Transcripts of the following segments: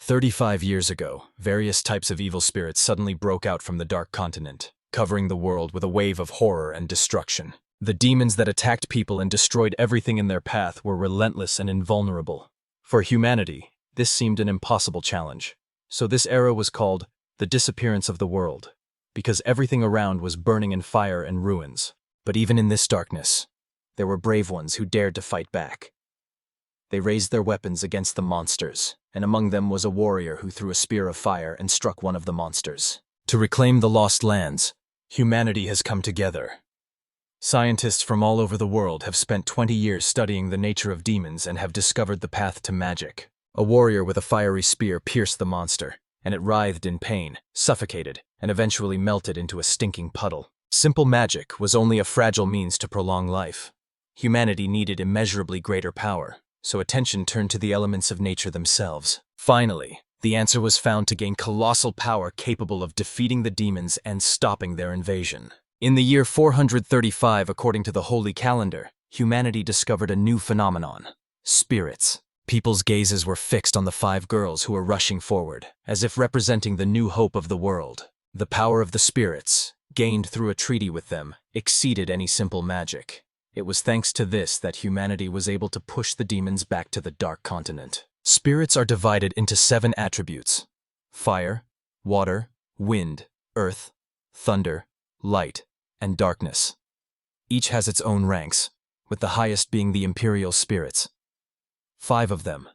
35 years ago, various types of evil spirits suddenly broke out from the Dark Continent, covering the world with a wave of horror and destruction. The demons that attacked people and destroyed everything in their path were relentless and invulnerable. For humanity, this seemed an impossible challenge. So this era was called the disappearance of the world, because everything around was burning in fire and ruins. But even in this darkness, there were brave ones who dared to fight back. They raised their weapons against the monsters, and among them was a warrior who threw a spear of fire and struck one of the monsters. To reclaim the lost lands, humanity has come together. Scientists from all over the world have spent 20 years studying the nature of demons and have discovered the path to magic. A warrior with a fiery spear pierced the monster, and it writhed in pain, suffocated, and eventually melted into a stinking puddle. Simple magic was only a fragile means to prolong life. Humanity needed immeasurably greater power, so attention turned to the elements of nature themselves. Finally, the answer was found to gain colossal power capable of defeating the demons and stopping their invasion. In the year 435, according to the Holy Calendar, humanity discovered a new phenomenon: spirits. People's gazes were fixed on the 5 girls who were rushing forward, as if representing the new hope of the world. The power of the spirits, gained through a treaty with them, exceeded any simple magic. It was thanks to this that humanity was able to push the demons back to the Dark Continent. Spirits are divided into 7 attributes: fire, water, wind, earth, thunder, light, and darkness. Each has its own ranks, with the highest being the imperial spirits. 5 of them,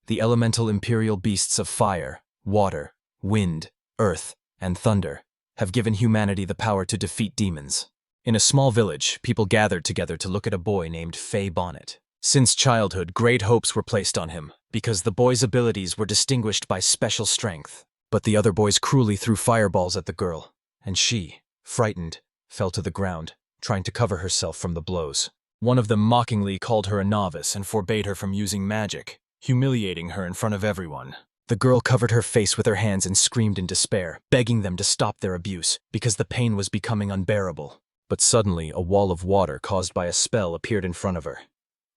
the elemental imperial beasts of fire, water, wind, earth, and thunder, have given humanity the power to defeat demons. In a small village, people gathered together to look at a boy named Fay Bonnet. Since childhood, great hopes were placed on him, because the boy's abilities were distinguished by special strength. But the other boys cruelly threw fireballs at the girl, and she, frightened, fell to the ground, trying to cover herself from the blows. One of them mockingly called her a novice and forbade her from using magic, humiliating her in front of everyone. The girl covered her face with her hands and screamed in despair, begging them to stop their abuse, because the pain was becoming unbearable. But suddenly, a wall of water caused by a spell appeared in front of her.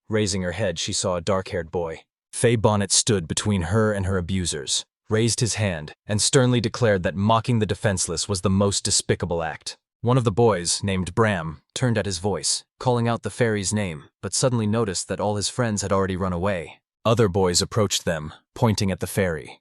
Raising her head, she saw a dark-haired boy. Fay Bonnet stood between her and her abusers, raised his hand, and sternly declared that mocking the defenseless was the most despicable act. One of the boys, named Bram, turned at his voice, calling out the fairy's name, but suddenly noticed that all his friends had already run away. Other boys approached them, pointing at the fairy.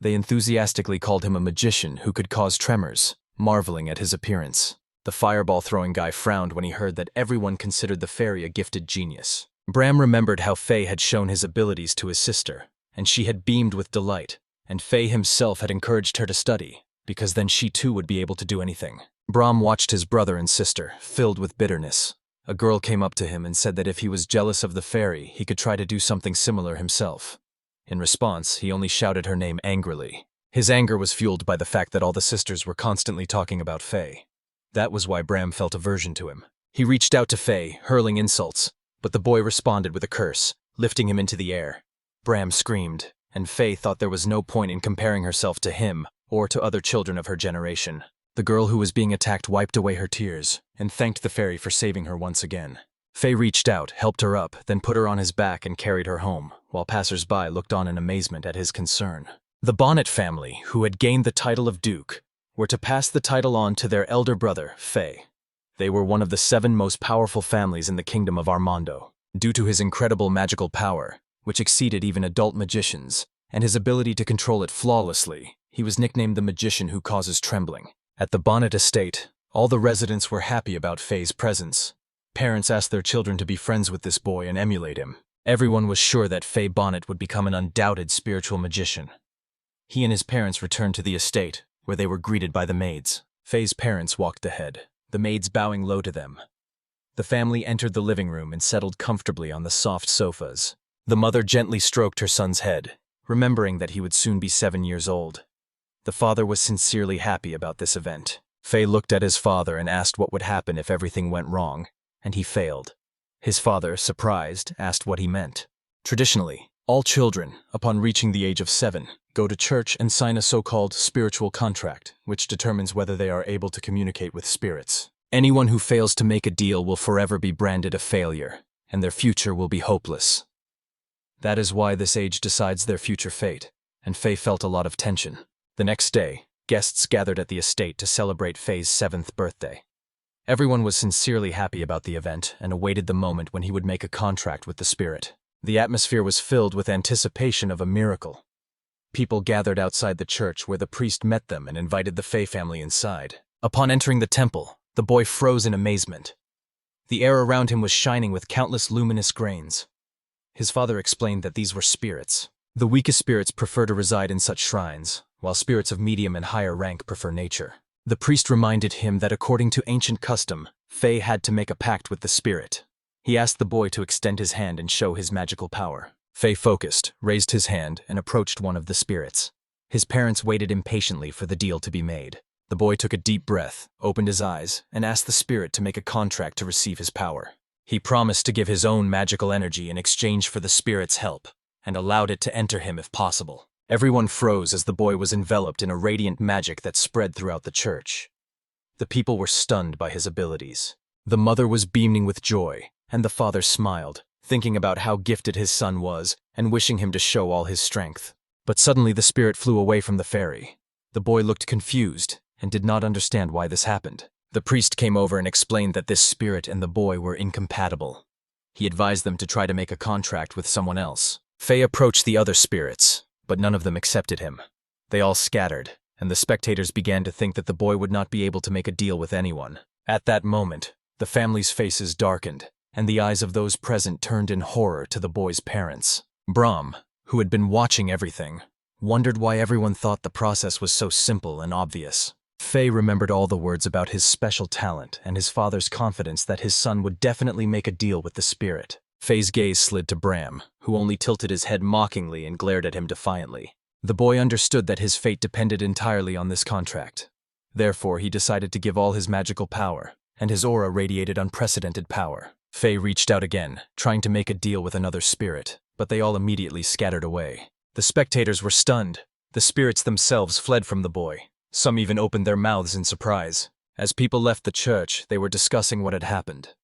They enthusiastically called him a magician who could cause tremors, marveling at his appearance. The fireball-throwing guy frowned when he heard that everyone considered the fairy a gifted genius. Bram remembered how Fay had shown his abilities to his sister, and she had beamed with delight, and Fay himself had encouraged her to study, because then she too would be able to do anything. Bram watched his brother and sister, filled with bitterness. A girl came up to him and said that if he was jealous of the fairy, he could try to do something similar himself. In response, he only shouted her name angrily. His anger was fueled by the fact that all the sisters were constantly talking about Fay. That was why Bram felt aversion to him. He reached out to Fay, hurling insults, but the boy responded with a curse, lifting him into the air. Bram screamed, and Fay thought there was no point in comparing herself to him or to other children of her generation. The girl who was being attacked wiped away her tears and thanked the fairy for saving her once again. Fay reached out, helped her up, then put her on his back and carried her home, while passers-by looked on in amazement at his concern. The Bonnet family, who had gained the title of Duke, were to pass the title on to their elder brother, Fay. They were one of the 7 most powerful families in the kingdom of Armando. Due to his incredible magical power, which exceeded even adult magicians, and his ability to control it flawlessly, he was nicknamed the magician who causes trembling. At the Bonnet estate, all the residents were happy about Fay's presence. Parents asked their children to be friends with this boy and emulate him. Everyone was sure that Fay Bonnet would become an undoubted spiritual magician. He and his parents returned to the estate, where they were greeted by the maids. Fay's parents walked ahead, the maids bowing low to them. The family entered the living room and settled comfortably on the soft sofas. The mother gently stroked her son's head, remembering that he would soon be 7 years old. The father was sincerely happy about this event. Fay looked at his father and asked what would happen if everything went wrong, and he failed. His father, surprised, asked what he meant. Traditionally, all children, upon reaching the age of 7, go to church and sign a so-called spiritual contract, which determines whether they are able to communicate with spirits. Anyone who fails to make a deal will forever be branded a failure, and their future will be hopeless. That is why this age decides their future fate, and Fay felt a lot of tension. The next day, guests gathered at the estate to celebrate Fay's 7th birthday. Everyone was sincerely happy about the event and awaited the moment when he would make a contract with the spirit. The atmosphere was filled with anticipation of a miracle. People gathered outside the church where the priest met them and invited the Fay family inside. Upon entering the temple, the boy froze in amazement. The air around him was shining with countless luminous grains. His father explained that these were spirits. The weakest spirits prefer to reside in such shrines, while spirits of medium and higher rank prefer nature. The priest reminded him that according to ancient custom, Fay had to make a pact with the spirit. He asked the boy to extend his hand and show his magical power. Fay focused, raised his hand, and approached one of the spirits. His parents waited impatiently for the deal to be made. The boy took a deep breath, opened his eyes, and asked the spirit to make a contract to receive his power. He promised to give his own magical energy in exchange for the spirit's help, and allowed it to enter him if possible. Everyone froze as the boy was enveloped in a radiant magic that spread throughout the church. The people were stunned by his abilities. The mother was beaming with joy, and the father smiled, thinking about how gifted his son was and wishing him to show all his strength. But suddenly the spirit flew away from the fairy. The boy looked confused and did not understand why this happened. The priest came over and explained that this spirit and the boy were incompatible. He advised them to try to make a contract with someone else. Fay approached the other spirits, but none of them accepted him. They all scattered, and the spectators began to think that the boy would not be able to make a deal with anyone. At that moment, the family's faces darkened, and the eyes of those present turned in horror to the boy's parents. Brahm, who had been watching everything, wondered why everyone thought the process was so simple and obvious. Fay remembered all the words about his special talent and his father's confidence that his son would definitely make a deal with the spirit. Fay's gaze slid to Brahm, who only tilted his head mockingly and glared at him defiantly. The boy understood that his fate depended entirely on this contract. Therefore, he decided to give all his magical power, and his aura radiated unprecedented power. Fay reached out again, trying to make a deal with another spirit, but they all immediately scattered away. The spectators were stunned. The spirits themselves fled from the boy. Some even opened their mouths in surprise. As people left the church, they were discussing what had happened.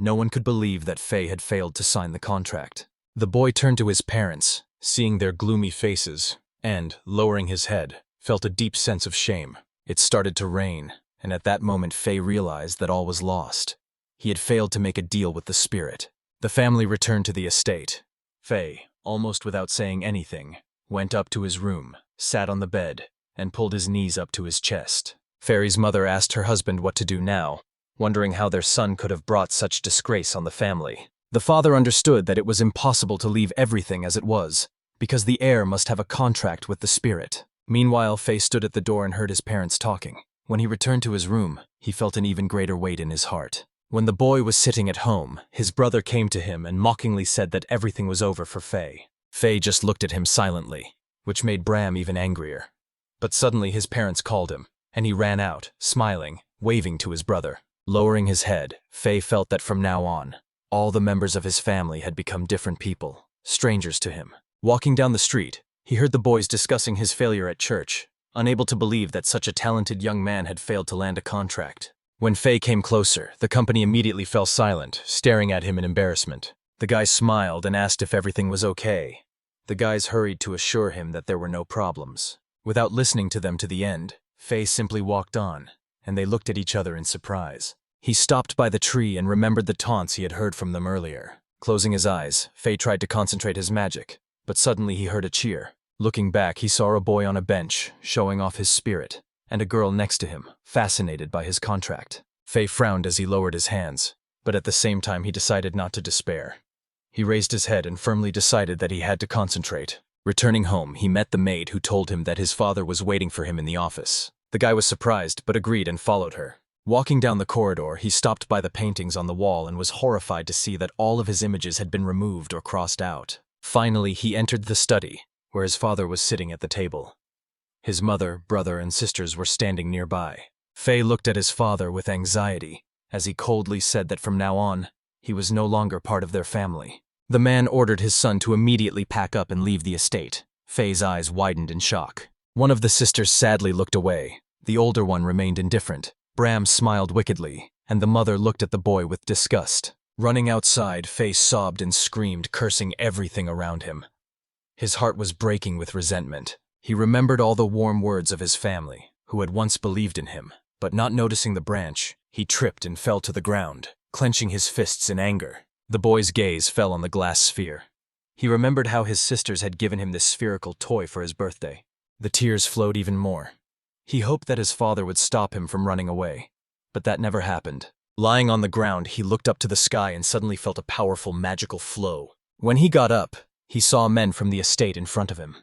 No one could believe that Fay had failed to sign the contract. The boy turned to his parents, seeing their gloomy faces, and, lowering his head, felt a deep sense of shame. It started to rain, and at that moment Fay realized that all was lost. He had failed to make a deal with the spirit. The family returned to the estate. Fay, almost without saying anything, went up to his room, sat on the bed, and pulled his knees up to his chest. Fairy's mother asked her husband what to do now, wondering how their son could have brought such disgrace on the family. The father understood that it was impossible to leave everything as it was, because the heir must have a contract with the spirit. Meanwhile, Fay stood at the door and heard his parents talking. When he returned to his room, he felt an even greater weight in his heart. When the boy was sitting at home, his brother came to him and mockingly said that everything was over for Fay. Fay just looked at him silently, which made Brahm even angrier. But suddenly his parents called him, and he ran out, smiling, waving to his brother. Lowering his head, Fay felt that from now on, all the members of his family had become different people, strangers to him. Walking down the street, he heard the boys discussing his failure at church, unable to believe that such a talented young man had failed to land a contract. When Fay came closer, the company immediately fell silent, staring at him in embarrassment. The guy smiled and asked if everything was okay. The guys hurried to assure him that there were no problems. Without listening to them to the end, Fay simply walked on, and they looked at each other in surprise. He stopped by the tree and remembered the taunts he had heard from them earlier. Closing his eyes, Fay tried to concentrate his magic, but suddenly he heard a cheer. Looking back, he saw a boy on a bench, showing off his spirit, and a girl next to him, fascinated by his contract. Fay frowned as he lowered his hands, but at the same time he decided not to despair. He raised his head and firmly decided that he had to concentrate. Returning home, he met the maid who told him that his father was waiting for him in the office. The guy was surprised, but agreed and followed her. Walking down the corridor, he stopped by the paintings on the wall and was horrified to see that all of his images had been removed or crossed out. Finally, he entered the study, where his father was sitting at the table. His mother, brother, and sisters were standing nearby. Fay looked at his father with anxiety, as he coldly said that from now on, he was no longer part of their family. The man ordered his son to immediately pack up and leave the estate. Fay's eyes widened in shock. One of the sisters sadly looked away. The older one remained indifferent. Brahm smiled wickedly, and the mother looked at the boy with disgust. Running outside, Fay sobbed and screamed, cursing everything around him. His heart was breaking with resentment. He remembered all the warm words of his family, who had once believed in him, but not noticing the branch, he tripped and fell to the ground, clenching his fists in anger. The boy's gaze fell on the glass sphere. He remembered how his sisters had given him this spherical toy for his birthday. The tears flowed even more. He hoped that his father would stop him from running away, but that never happened. Lying on the ground, he looked up to the sky and suddenly felt a powerful magical flow. When he got up, he saw men from the estate in front of him.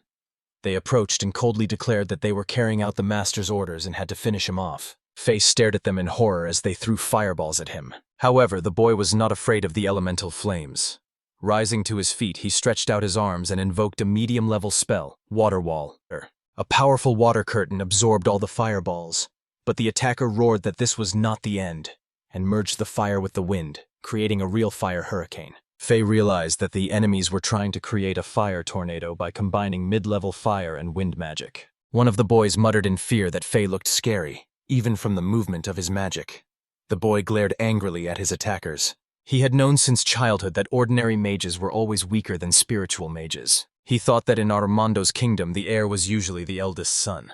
They approached and coldly declared that they were carrying out the master's orders and had to finish him off. Fay stared at them in horror as they threw fireballs at him. However, the boy was not afraid of the elemental flames. Rising to his feet, he stretched out his arms and invoked a medium-level spell, Water Wall. A powerful water curtain absorbed all the fireballs, but the attacker roared that this was not the end, and merged the fire with the wind, creating a real fire hurricane. Fay realized that the enemies were trying to create a fire tornado by combining mid-level fire and wind magic. One of the boys muttered in fear that Fay looked scary, even from the movement of his magic. The boy glared angrily at his attackers. He had known since childhood that ordinary mages were always weaker than spiritual mages. He thought that in Armando's kingdom the heir was usually the eldest son,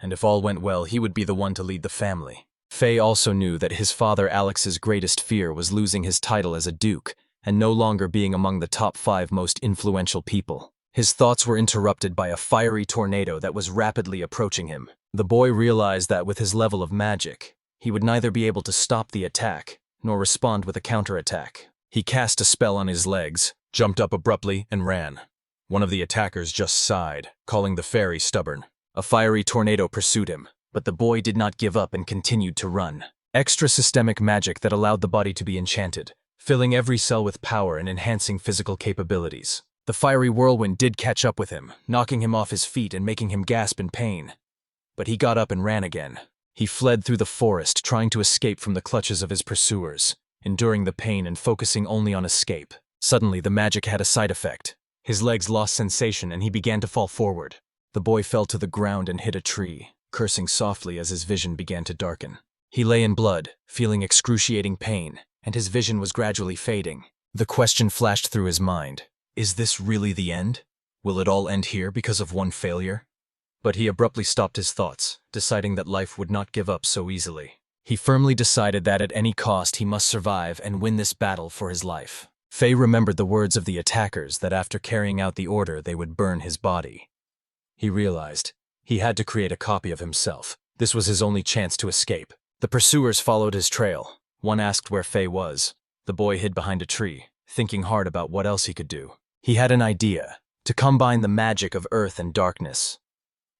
and if all went well he would be the one to lead the family. Fay also knew that his father Alex's greatest fear was losing his title as a duke, and no longer being among the top 5 most influential people. His thoughts were interrupted by a fiery tornado that was rapidly approaching him. The boy realized that with his level of magic, he would neither be able to stop the attack, nor respond with a counterattack. He cast a spell on his legs, jumped up abruptly, and ran. One of the attackers just sighed, calling the fairy stubborn. A fiery tornado pursued him, but the boy did not give up and continued to run. Extra systemic magic that allowed the body to be enchanted, filling every cell with power and enhancing physical capabilities. The fiery whirlwind did catch up with him, knocking him off his feet and making him gasp in pain. But he got up and ran again. He fled through the forest, trying to escape from the clutches of his pursuers, enduring the pain and focusing only on escape. Suddenly, the magic had a side effect. His legs lost sensation and he began to fall forward. The boy fell to the ground and hit a tree, cursing softly as his vision began to darken. He lay in blood, feeling excruciating pain, and his vision was gradually fading. The question flashed through his mind. Is this really the end? Will it all end here because of one failure? But he abruptly stopped his thoughts, deciding that life would not give up so easily. He firmly decided that at any cost he must survive and win this battle for his life. Fay remembered the words of the attackers that after carrying out the order they would burn his body. He realized he had to create a copy of himself. This was his only chance to escape. The pursuers followed his trail. One asked where Fay was. The boy hid behind a tree, thinking hard about what else he could do. He had an idea, to combine the magic of earth and darkness.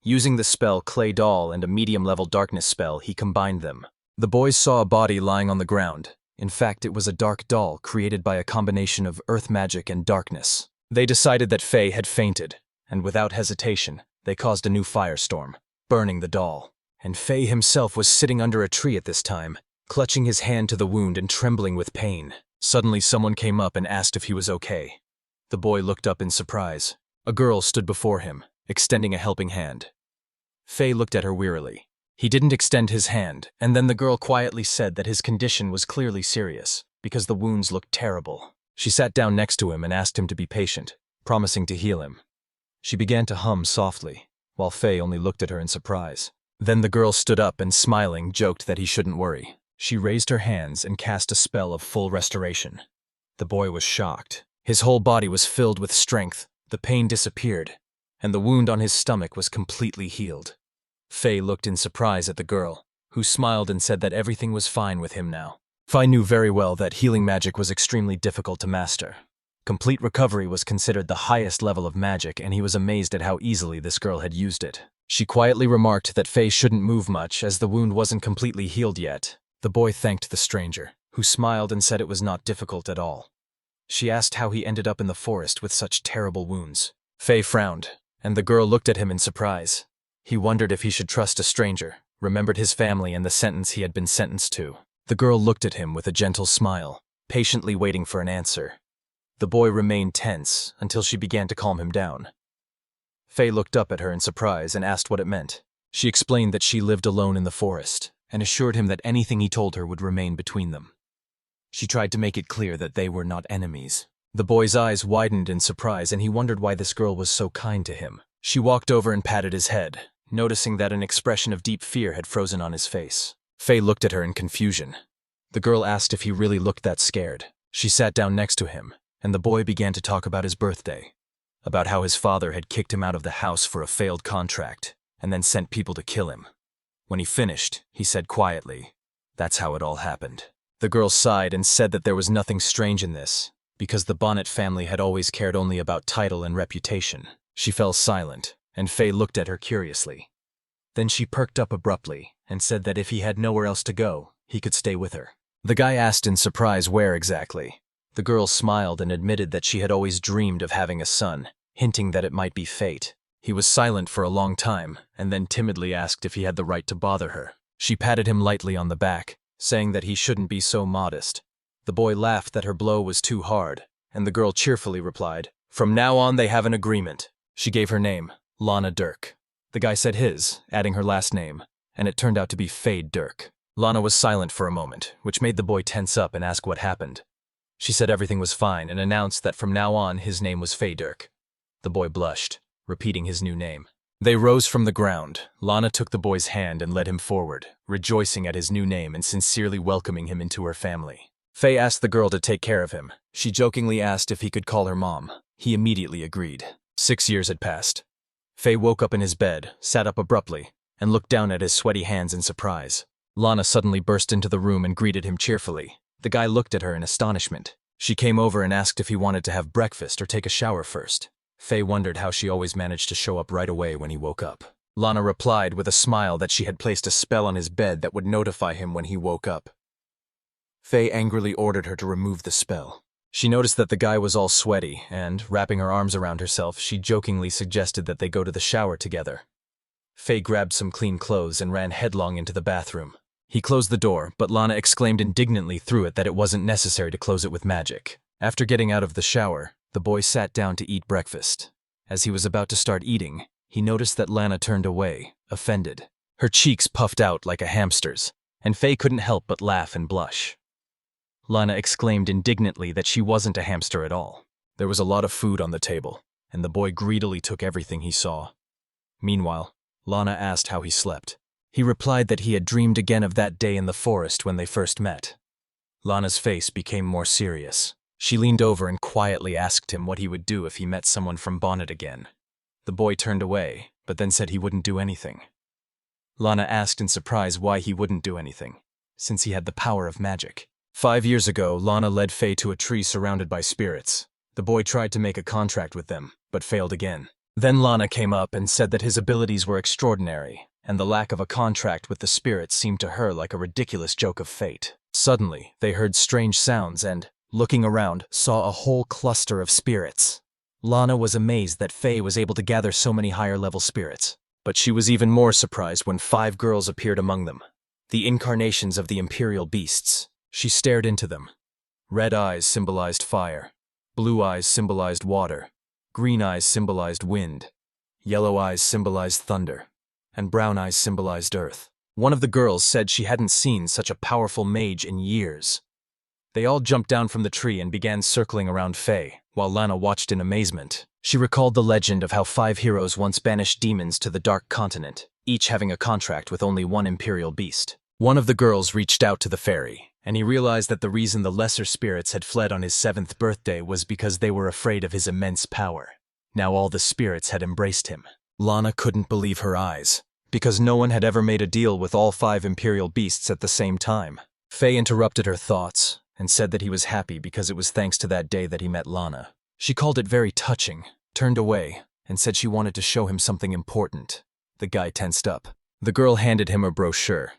Using the spell Clay Doll and a medium-level darkness spell, he combined them. The boys saw a body lying on the ground. In fact, it was a dark doll created by a combination of earth magic and darkness. They decided that Fay had fainted, and without hesitation, they caused a new firestorm, burning the doll. And Fay himself was sitting under a tree at this time, clutching his hand to the wound and trembling with pain. Suddenly someone came up and asked if he was okay. The boy looked up in surprise. A girl stood before him, extending a helping hand. Fay looked at her wearily. He didn't extend his hand, and then the girl quietly said that his condition was clearly serious, because the wounds looked terrible. She sat down next to him and asked him to be patient, promising to heal him. She began to hum softly, while Fay only looked at her in surprise. Then the girl stood up and, smiling, joked that he shouldn't worry. She raised her hands and cast a spell of full restoration. The boy was shocked. His whole body was filled with strength, the pain disappeared, and the wound on his stomach was completely healed. Fay looked in surprise at the girl, who smiled and said that everything was fine with him now. Fay knew very well that healing magic was extremely difficult to master. Complete recovery was considered the highest level of magic, and he was amazed at how easily this girl had used it. She quietly remarked that Fay shouldn't move much as the wound wasn't completely healed yet. The boy thanked the stranger, who smiled and said it was not difficult at all. She asked how he ended up in the forest with such terrible wounds. Fay frowned, and the girl looked at him in surprise. He wondered if he should trust a stranger, remembered his family and the sentence he had been sentenced to. The girl looked at him with a gentle smile, patiently waiting for an answer. The boy remained tense until she began to calm him down. Fay looked up at her in surprise and asked what it meant. She explained that she lived alone in the forest, and assured him that anything he told her would remain between them. She tried to make it clear that they were not enemies. The boy's eyes widened in surprise, and he wondered why this girl was so kind to him. She walked over and patted his head, noticing that an expression of deep fear had frozen on his face. Fay looked at her in confusion. The girl asked if he really looked that scared. She sat down next to him, and the boy began to talk about his birthday, about how his father had kicked him out of the house for a failed contract, and then sent people to kill him. When he finished, he said quietly, "That's how it all happened." The girl sighed and said that there was nothing strange in this, because the Bonnet family had always cared only about title and reputation. She fell silent, and Fay looked at her curiously. Then she perked up abruptly and said that if he had nowhere else to go, he could stay with her. The guy asked in surprise where exactly. The girl smiled and admitted that she had always dreamed of having a son, hinting that it might be fate. He was silent for a long time, and then timidly asked if he had the right to bother her. She patted him lightly on the back, saying that he shouldn't be so modest. The boy laughed that her blow was too hard, and the girl cheerfully replied, "From now on they have an agreement." She gave her name, Lana Dirk. The guy said his, adding her last name, and it turned out to be Fay Dirk. Lana was silent for a moment, which made the boy tense up and ask what happened. She said everything was fine and announced that from now on his name was Fay Dirk. The boy blushed, repeating his new name. They rose from the ground. Lana took the boy's hand and led him forward, rejoicing at his new name and sincerely welcoming him into her family. Fay asked the girl to take care of him. She jokingly asked if he could call her mom. He immediately agreed. 6 years had passed. Fay woke up in his bed, sat up abruptly, and looked down at his sweaty hands in surprise. Lana suddenly burst into the room and greeted him cheerfully. The guy looked at her in astonishment. She came over and asked if he wanted to have breakfast or take a shower first. Fay wondered how she always managed to show up right away when he woke up. Lana replied with a smile that she had placed a spell on his bed that would notify him when he woke up. Fay angrily ordered her to remove the spell. She noticed that the guy was all sweaty, and, wrapping her arms around herself, she jokingly suggested that they go to the shower together. Fay grabbed some clean clothes and ran headlong into the bathroom. He closed the door, but Lana exclaimed indignantly through it that it wasn't necessary to close it with magic. After getting out of the shower, the boy sat down to eat breakfast. As he was about to start eating, he noticed that Lana turned away, offended. Her cheeks puffed out like a hamster's, and Fay couldn't help but laugh and blush. Lana exclaimed indignantly that she wasn't a hamster at all. There was a lot of food on the table, and the boy greedily took everything he saw. Meanwhile, Lana asked how he slept. He replied that he had dreamed again of that day in the forest when they first met. Lana's face became more serious. She leaned over and quietly asked him what he would do if he met someone from Bonnet again. The boy turned away, but then said he wouldn't do anything. Lana asked in surprise why he wouldn't do anything, since he had the power of magic. 5 years ago, Lana led Fay to a tree surrounded by spirits. The boy tried to make a contract with them, but failed again. Then Lana came up and said that his abilities were extraordinary, and the lack of a contract with the spirits seemed to her like a ridiculous joke of fate. Suddenly, they heard strange sounds and, looking around, saw a whole cluster of spirits. Lana was amazed that Fay was able to gather so many higher-level spirits, but she was even more surprised when 5 girls appeared among them, the incarnations of the imperial beasts. She stared into them. Red eyes symbolized fire, blue eyes symbolized water, green eyes symbolized wind, yellow eyes symbolized thunder, and brown eyes symbolized earth. One of the girls said she hadn't seen such a powerful mage in years. They all jumped down from the tree and began circling around Fay, while Lana watched in amazement. She recalled the legend of how 5 heroes once banished demons to the Dark Continent, each having a contract with only one imperial beast. One of the girls reached out to the fairy, and he realized that the reason the lesser spirits had fled on his 7th birthday was because they were afraid of his immense power. Now all the spirits had embraced him. Lana couldn't believe her eyes, because no one had ever made a deal with all 5 imperial beasts at the same time. Fay interrupted her thoughts and said that he was happy because it was thanks to that day that he met Lana. She called it very touching, turned away, and said she wanted to show him something important. The guy tensed up. The girl handed him a brochure.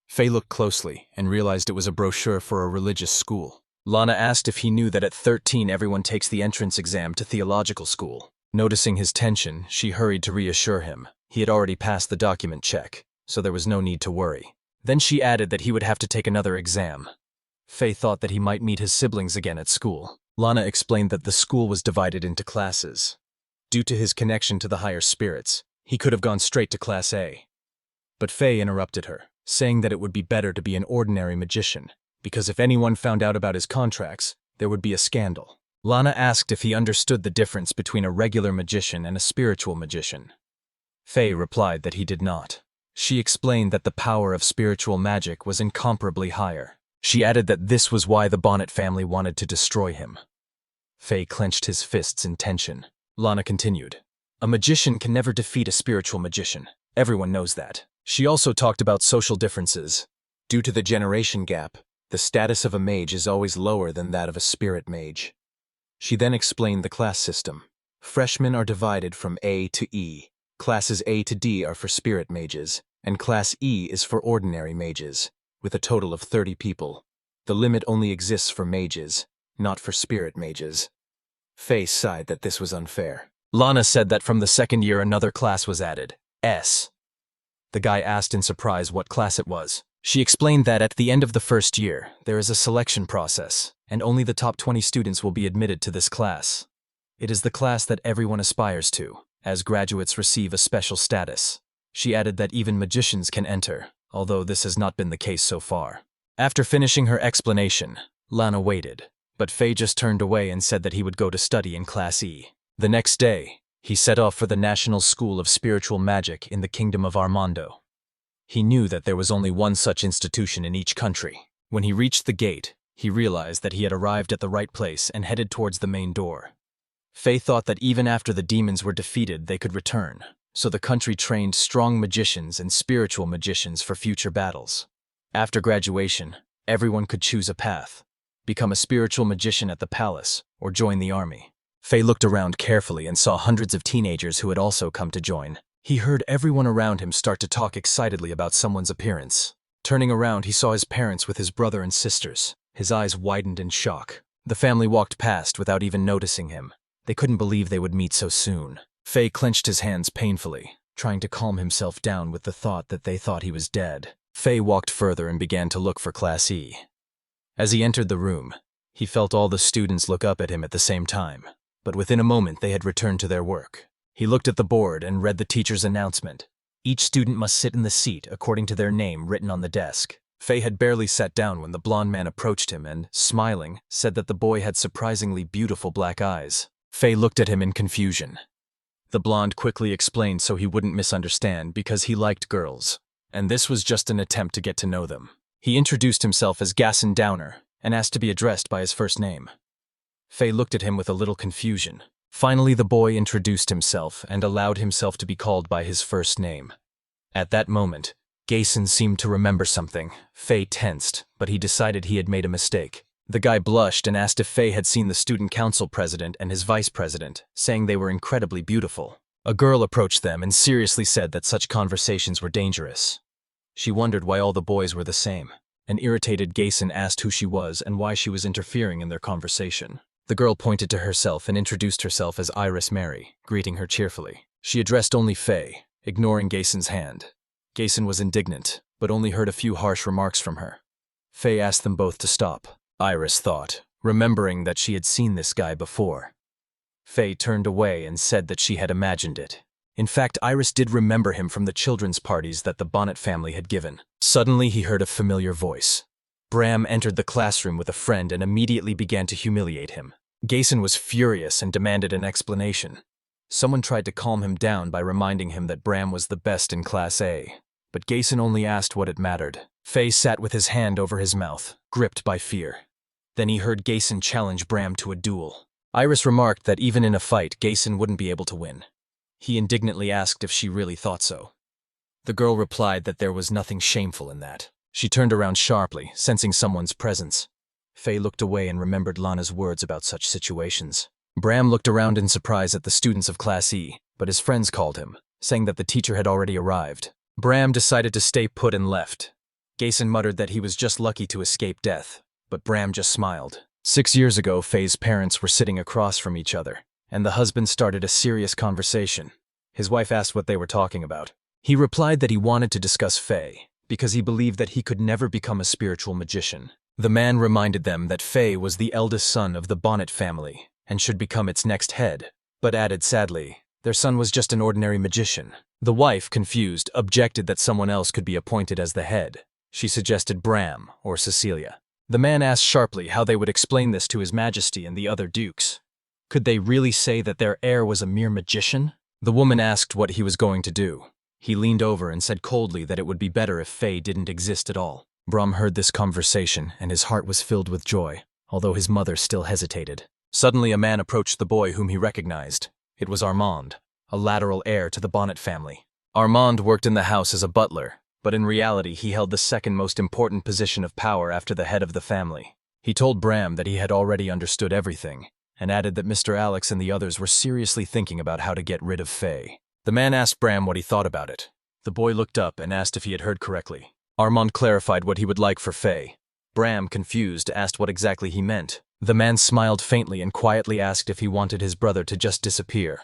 Fay looked closely and realized it was a brochure for a religious school. Lana asked if he knew that at 13 everyone takes the entrance exam to theological school. Noticing his tension, she hurried to reassure him. He had already passed the document check, so there was no need to worry. Then she added that he would have to take another exam. Fay thought that he might meet his siblings again at school. Lana explained that the school was divided into classes. Due to his connection to the higher spirits, he could have gone straight to Class A. But Fay interrupted her, saying that it would be better to be an ordinary magician, because if anyone found out about his contracts, there would be a scandal. Lana asked if he understood the difference between a regular magician and a spiritual magician. Fay replied that he did not. She explained that the power of spiritual magic was incomparably higher. She added that this was why the Bonnet family wanted to destroy him. Fay clenched his fists in tension. Lana continued. A magician can never defeat a spiritual magician. Everyone knows that. She also talked about social differences. Due to the generation gap, the status of a mage is always lower than that of a spirit mage. She then explained the class system. Freshmen are divided from A to E. Classes A to D are for spirit mages, and Class E is for ordinary mages, with a total of 30 people. The limit only exists for mages, not for spirit mages. Fay sighed that this was unfair. Lana said that from the second year another class was added, S. The guy asked in surprise what class it was. She explained that at the end of the first year, there is a selection process, and only the top 20 students will be admitted to this class. It is the class that everyone aspires to, as graduates receive a special status. She added that even magicians can enter, although this has not been the case so far. After finishing her explanation, Lana waited, but Fay just turned away and said that he would go to study in Class E. The next day, he set off for the National School of Spiritual Magic in the Kingdom of Armando. He knew that there was only one such institution in each country. When he reached the gate, he realized that he had arrived at the right place and headed towards the main door. Fay thought that even after the demons were defeated, they could return, so the country trained strong magicians and spiritual magicians for future battles. After graduation, everyone could choose a path, become a spiritual magician at the palace, or join the army. Fay looked around carefully and saw hundreds of teenagers who had also come to join. He heard everyone around him start to talk excitedly about someone's appearance. Turning around, he saw his parents with his brother and sisters. His eyes widened in shock. The family walked past without even noticing him. They couldn't believe they would meet so soon. Fay clenched his hands painfully, trying to calm himself down with the thought that they thought he was dead. Fay walked further and began to look for Class E. As he entered the room, he felt all the students look up at him at the same time, but within a moment they had returned to their work. He looked at the board and read the teacher's announcement. Each student must sit in the seat according to their name written on the desk. Fay had barely sat down when the blond man approached him and, smiling, said that the boy had surprisingly beautiful black eyes. Fay looked at him in confusion. The blonde quickly explained so he wouldn't misunderstand because he liked girls, and this was just an attempt to get to know them. He introduced himself as Gasson Downer and asked to be addressed by his first name. Fay looked at him with a little confusion. Finally, the boy introduced himself and allowed himself to be called by his first name. At that moment, Gasson seemed to remember something. Fay tensed, but he decided he had made a mistake. The guy blushed and asked if Fay had seen the student council president and his vice president, saying they were incredibly beautiful. A girl approached them and seriously said that such conversations were dangerous. She wondered why all the boys were the same. An irritated Gasson asked who she was and why she was interfering in their conversation. The girl pointed to herself and introduced herself as Iris Mary, greeting her cheerfully. She addressed only Fay, ignoring Gasson's hand. Gasson was indignant, but only heard a few harsh remarks from her. Fay asked them both to stop. Iris thought, remembering that she had seen this guy before. Fay turned away and said that she had imagined it. In fact, Iris did remember him from the children's parties that the Bonnet family had given. Suddenly, he heard a familiar voice. Bram entered the classroom with a friend and immediately began to humiliate him. Gasson was furious and demanded an explanation. Someone tried to calm him down by reminding him that Bram was the best in Class A, but Gasson only asked what it mattered. Fay sat with his hand over his mouth, gripped by fear. Then he heard Gasson challenge Bram to a duel. Iris remarked that even in a fight, Gasson wouldn't be able to win. He indignantly asked if she really thought so. The girl replied that there was nothing shameful in that. She turned around sharply, sensing someone's presence. Fay looked away and remembered Lana's words about such situations. Bram looked around in surprise at the students of Class E, but his friends called him, saying that the teacher had already arrived. Bram decided to stay put and left. Gasson muttered that he was just lucky to escape death, but Bram just smiled. 6 years ago, Fay's parents were sitting across from each other, and the husband started a serious conversation. His wife asked what they were talking about. He replied that he wanted to discuss Fay, because he believed that he could never become a spiritual magician. The man reminded them that Fay was the eldest son of the Bonnet family, and should become its next head, but added sadly, their son was just an ordinary magician. The wife, confused, objected that someone else could be appointed as the head. She suggested Bram or Cecilia. The man asked sharply how they would explain this to His Majesty and the other dukes. Could they really say that their heir was a mere magician? The woman asked what he was going to do. He leaned over and said coldly that it would be better if Fay didn't exist at all. Brom heard this conversation, and his heart was filled with joy, although his mother still hesitated. Suddenly a man approached the boy whom he recognized. It was Armand, a lateral heir to the Bonnet family. Armand worked in the house as a butler, but in reality he held the second most important position of power after the head of the family. He told Bram that he had already understood everything, and added that Mr. Alex and the others were seriously thinking about how to get rid of Fay. The man asked Bram what he thought about it. The boy looked up and asked if he had heard correctly. Armand clarified what he would like for Fay. Bram, confused, asked what exactly he meant. The man smiled faintly and quietly asked if he wanted his brother to just disappear.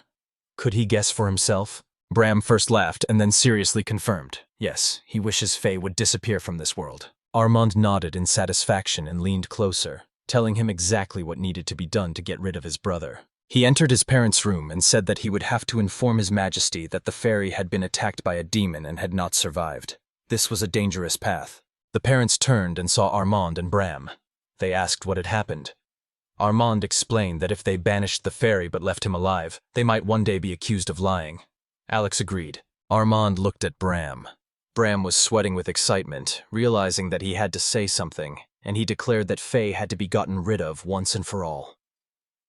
Could he guess for himself? Bram first laughed and then seriously confirmed. Yes, he wishes Fay would disappear from this world. Armand nodded in satisfaction and leaned closer, telling him exactly what needed to be done to get rid of his brother. He entered his parents' room and said that he would have to inform His Majesty that the fairy had been attacked by a demon and had not survived. This was a dangerous path. The parents turned and saw Armand and Bram. They asked what had happened. Armand explained that if they banished the fairy but left him alive, they might one day be accused of lying. Alex agreed. Armand looked at Bram. Bram was sweating with excitement, realizing that he had to say something, and he declared that Fay had to be gotten rid of once and for all.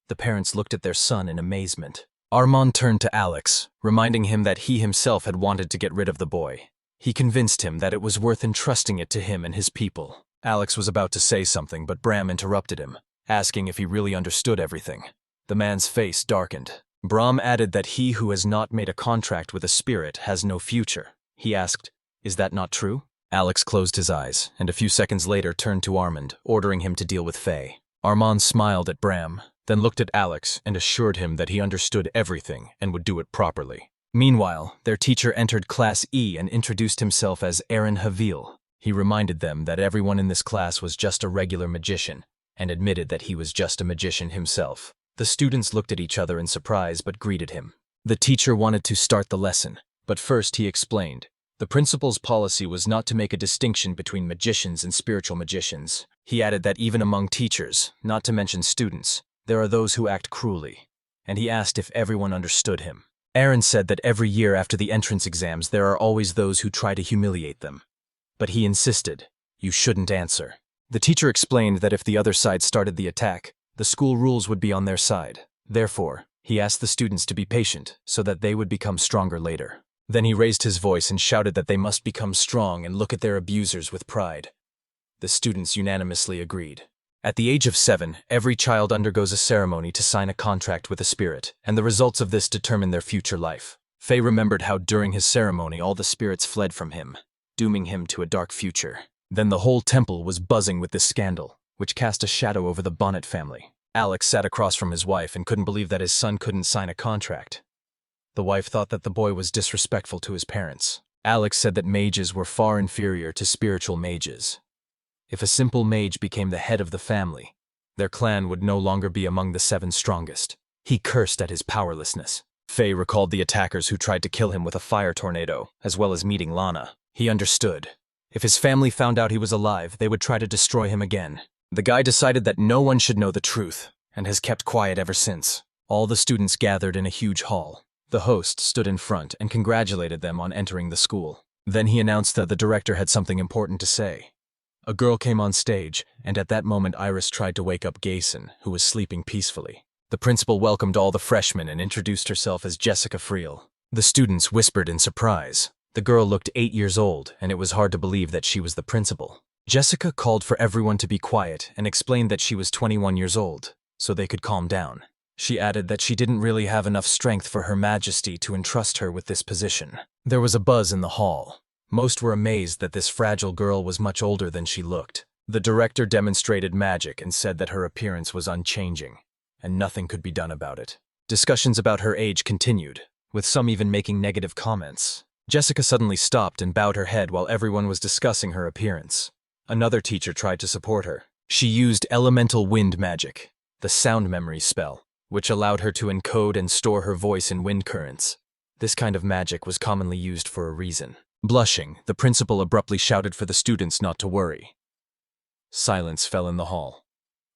The parents looked at their son in amazement. Armand turned to Alex, reminding him that he himself had wanted to get rid of the boy. He convinced him that it was worth entrusting it to him and his people. Alex was about to say something, but Bram interrupted him, asking if he really understood everything. The man's face darkened. Bram added that he who has not made a contract with a spirit has no future. He asked, "Is that not true?" Alex closed his eyes, and a few seconds later turned to Armand, ordering him to deal with Fay. Armand smiled at Bram, then looked at Alex and assured him that he understood everything and would do it properly. Meanwhile, their teacher entered Class E and introduced himself as Aaron Havil. He reminded them that everyone in this class was just a regular magician, and admitted that he was just a magician himself. The students looked at each other in surprise but greeted him. The teacher wanted to start the lesson, but first he explained. The principal's policy was not to make a distinction between magicians and spiritual magicians. He added that even among teachers, not to mention students, there are those who act cruelly, and he asked if everyone understood him. Aaron said that every year after the entrance exams there are always those who try to humiliate them. But he insisted, "You shouldn't answer." The teacher explained that if the other side started the attack, the school rules would be on their side. Therefore, he asked the students to be patient so that they would become stronger later. Then he raised his voice and shouted that they must become strong and look at their abusers with pride. The students unanimously agreed. At the age of 7, every child undergoes a ceremony to sign a contract with a spirit, and the results of this determine their future life. Fay remembered how during his ceremony all the spirits fled from him, dooming him to a dark future. Then the whole temple was buzzing with this scandal, which cast a shadow over the Bonnet family. Alex sat across from his wife and couldn't believe that his son couldn't sign a contract. The wife thought that the boy was disrespectful to his parents. Alex said that mages were far inferior to spiritual mages. If a simple mage became the head of the family, their clan would no longer be among the 7 strongest. He cursed at his powerlessness. Fay recalled the attackers who tried to kill him with a fire tornado, as well as meeting Lana. He understood. If his family found out he was alive, they would try to destroy him again. The guy decided that no one should know the truth, and has kept quiet ever since. All the students gathered in a huge hall. The host stood in front and congratulated them on entering the school. Then he announced that the director had something important to say. A girl came on stage, and at that moment Iris tried to wake up Gayson, who was sleeping peacefully. The principal welcomed all the freshmen and introduced herself as Jessica Friel. The students whispered in surprise. The girl looked 8 years old, and it was hard to believe that she was the principal. Jessica called for everyone to be quiet and explained that she was 21 years old, so they could calm down. She added that she didn't really have enough strength for Her Majesty to entrust her with this position. There was a buzz in the hall. Most were amazed that this fragile girl was much older than she looked. The director demonstrated magic and said that her appearance was unchanging, and nothing could be done about it. Discussions about her age continued, with some even making negative comments. Jessica suddenly stopped and bowed her head while everyone was discussing her appearance. Another teacher tried to support her. She used elemental wind magic, the sound memory spell, which allowed her to encode and store her voice in wind currents. This kind of magic was commonly used for a reason. Blushing, the principal abruptly shouted for the students not to worry. Silence fell in the hall.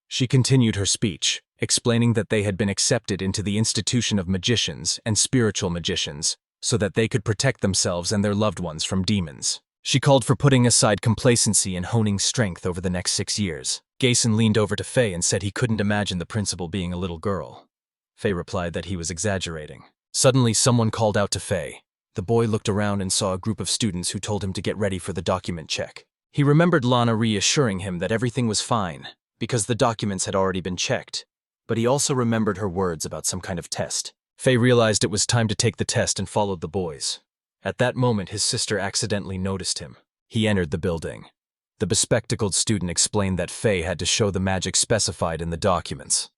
She continued her speech, explaining that they had been accepted into the institution of magicians and spiritual magicians, so that they could protect themselves and their loved ones from demons. She called for putting aside complacency and honing strength over the next 6 years. Gason leaned over to Fay and said he couldn't imagine the principal being a little girl. Fay replied that he was exaggerating. Suddenly, someone called out to Fay. The boy looked around and saw a group of students who told him to get ready for the document check. He remembered Lana reassuring him that everything was fine, because the documents had already been checked. But he also remembered her words about some kind of test. Fay realized it was time to take the test and followed the boys. At that moment, his sister accidentally noticed him. He entered the building. The bespectacled student explained that Fay had to show the magic specified in the documents.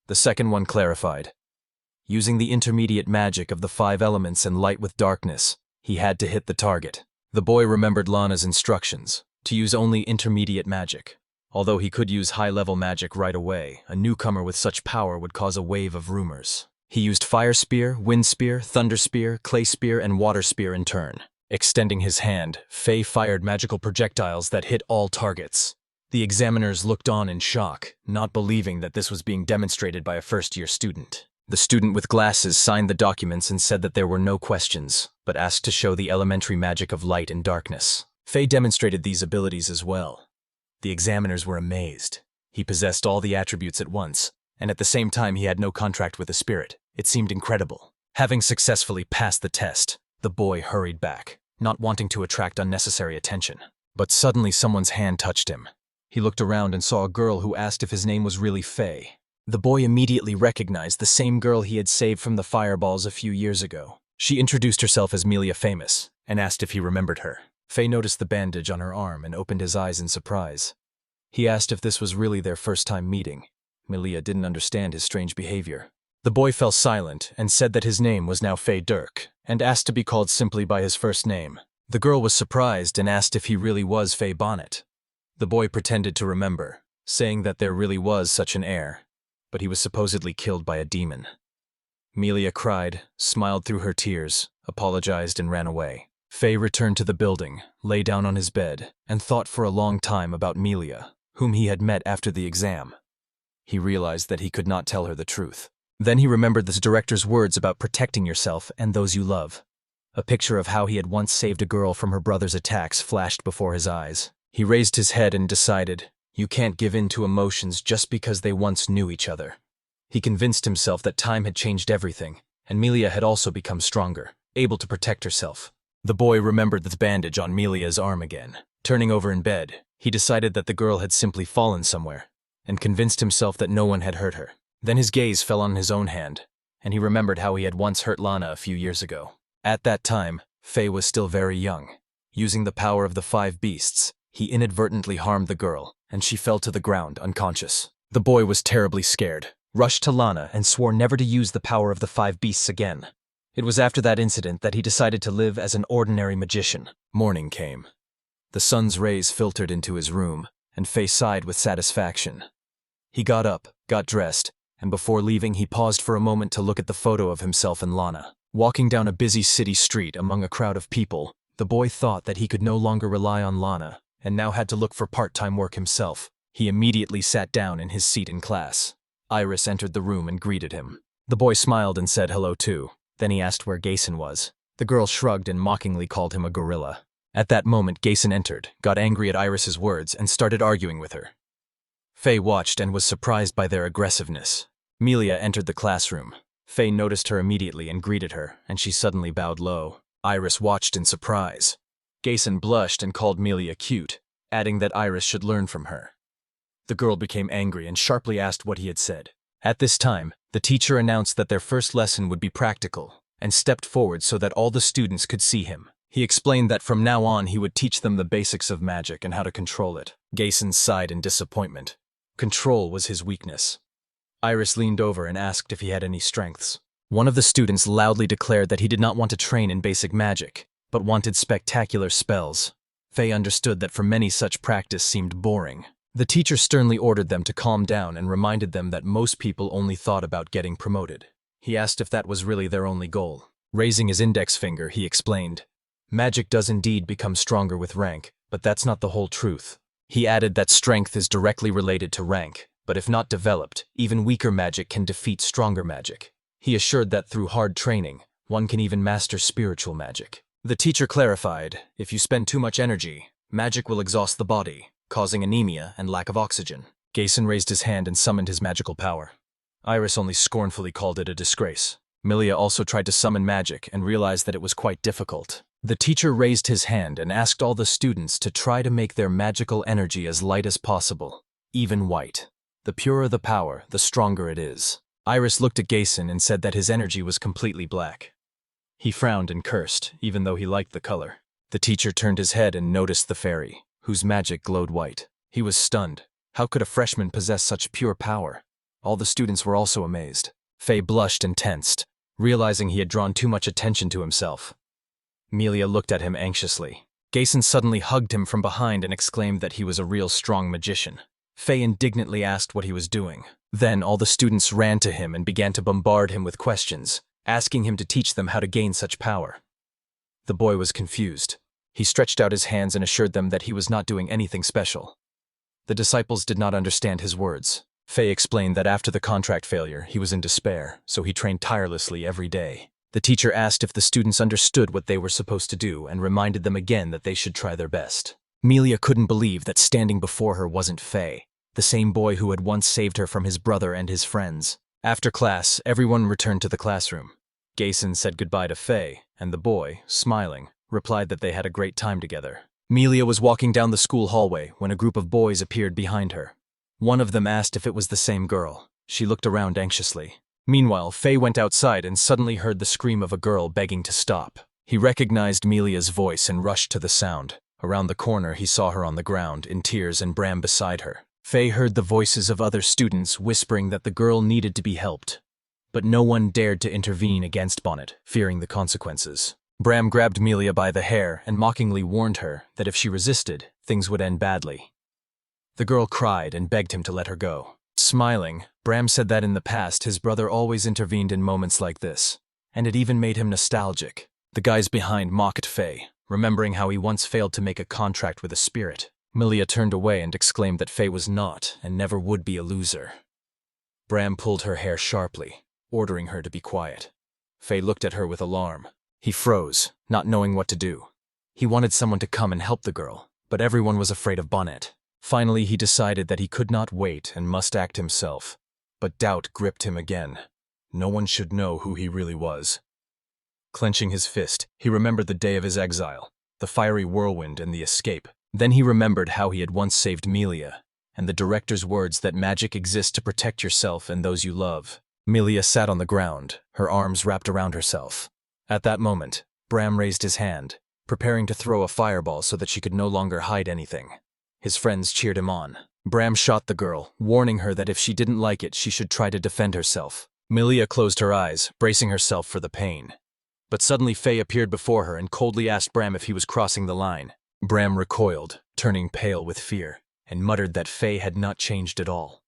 The second one clarified. Using the intermediate magic of the 5 elements and light with darkness, he had to hit the target. The boy remembered Lana's instructions, to use only intermediate magic. Although he could use high-level magic right away, a newcomer with such power would cause a wave of rumors. He used fire spear, wind spear, thunder spear, clay spear, and water spear in turn. Extending his hand, Fay fired magical projectiles that hit all targets. The examiners looked on in shock, not believing that this was being demonstrated by a first-year student. The student with glasses signed the documents and said that there were no questions, but asked to show the elementary magic of light and darkness. Fay demonstrated these abilities as well. The examiners were amazed. He possessed all the attributes at once, and at the same time he had no contract with the spirit. It seemed incredible. Having successfully passed the test, the boy hurried back, not wanting to attract unnecessary attention. But suddenly someone's hand touched him. He looked around and saw a girl who asked if his name was really Fay. The boy immediately recognized the same girl he had saved from the fireballs a few years ago. She introduced herself as Melia Famous and asked if he remembered her. Fay noticed the bandage on her arm and opened his eyes in surprise. He asked if this was really their first time meeting. Melia didn't understand his strange behavior. The boy fell silent and said that his name was now Fay Dirk, and asked to be called simply by his first name. The girl was surprised and asked if he really was Fay Bonnet. The boy pretended to remember, saying that there really was such an heir, but he was supposedly killed by a demon. Melia cried, smiled through her tears, apologized, and ran away. Fay returned to the building, lay down on his bed, and thought for a long time about Melia, whom he had met after the exam. He realized that he could not tell her the truth. Then he remembered the director's words about protecting yourself and those you love. A picture of how he had once saved a girl from her brother's attacks flashed before his eyes. He raised his head and decided, you can't give in to emotions just because they once knew each other. He convinced himself that time had changed everything, and Melia had also become stronger, able to protect herself. The boy remembered the bandage on Melia's arm again. Turning over in bed, he decided that the girl had simply fallen somewhere, and convinced himself that no one had hurt her. Then his gaze fell on his own hand, and he remembered how he had once hurt Lana a few years ago. At that time, Fay was still very young. Using the power of the 5 beasts, he inadvertently harmed the girl, and she fell to the ground unconscious. The boy was terribly scared, rushed to Lana, and swore never to use the power of the 5 beasts again. It was after that incident that he decided to live as an ordinary magician. Morning came. The sun's rays filtered into his room, and Fay sighed with satisfaction. He got up, got dressed, and before leaving he paused for a moment to look at the photo of himself and Lana. Walking down a busy city street among a crowd of people, the boy thought that he could no longer rely on Lana, and now had to look for part-time work himself. He immediately sat down in his seat in class. Iris entered the room and greeted him. The boy smiled and said hello too. Then he asked where Gason was. The girl shrugged and mockingly called him a gorilla. At that moment, Gason entered, got angry at Iris's words, and started arguing with her. Fay watched and was surprised by their aggressiveness. Melia entered the classroom. Fay noticed her immediately and greeted her, and she suddenly bowed low. Iris watched in surprise. Gason blushed and called Melia cute, adding that Iris should learn from her. The girl became angry and sharply asked what he had said. At this time, the teacher announced that their first lesson would be practical, and stepped forward so that all the students could see him. He explained that from now on he would teach them the basics of magic and how to control it. Gason sighed in disappointment. Control was his weakness. Iris leaned over and asked if he had any strengths. One of the students loudly declared that he did not want to train in basic magic, but wanted spectacular spells. Fay understood that for many such practice seemed boring. The teacher sternly ordered them to calm down and reminded them that most people only thought about getting promoted. He asked if that was really their only goal. Raising his index finger, he explained, "Magic does indeed become stronger with rank, but that's not the whole truth." He added that strength is directly related to rank, but if not developed, even weaker magic can defeat stronger magic. He assured that through hard training, one can even master spiritual magic. The teacher clarified, if you spend too much energy, magic will exhaust the body, causing anemia and lack of oxygen. Gason raised his hand and summoned his magical power. Iris only scornfully called it a disgrace. Melia also tried to summon magic and realized that it was quite difficult. The teacher raised his hand and asked all the students to try to make their magical energy as light as possible, even white. The purer the power, the stronger it is. Iris looked at Gason and said that his energy was completely black. He frowned and cursed, even though he liked the color. The teacher turned his head and noticed the fairy, whose magic glowed white. He was stunned. How could a freshman possess such pure power? All the students were also amazed. Fay blushed and tensed, realizing he had drawn too much attention to himself. Melia looked at him anxiously. Gason suddenly hugged him from behind and exclaimed that he was a real strong magician. Fay indignantly asked what he was doing. Then all the students ran to him and began to bombard him with questions, asking him to teach them how to gain such power. The boy was confused. He stretched out his hands and assured them that he was not doing anything special. The disciples did not understand his words. Fay explained that after the contract failure, he was in despair, so he trained tirelessly every day. The teacher asked if the students understood what they were supposed to do and reminded them again that they should try their best. Melia couldn't believe that standing before her wasn't Fay, the same boy who had once saved her from his brother and his friends. After class, everyone returned to the classroom. Gason said goodbye to Fay, and the boy, smiling, replied that they had a great time together. Melia was walking down the school hallway when a group of boys appeared behind her. One of them asked if it was the same girl. She looked around anxiously. Meanwhile, Fay went outside and suddenly heard the scream of a girl begging to stop. He recognized Melia's voice and rushed to the sound. Around the corner, he saw her on the ground, in tears, and Bram beside her. Fay heard the voices of other students whispering that the girl needed to be helped. But no one dared to intervene against Bonnet, fearing the consequences. Bram grabbed Melia by the hair and mockingly warned her that if she resisted, things would end badly. The girl cried and begged him to let her go. Smiling, Bram said that in the past his brother always intervened in moments like this, and it even made him nostalgic. The guys behind mocked Fay, remembering how he once failed to make a contract with a spirit. Melia turned away and exclaimed that Fay was not and never would be a loser. Bram pulled her hair sharply, ordering her to be quiet. Fay looked at her with alarm. He froze, not knowing what to do. He wanted someone to come and help the girl, but everyone was afraid of Bonnet. Finally, he decided that he could not wait and must act himself. But doubt gripped him again. No one should know who he really was. Clenching his fist, he remembered the day of his exile, the fiery whirlwind and the escape. Then he remembered how he had once saved Melia, and the director's words that magic exists to protect yourself and those you love. Melia sat on the ground, her arms wrapped around herself. At that moment, Bram raised his hand, preparing to throw a fireball so that she could no longer hide anything. His friends cheered him on. Bram shot the girl, warning her that if she didn't like it, she should try to defend herself. Melia closed her eyes, bracing herself for the pain. But suddenly Fay appeared before her and coldly asked Bram if he was crossing the line. Bram recoiled, turning pale with fear, and muttered that Fay had not changed at all.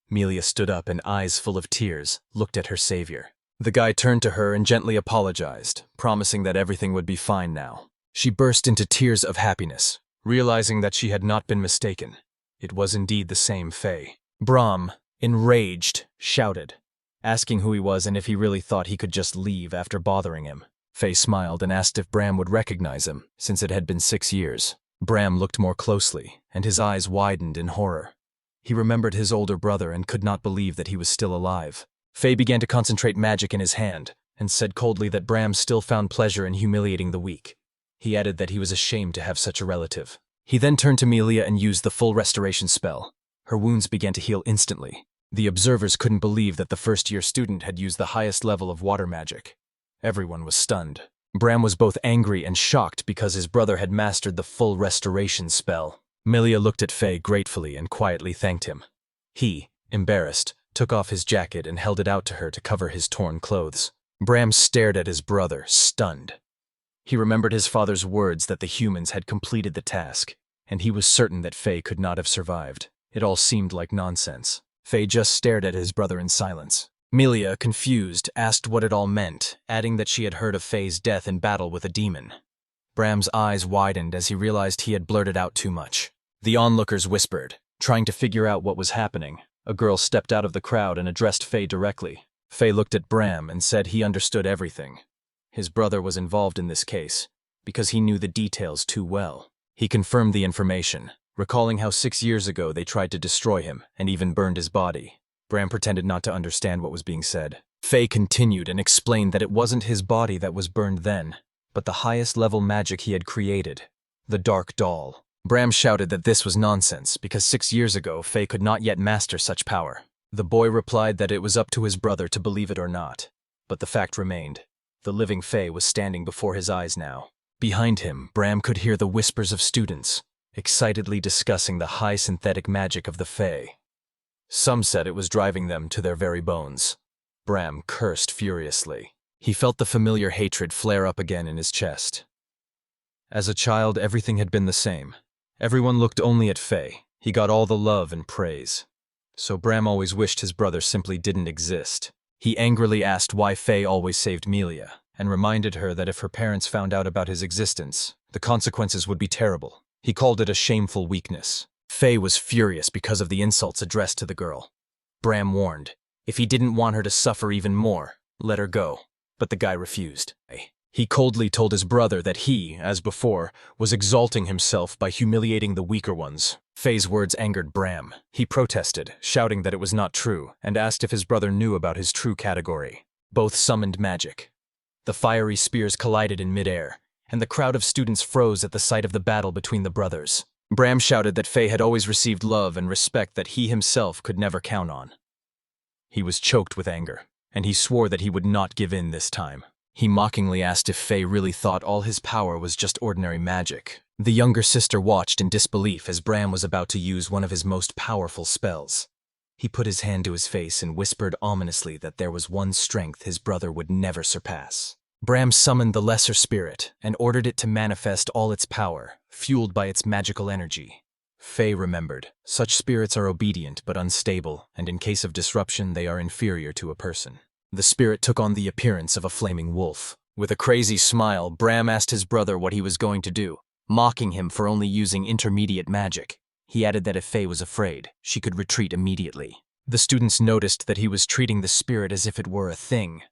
Melia stood up and, eyes full of tears, looked at her savior. The guy turned to her and gently apologized, promising that everything would be fine now. She burst into tears of happiness, realizing that she had not been mistaken. It was indeed the same Fay. Bram, enraged, shouted, asking who he was and if he really thought he could just leave after bothering him. Fay smiled and asked if Bram would recognize him, since it had been 6 years. Bram looked more closely, and his eyes widened in horror. He remembered his older brother and could not believe that he was still alive. Fay began to concentrate magic in his hand, and said coldly that Bram still found pleasure in humiliating the weak. He added that he was ashamed to have such a relative. He then turned to Melia and used the full restoration spell. Her wounds began to heal instantly. The observers couldn't believe that the first-year student had used the highest level of water magic. Everyone was stunned. Bram was both angry and shocked because his brother had mastered the full restoration spell. Melia looked at Fay gratefully and quietly thanked him. He, embarrassed, took off his jacket and held it out to her to cover his torn clothes. Bram stared at his brother, stunned. He remembered his father's words that the humans had completed the task, and he was certain that Fay could not have survived. It all seemed like nonsense. Fay just stared at his brother in silence. Melia, confused, asked what it all meant, adding that she had heard of Fay's death in battle with a demon. Bram's eyes widened as he realized he had blurted out too much. The onlookers whispered, trying to figure out what was happening. A girl stepped out of the crowd and addressed Fay directly. Fay looked at Bram and said he understood everything. His brother was involved in this case because he knew the details too well. He confirmed the information, recalling how 6 years ago they tried to destroy him and even burned his body. Bram pretended not to understand what was being said. Fay continued and explained that it wasn't his body that was burned then, but the highest level magic he had created, the Dark Doll. Bram shouted that this was nonsense because 6 years ago Fay could not yet master such power. The boy replied that it was up to his brother to believe it or not, but the fact remained. The living Fay was standing before his eyes now. Behind him, Bram could hear the whispers of students, excitedly discussing the high synthetic magic of the Fay. Some said it was driving them to their very bones. Bram cursed furiously. He felt the familiar hatred flare up again in his chest. As a child, everything had been the same. Everyone looked only at Fay. He got all the love and praise. So Bram always wished his brother simply didn't exist. He angrily asked why Fay always saved Melia, and reminded her that if her parents found out about his existence, the consequences would be terrible. He called it a shameful weakness. Fay was furious because of the insults addressed to the girl. Bram warned, if he didn't want her to suffer even more, let her go. But the guy refused. He coldly told his brother that he, as before, was exalting himself by humiliating the weaker ones. Fay's words angered Bram. He protested, shouting that it was not true, and asked if his brother knew about his true category. Both summoned magic. The fiery spears collided in midair, and the crowd of students froze at the sight of the battle between the brothers. Bram shouted that Fay had always received love and respect that he himself could never count on. He was choked with anger, and he swore that he would not give in this time. He mockingly asked if Fay really thought all his power was just ordinary magic. The younger sister watched in disbelief as Bram was about to use one of his most powerful spells. He put his hand to his face and whispered ominously that there was one strength his brother would never surpass. Bram summoned the lesser spirit and ordered it to manifest all its power, fueled by its magical energy. Fay remembered, such spirits are obedient but unstable, and in case of disruption they are inferior to a person. The spirit took on the appearance of a flaming wolf. With a crazy smile, Bram asked his brother what he was going to do, mocking him for only using intermediate magic. He added that if Fay was afraid, she could retreat immediately. The students noticed that he was treating the spirit as if it were a thing.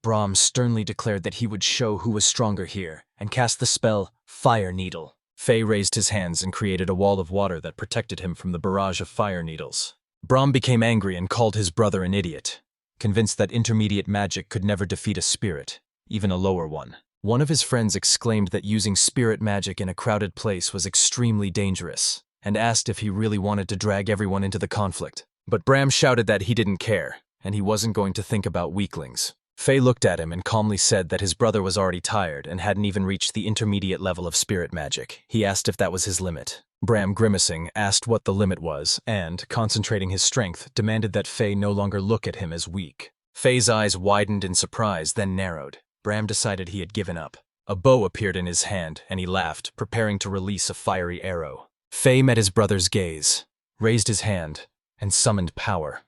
Bram sternly declared that he would show who was stronger here, and cast the spell Fire Needle. Fay raised his hands and created a wall of water that protected him from the barrage of fire needles. Bram became angry and called his brother an idiot, convinced that intermediate magic could never defeat a spirit, even a lower one. One of his friends exclaimed that using spirit magic in a crowded place was extremely dangerous, and asked if he really wanted to drag everyone into the conflict. But Bram shouted that he didn't care, and he wasn't going to think about weaklings. Fay looked at him and calmly said that his brother was already tired and hadn't even reached the intermediate level of spirit magic. He asked if that was his limit. Bram, grimacing, asked what the limit was and, concentrating his strength, demanded that Fay no longer look at him as weak. Fay's eyes widened in surprise, then narrowed. Bram decided he had given up. A bow appeared in his hand, and he laughed, preparing to release a fiery arrow. Fay met his brother's gaze, raised his hand, and summoned power.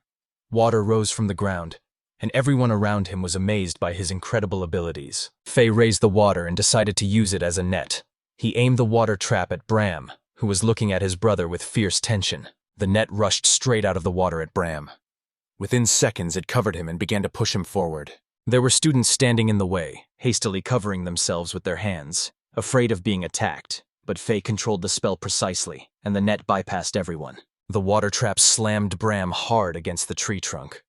Water rose from the ground, and everyone around him was amazed by his incredible abilities. Fay raised the water and decided to use it as a net. He aimed the water trap at Bram, who was looking at his brother with fierce tension. The net rushed straight out of the water at Bram. Within seconds, it covered him and began to push him forward. There were students standing in the way, hastily covering themselves with their hands, afraid of being attacked. But Fay controlled the spell precisely, and the net bypassed everyone. The water trap slammed Bram hard against the tree trunk.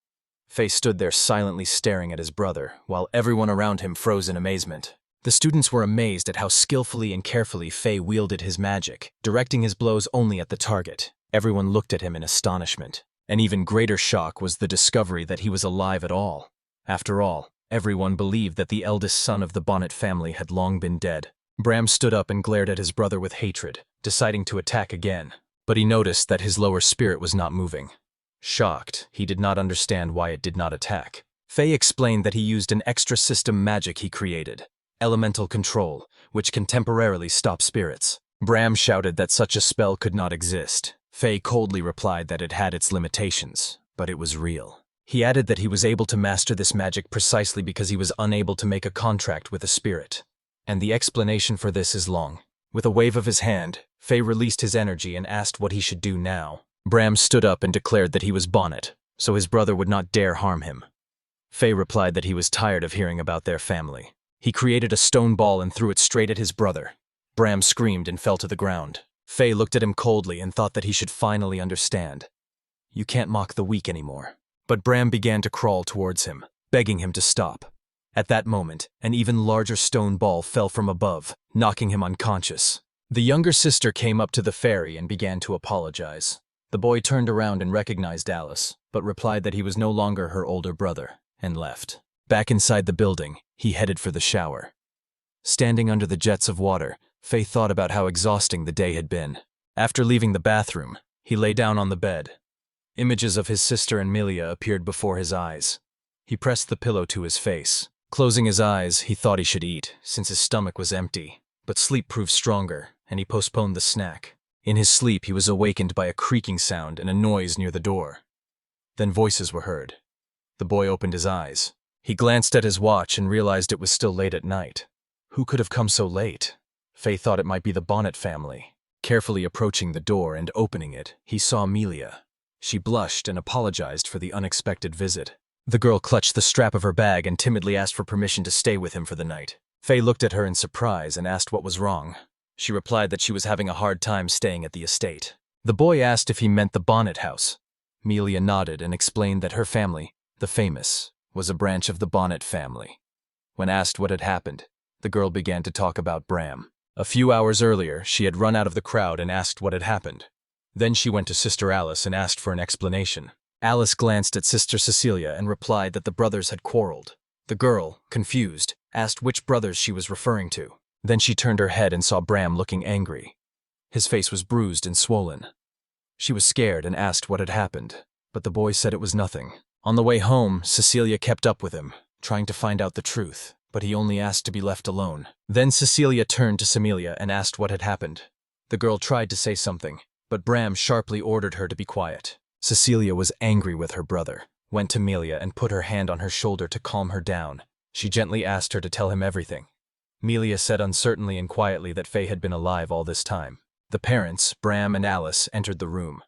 Fay stood there silently staring at his brother, while everyone around him froze in amazement. The students were amazed at how skillfully and carefully Fay wielded his magic, directing his blows only at the target. Everyone looked at him in astonishment. An even greater shock was the discovery that he was alive at all. After all, everyone believed that the eldest son of the Bonnet family had long been dead. Bram stood up and glared at his brother with hatred, deciding to attack again. But he noticed that his lower spirit was not moving. Shocked, he did not understand why it did not attack. Fay explained that he used an extra system magic he created, elemental control, which can temporarily stop spirits. Bram shouted that such a spell could not exist. Fay coldly replied that it had its limitations, but it was real. He added that he was able to master this magic precisely because he was unable to make a contract with a spirit. And the explanation for this is long. With a wave of his hand, Fay released his energy and asked what he should do now. Bram stood up and declared that he was Bonnet, so his brother would not dare harm him. Fay replied that he was tired of hearing about their family. He created a stone ball and threw it straight at his brother. Bram screamed and fell to the ground. Fay looked at him coldly and thought that he should finally understand. You can't mock the weak anymore. But Bram began to crawl towards him, begging him to stop. At that moment, an even larger stone ball fell from above, knocking him unconscious. The younger sister came up to the fairy and began to apologize. The boy turned around and recognized Alice, but replied that he was no longer her older brother, and left. Back inside the building, he headed for the shower. Standing under the jets of water, Fay thought about how exhausting the day had been. After leaving the bathroom, he lay down on the bed. Images of his sister and Melia appeared before his eyes. He pressed the pillow to his face. Closing his eyes, he thought he should eat, since his stomach was empty. But sleep proved stronger, and he postponed the snack. In his sleep, he was awakened by a creaking sound and a noise near the door. Then voices were heard. The boy opened his eyes. He glanced at his watch and realized it was still late at night. Who could have come so late? Fay thought it might be the Bonnet family. Carefully approaching the door and opening it, he saw Melia. She blushed and apologized for the unexpected visit. The girl clutched the strap of her bag and timidly asked for permission to stay with him for the night. Fay looked at her in surprise and asked what was wrong. She replied that she was having a hard time staying at the estate. The boy asked if he meant the Bonnet house. Melia nodded and explained that her family, the famous, was a branch of the Bonnet family. When asked what had happened, the girl began to talk about Bram. A few hours earlier, she had run out of the crowd and asked what had happened. Then she went to Sister Alice and asked for an explanation. Alice glanced at Sister Cecilia and replied that the brothers had quarreled. The girl, confused, asked which brothers she was referring to. Then she turned her head and saw Bram looking angry. His face was bruised and swollen. She was scared and asked what had happened, but the boy said it was nothing. On the way home, Cecilia kept up with him, trying to find out the truth, but he only asked to be left alone. Then Cecilia turned to Melia and asked what had happened. The girl tried to say something, but Bram sharply ordered her to be quiet. Cecilia was angry with her brother, went to Melia and put her hand on her shoulder to calm her down. She gently asked her to tell him everything. Melia said uncertainly and quietly that Fay had been alive all this time. The parents, Bram and Alice, entered the room.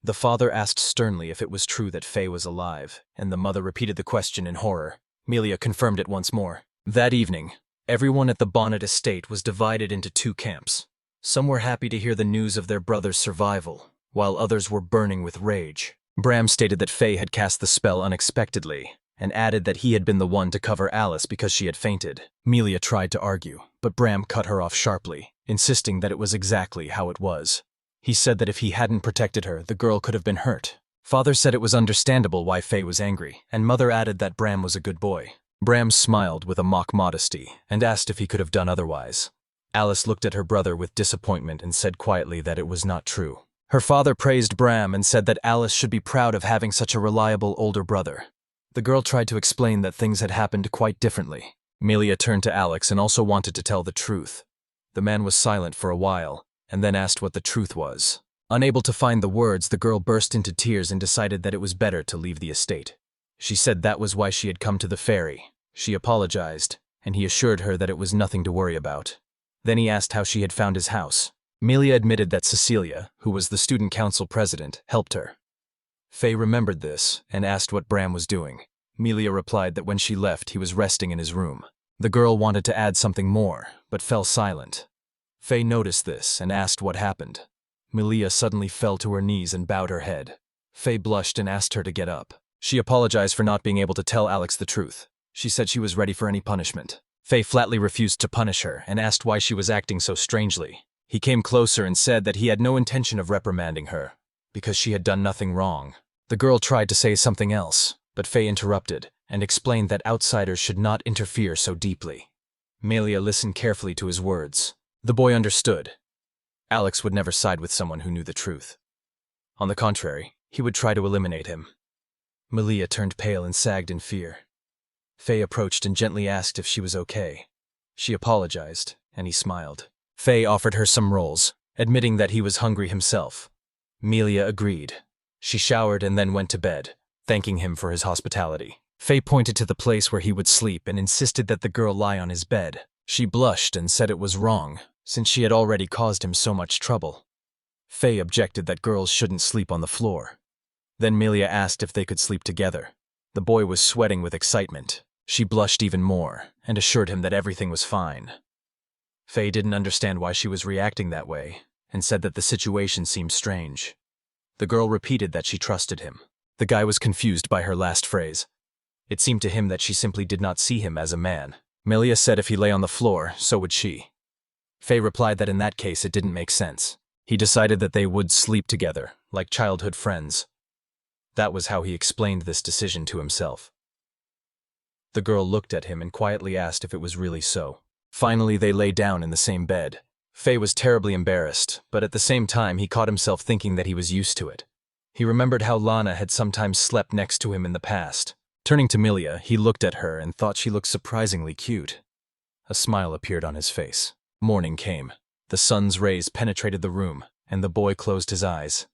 The father asked sternly if it was true that Fay was alive, and the mother repeated the question in horror. Melia confirmed it once more. That evening, everyone at the Bonnet estate was divided into two camps. Some were happy to hear the news of their brother's survival, while others were burning with rage. Bram stated that Fay had cast the spell unexpectedly, and added that he had been the one to cover Alice because she had fainted. Melia tried to argue, but Bram cut her off sharply, insisting that it was exactly how it was. He said that if he hadn't protected her, the girl could have been hurt. Father said it was understandable why Fay was angry, and Mother added that Bram was a good boy. Bram smiled with a mock modesty and asked if he could have done otherwise. Alice looked at her brother with disappointment and said quietly that it was not true. Her father praised Bram and said that Alice should be proud of having such a reliable older brother. The girl tried to explain that things had happened quite differently. Melia turned to Alex and also wanted to tell the truth. The man was silent for a while, and then asked what the truth was. Unable to find the words, the girl burst into tears and decided that it was better to leave the estate. She said that was why she had come to the fairy. She apologized, and he assured her that it was nothing to worry about. Then he asked how she had found his house. Melia admitted that Cecilia, who was the student council president, helped her. Fay remembered this and asked what Bram was doing. Melia replied that when she left, he was resting in his room. The girl wanted to add something more, but fell silent. Fay noticed this and asked what happened. Melia suddenly fell to her knees and bowed her head. Fay blushed and asked her to get up. She apologized for not being able to tell Alex the truth. She said she was ready for any punishment. Fay flatly refused to punish her and asked why she was acting so strangely. He came closer and said that he had no intention of reprimanding her, because she had done nothing wrong. The girl tried to say something else, but Fay interrupted and explained that outsiders should not interfere so deeply. Melia listened carefully to his words. The boy understood. Alex would never side with someone who knew the truth. On the contrary, he would try to eliminate him. Melia turned pale and sagged in fear. Fay approached and gently asked if she was okay. She apologized, and he smiled. Fay offered her some rolls, admitting that he was hungry himself. Melia agreed. She showered and then went to bed, thanking him for his hospitality. Fay pointed to the place where he would sleep and insisted that the girl lie on his bed. She blushed and said it was wrong, since she had already caused him so much trouble. Fay objected that girls shouldn't sleep on the floor. Then Melia asked if they could sleep together. The boy was sweating with excitement. She blushed even more and assured him that everything was fine. Fay didn't understand why she was reacting that way and said that the situation seemed strange. The girl repeated that she trusted him. The guy was confused by her last phrase. It seemed to him that she simply did not see him as a man. Melia said if he lay on the floor, so would she. Fay replied that in that case it didn't make sense. He decided that they would sleep together, like childhood friends. That was how he explained this decision to himself. The girl looked at him and quietly asked if it was really so. Finally, they lay down in the same bed. Fay was terribly embarrassed, but at the same time he caught himself thinking that he was used to it. He remembered how Lana had sometimes slept next to him in the past. Turning to Melia, he looked at her and thought she looked surprisingly cute. A smile appeared on his face. Morning came. The sun's rays penetrated the room, and the boy closed his eyes.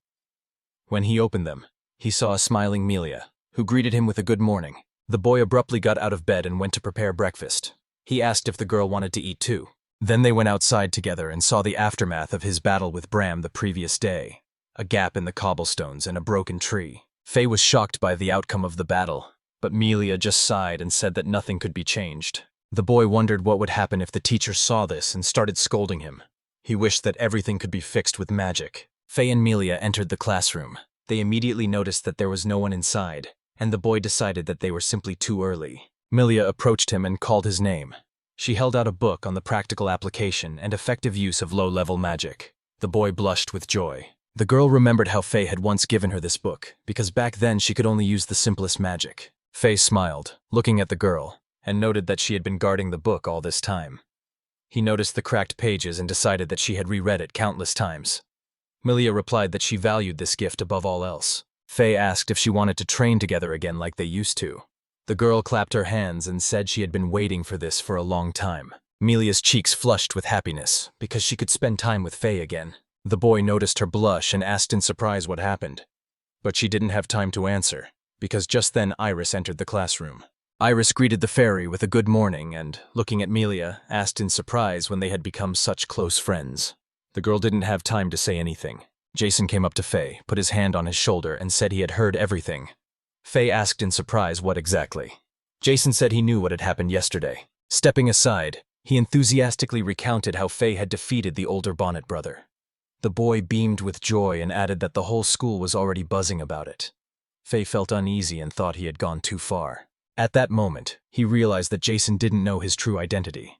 When he opened them, he saw a smiling Melia, who greeted him with a good morning. The boy abruptly got out of bed and went to prepare breakfast. He asked if the girl wanted to eat too. Then they went outside together and saw the aftermath of his battle with Bram the previous day. A gap in the cobblestones and a broken tree. Fay was shocked by the outcome of the battle, but Melia just sighed and said that nothing could be changed. The boy wondered what would happen if the teacher saw this and started scolding him. He wished that everything could be fixed with magic. Fay and Melia entered the classroom. They immediately noticed that there was no one inside, and the boy decided that they were simply too early. Melia approached him and called his name. She held out a book on the practical application and effective use of low-level magic. The boy blushed with joy. The girl remembered how Fay had once given her this book, because back then she could only use the simplest magic. Fay smiled, looking at the girl, and noted that she had been guarding the book all this time. He noticed the cracked pages and decided that she had reread it countless times. Melia replied that she valued this gift above all else. Fay asked if she wanted to train together again like they used to. The girl clapped her hands and said she had been waiting for this for a long time. Melia's cheeks flushed with happiness because she could spend time with Fay again. The boy noticed her blush and asked in surprise what happened. But she didn't have time to answer, because just then Iris entered the classroom. Iris greeted the fairy with a good morning and, looking at Melia, asked in surprise when they had become such close friends. The girl didn't have time to say anything. Jason came up to Fay, put his hand on his shoulder, and said he had heard everything. Fay asked in surprise what exactly. Jason said he knew what had happened yesterday. Stepping aside, he enthusiastically recounted how Fay had defeated the older Bonnet brother. The boy beamed with joy and added that the whole school was already buzzing about it. Fay felt uneasy and thought he had gone too far. At that moment, he realized that Jason didn't know his true identity.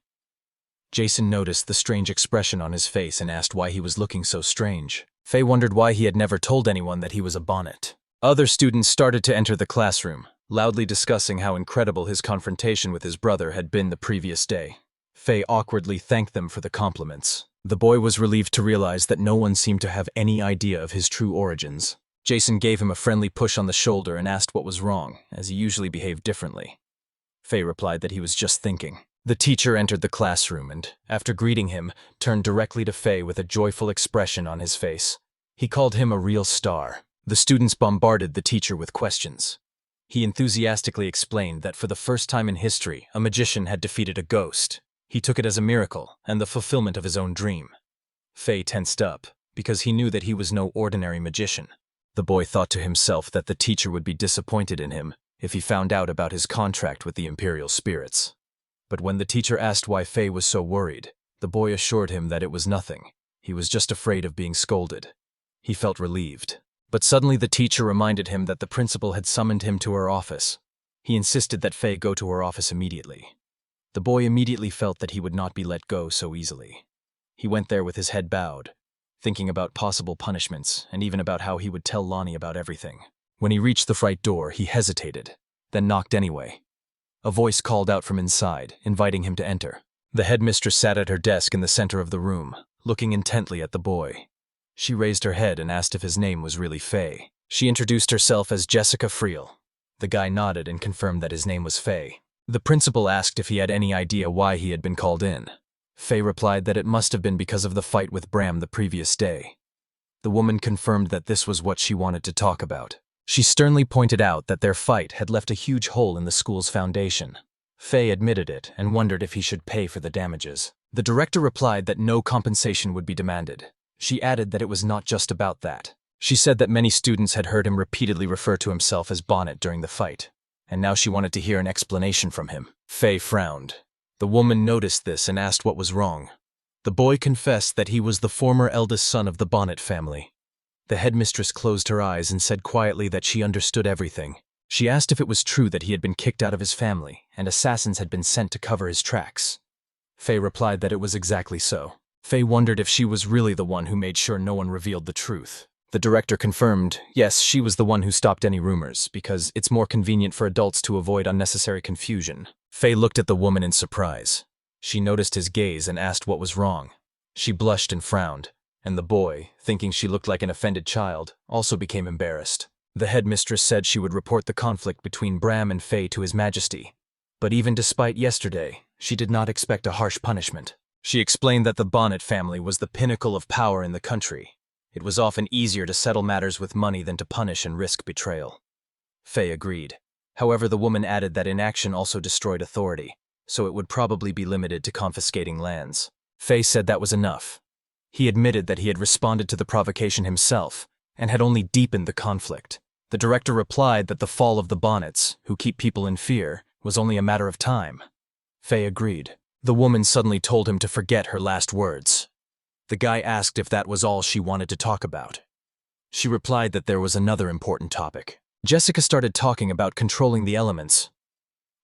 Jason noticed the strange expression on his face and asked why he was looking so strange. Fay wondered why he had never told anyone that he was a Bonnet. Other students started to enter the classroom, loudly discussing how incredible his confrontation with his brother had been the previous day. Fay awkwardly thanked them for the compliments. The boy was relieved to realize that no one seemed to have any idea of his true origins. Jason gave him a friendly push on the shoulder and asked what was wrong, as he usually behaved differently. Fay replied that he was just thinking. The teacher entered the classroom and, after greeting him, turned directly to Fay with a joyful expression on his face. He called him a real star. The students bombarded the teacher with questions. He enthusiastically explained that for the first time in history, a magician had defeated a ghost. He took it as a miracle and the fulfillment of his own dream. Fay tensed up, because he knew that he was no ordinary magician. The boy thought to himself that the teacher would be disappointed in him if he found out about his contract with the imperial spirits. But when the teacher asked why Fay was so worried, the boy assured him that it was nothing. He was just afraid of being scolded. He felt relieved. But suddenly the teacher reminded him that the principal had summoned him to her office. He insisted that Fay go to her office immediately. The boy immediately felt that he would not be let go so easily. He went there with his head bowed, thinking about possible punishments and even about how he would tell Lonnie about everything. When he reached the front door, he hesitated, then knocked anyway. A voice called out from inside, inviting him to enter. The headmistress sat at her desk in the center of the room, looking intently at the boy. She raised her head and asked if his name was really Fay. She introduced herself as Jessica Friel. The guy nodded and confirmed that his name was Fay. The principal asked if he had any idea why he had been called in. Fay replied that it must have been because of the fight with Bram the previous day. The woman confirmed that this was what she wanted to talk about. She sternly pointed out that their fight had left a huge hole in the school's foundation. Fay admitted it and wondered if he should pay for the damages. The director replied that no compensation would be demanded. She added that it was not just about that. She said that many students had heard him repeatedly refer to himself as Bonnet during the fight, and now she wanted to hear an explanation from him. Fay frowned. The woman noticed this and asked what was wrong. The boy confessed that he was the former eldest son of the Bonnet family. The headmistress closed her eyes and said quietly that she understood everything. She asked if it was true that he had been kicked out of his family and assassins had been sent to cover his tracks. Fay replied that it was exactly so. Fay wondered if she was really the one who made sure no one revealed the truth. The director confirmed, yes, she was the one who stopped any rumors, because it's more convenient for adults to avoid unnecessary confusion. Fay looked at the woman in surprise. She noticed his gaze and asked what was wrong. She blushed and frowned, and the boy, thinking she looked like an offended child, also became embarrassed. The headmistress said she would report the conflict between Bram and Fay to His Majesty. But even despite yesterday, she did not expect a harsh punishment. She explained that the Bonnet family was the pinnacle of power in the country. It was often easier to settle matters with money than to punish and risk betrayal. Fay agreed. However, the woman added that inaction also destroyed authority, so it would probably be limited to confiscating lands. Fay said that was enough. He admitted that he had responded to the provocation himself and had only deepened the conflict. The director replied that the fall of the Bonnets, who keep people in fear, was only a matter of time. Fay agreed. The woman suddenly told him to forget her last words. The guy asked if that was all she wanted to talk about. She replied that there was another important topic. Jessica started talking about controlling the elements.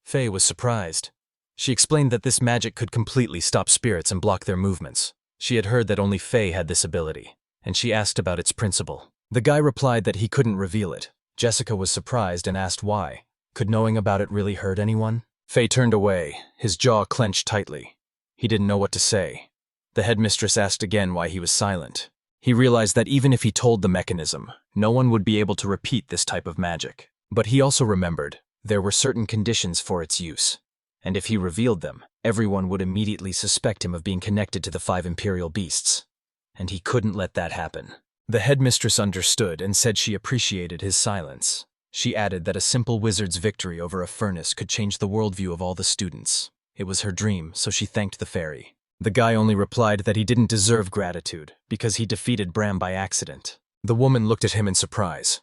Fay was surprised. She explained that this magic could completely stop spirits and block their movements. She had heard that only Fay had this ability, and she asked about its principle. The guy replied that he couldn't reveal it. Jessica was surprised and asked why. Could knowing about it really hurt anyone? Fay turned away, his jaw clenched tightly. He didn't know what to say. The headmistress asked again why he was silent. He realized that even if he told the mechanism, no one would be able to repeat this type of magic. But he also remembered there were certain conditions for its use, and if he revealed them, everyone would immediately suspect him of being connected to the 5 imperial beasts. And he couldn't let that happen. The headmistress understood and said she appreciated his silence. She added that a simple wizard's victory over a furnace could change the worldview of all the students. It was her dream, so she thanked the fairy. The guy only replied that he didn't deserve gratitude because he defeated Bram by accident. The woman looked at him in surprise.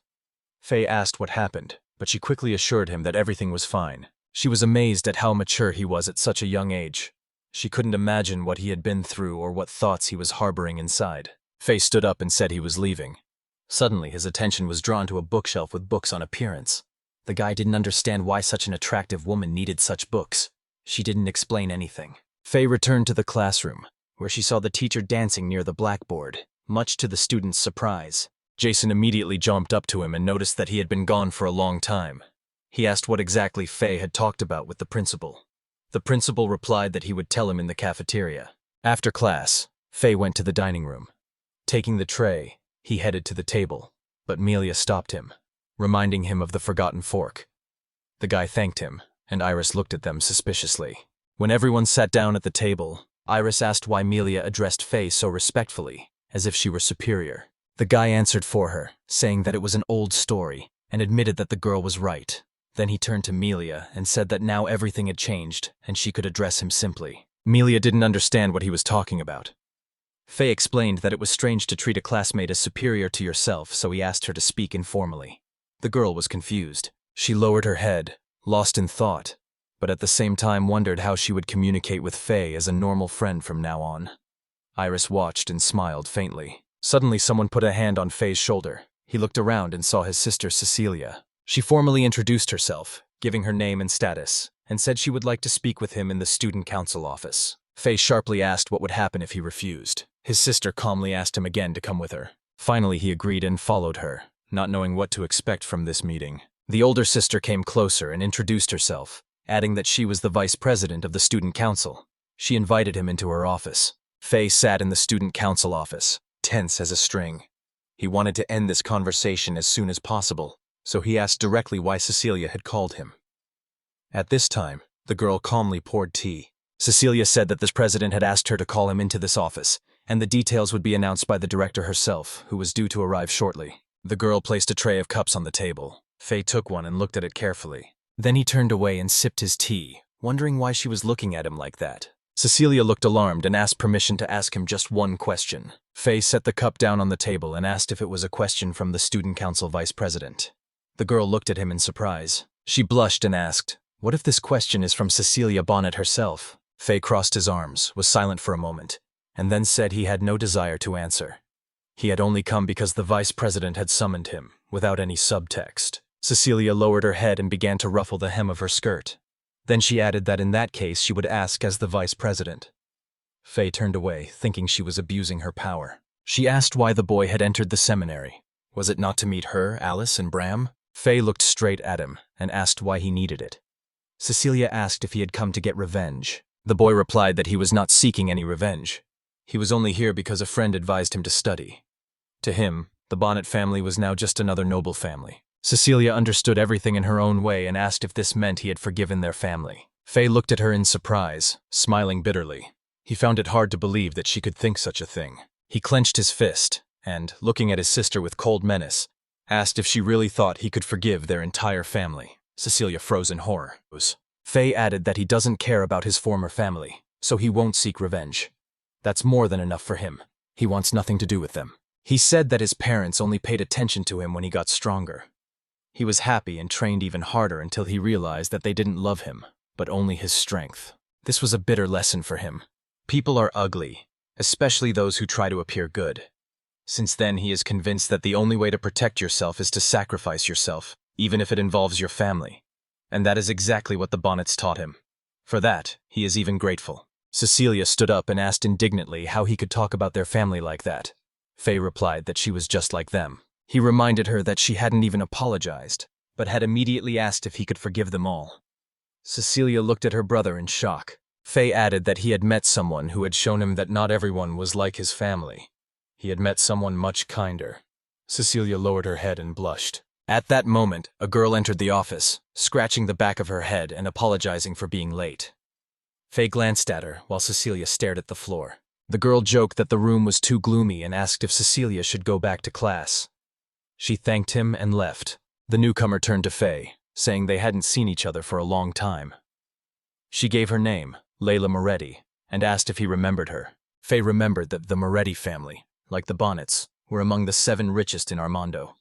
Fay asked what happened, but she quickly assured him that everything was fine. She was amazed at how mature he was at such a young age. She couldn't imagine what he had been through or what thoughts he was harboring inside. Fay stood up and said he was leaving. Suddenly, his attention was drawn to a bookshelf with books on appearance. The guy didn't understand why such an attractive woman needed such books. She didn't explain anything. Fay returned to the classroom, where she saw the teacher dancing near the blackboard, much to the students' surprise. Jason immediately jumped up to him and noticed that he had been gone for a long time. He asked what exactly Fay had talked about with the principal. The principal replied that he would tell him in the cafeteria. After class, Fay went to the dining room. Taking the tray, he headed to the table, but Melia stopped him, reminding him of the forgotten fork. The guy thanked him, and Iris looked at them suspiciously. When everyone sat down at the table, Iris asked why Melia addressed Fay so respectfully, as if she were superior. The guy answered for her, saying that it was an old story, and admitted that the girl was right. Then he turned to Melia and said that now everything had changed, and she could address him simply. Melia didn't understand what he was talking about. Fay explained that it was strange to treat a classmate as superior to yourself, so he asked her to speak informally. The girl was confused. She lowered her head, lost in thought, but at the same time wondered how she would communicate with Fay as a normal friend from now on. Iris watched and smiled faintly. Suddenly someone put a hand on Fay's shoulder. He looked around and saw his sister Cecilia. She formally introduced herself, giving her name and status, and said she would like to speak with him in the student council office. Fay sharply asked what would happen if he refused. His sister calmly asked him again to come with her. Finally he agreed and followed her, not knowing what to expect from this meeting. The older sister came closer and introduced herself, adding that she was the vice president of the student council. She invited him into her office. Fay sat in the student council office, tense as a string. He wanted to end this conversation as soon as possible, so he asked directly why Cecilia had called him. At this time, the girl calmly poured tea. Cecilia said that this president had asked her to call him into this office, and the details would be announced by the director herself, who was due to arrive shortly. The girl placed a tray of cups on the table. Fay took one and looked at it carefully. Then he turned away and sipped his tea, wondering why she was looking at him like that. Cecilia looked alarmed and asked permission to ask him just one question. Fay set the cup down on the table and asked if it was a question from the student council vice president. The girl looked at him in surprise. She blushed and asked, "What if this question is from Cecilia Bonnet herself?" Fay crossed his arms, was silent for a moment, and then said he had no desire to answer. He had only come because the vice president had summoned him, without any subtext. Cecilia lowered her head and began to ruffle the hem of her skirt. Then she added that in that case she would ask as the vice president. Fay turned away, thinking she was abusing her power. She asked why the boy had entered the seminary. Was it not to meet her, Alice, and Bram? Fay looked straight at him and asked why he needed it. Cecilia asked if he had come to get revenge. The boy replied that he was not seeking any revenge. He was only here because a friend advised him to study. To him, the Bonnet family was now just another noble family. Cecilia understood everything in her own way and asked if this meant he had forgiven their family. Fay looked at her in surprise, smiling bitterly. He found it hard to believe that she could think such a thing. He clenched his fist and, looking at his sister with cold menace, asked if she really thought he could forgive their entire family. Cecilia froze in horror. Fay added that he doesn't care about his former family, so he won't seek revenge. That's more than enough for him. He wants nothing to do with them. He said that his parents only paid attention to him when he got stronger. He was happy and trained even harder until he realized that they didn't love him, but only his strength. This was a bitter lesson for him. People are ugly, especially those who try to appear good. Since then, he is convinced that the only way to protect yourself is to sacrifice yourself, even if it involves your family. And that is exactly what the Bonnets taught him. For that, he is even grateful. Cecilia stood up and asked indignantly how he could talk about their family like that. Fay replied that she was just like them. He reminded her that she hadn't even apologized, but had immediately asked if he could forgive them all. Cecilia looked at her brother in shock. Fay added that he had met someone who had shown him that not everyone was like his family. He had met someone much kinder. Cecilia lowered her head and blushed. At that moment, a girl entered the office, scratching the back of her head and apologizing for being late. Fay glanced at her while Cecilia stared at the floor. The girl joked that the room was too gloomy and asked if Cecilia should go back to class. She thanked him and left. The newcomer turned to Fay, saying they hadn't seen each other for a long time. She gave her name, Layla Moretti, and asked if he remembered her. Fay remembered that the Moretti family, like the Bonnets, were among the 7 richest in Armando.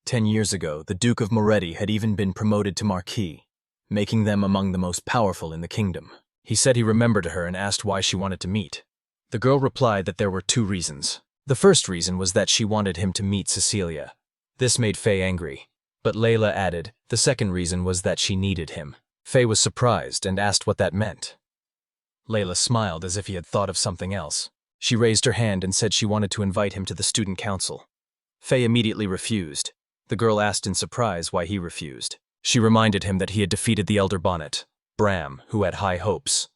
10 years ago, the Duke of Moretti had even been promoted to Marquis, making them among the most powerful in the kingdom. He said he remembered her and asked why she wanted to meet. The girl replied that there were 2 reasons. The first reason was that she wanted him to meet Cecilia. This made Fay angry, but Layla added the second reason was that she needed him. Fay was surprised and asked what that meant. Layla smiled as if he had thought of something else. She raised her hand and said she wanted to invite him to the student council. Fay immediately refused. The girl asked in surprise why he refused. She reminded him that he had defeated the elder Bonnet, Bram, who had high hopes.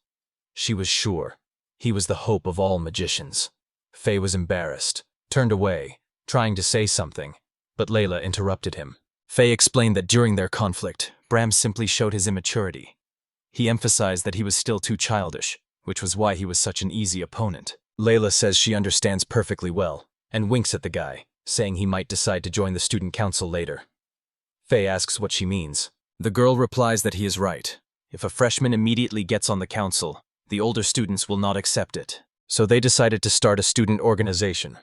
She was sure. He was the hope of all magicians. Fay was embarrassed, turned away, trying to say something, but Layla interrupted him. Fay explained that during their conflict, Bram simply showed his immaturity. He emphasized that he was still too childish, which was why he was such an easy opponent. Layla says she understands perfectly well, and winks at the guy, saying he might decide to join the student council later. Fay asks what she means. The girl replies that he is right. If a freshman immediately gets on the council, the older students will not accept it. So they decided to start a student organization.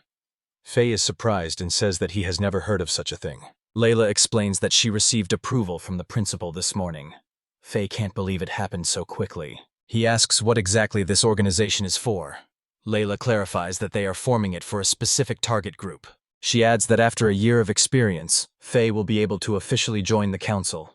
Fay is surprised and says that he has never heard of such a thing. Layla explains that she received approval from the principal this morning. Fay can't believe it happened so quickly. He asks what exactly this organization is for. Layla clarifies that they are forming it for a specific target group. She adds that after a year of experience, Fay will be able to officially join the council.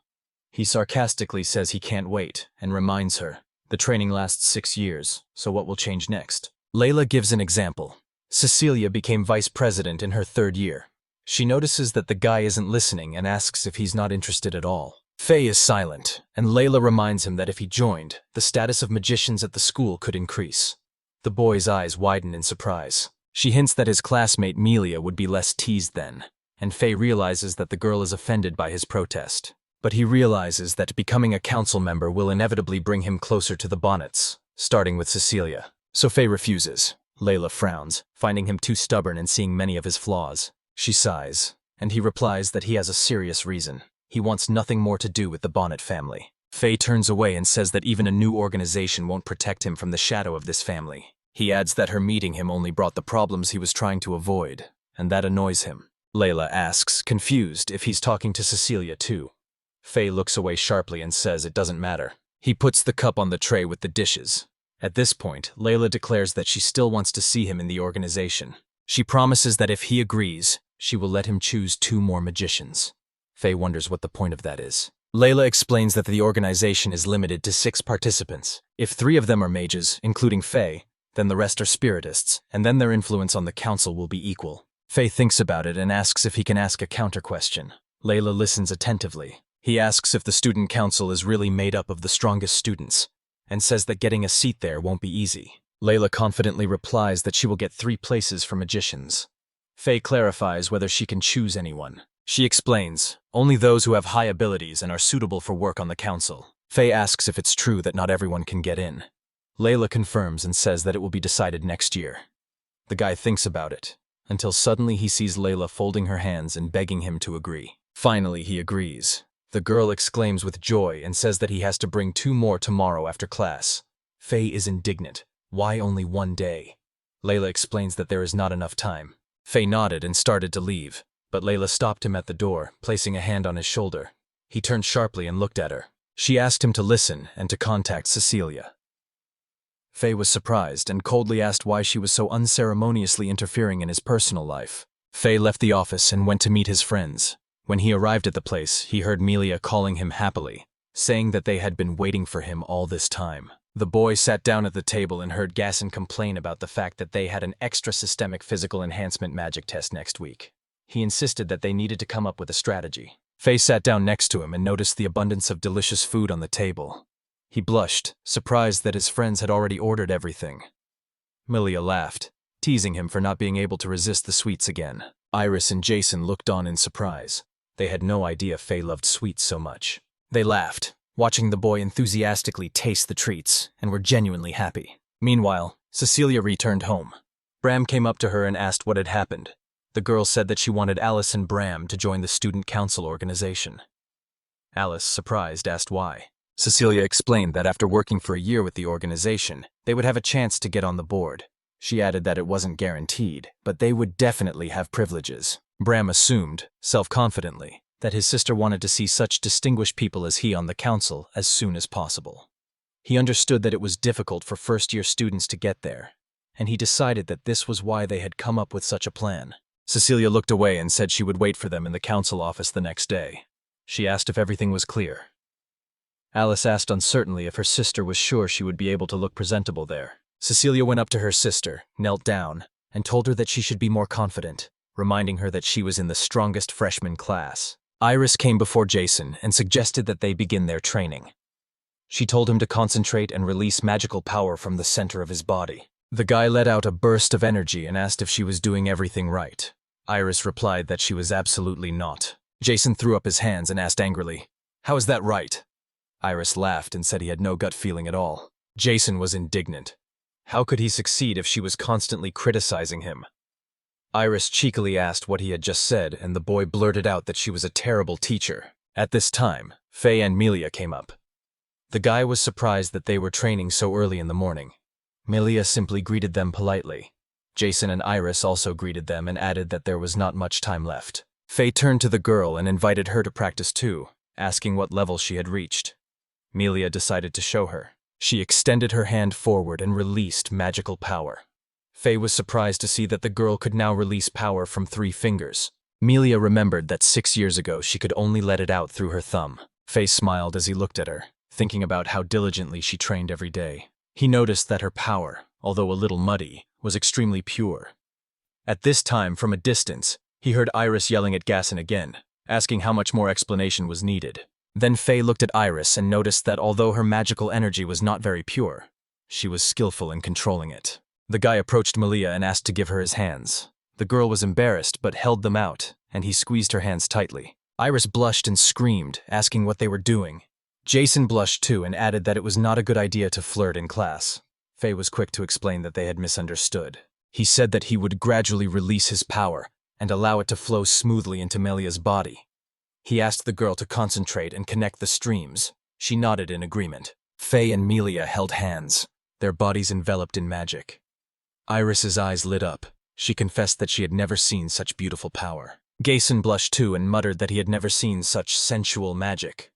He sarcastically says he can't wait and reminds her, the training lasts 6 years, so what will change next? Layla gives an example. Cecilia became vice president in her 3rd year. She notices that the guy isn't listening and asks if he's not interested at all. Fay is silent, and Layla reminds him that if he joined, the status of magicians at the school could increase. The boy's eyes widen in surprise. She hints that his classmate Melia would be less teased then, and Fay realizes that the girl is offended by his protest. But he realizes that becoming a council member will inevitably bring him closer to the Bonnets, starting with Cecilia. So Fay refuses. Layla frowns, finding him too stubborn and seeing many of his flaws. She sighs, and he replies that he has a serious reason. He wants nothing more to do with the Bonnet family. Fay turns away and says that even a new organization won't protect him from the shadow of this family. He adds that her meeting him only brought the problems he was trying to avoid, and that annoys him. Layla asks, confused, if he's talking to Cecilia too. Fay looks away sharply and says it doesn't matter. He puts the cup on the tray with the dishes. At this point, Layla declares that she still wants to see him in the organization. She promises that if he agrees, she will let him choose 2 more magicians. Fay wonders what the point of that is. Layla explains that the organization is limited to 6 participants. If 3 of them are mages, including Fay, then the rest are spiritists, and then their influence on the council will be equal. Fay thinks about it and asks if he can ask a counter-question. Layla listens attentively. He asks if the student council is really made up of the strongest students, and says that getting a seat there won't be easy. Layla confidently replies that she will get 3 places for magicians. Fay clarifies whether she can choose anyone. She explains, only those who have high abilities and are suitable for work on the council. Fay asks if it's true that not everyone can get in. Layla confirms and says that it will be decided next year. The guy thinks about it, until suddenly he sees Layla folding her hands and begging him to agree. Finally, he agrees. The girl exclaims with joy and says that he has to bring 2 more tomorrow after class. Fay is indignant. Why only 1 day? Layla explains that there is not enough time. Fay nodded and started to leave, but Layla stopped him at the door, placing a hand on his shoulder. He turned sharply and looked at her. She asked him to listen and to contact Cecilia. Fay was surprised and coldly asked why she was so unceremoniously interfering in his personal life. Fay left the office and went to meet his friends. When he arrived at the place, he heard Melia calling him happily, saying that they had been waiting for him all this time. The boy sat down at the table and heard Gasson complain about the fact that they had an extra systemic physical enhancement magic test next week. He insisted that they needed to come up with a strategy. Fay sat down next to him and noticed the abundance of delicious food on the table. He blushed, surprised that his friends had already ordered everything. Melia laughed, teasing him for not being able to resist the sweets again. Iris and Jason looked on in surprise. They had no idea Fay loved sweets so much. They laughed, watching the boy enthusiastically taste the treats, and were genuinely happy. Meanwhile, Cecilia returned home. Bram came up to her and asked what had happened. The girl said that she wanted Alice and Bram to join the student council organization. Alice, surprised, asked why. Cecilia explained that after working for a year with the organization, they would have a chance to get on the board. She added that it wasn't guaranteed, but they would definitely have privileges. Bram assumed, self-confidently, that his sister wanted to see such distinguished people as he on the council as soon as possible. He understood that it was difficult for first-year students to get there, and he decided that this was why they had come up with such a plan. Cecilia looked away and said she would wait for them in the council office the next day. She asked if everything was clear. Alice asked uncertainly if her sister was sure she would be able to look presentable there. Cecilia went up to her sister, knelt down, and told her that she should be more confident, reminding her that she was in the strongest freshman class. Iris came before Jason and suggested that they begin their training. She told him to concentrate and release magical power from the center of his body. The guy let out a burst of energy and asked if she was doing everything right. Iris replied that she was absolutely not. Jason threw up his hands and asked angrily, "How is that right?" Iris laughed and said he had no gut feeling at all. Jason was indignant. How could he succeed if she was constantly criticizing him? Iris cheekily asked what he had just said, and the boy blurted out that she was a terrible teacher. At this time, Fay and Melia came up. The guy was surprised that they were training so early in the morning. Melia simply greeted them politely. Jason and Iris also greeted them and added that there was not much time left. Fay turned to the girl and invited her to practice too, asking what level she had reached. Melia decided to show her. She extended her hand forward and released magical power. Fay was surprised to see that the girl could now release power from 3 fingers. Melia remembered that 6 years ago she could only let it out through her thumb. Fay smiled as he looked at her, thinking about how diligently she trained every day. He noticed that her power, although a little muddy, was extremely pure. At this time, from a distance, he heard Iris yelling at Gasson again, asking how much more explanation was needed. Then Fay looked at Iris and noticed that although her magical energy was not very pure, she was skillful in controlling it. The guy approached Melia and asked to give her his hands. The girl was embarrassed but held them out, and he squeezed her hands tightly. Iris blushed and screamed, asking what they were doing. Jason blushed too and added that it was not a good idea to flirt in class. Fay was quick to explain that they had misunderstood. He said that he would gradually release his power and allow it to flow smoothly into Melia's body. He asked the girl to concentrate and connect the streams. She nodded in agreement. Fay and Melia held hands, their bodies enveloped in magic. Iris's eyes lit up. She confessed that she had never seen such beautiful power. Gayson blushed too and muttered that he had never seen such sensual magic.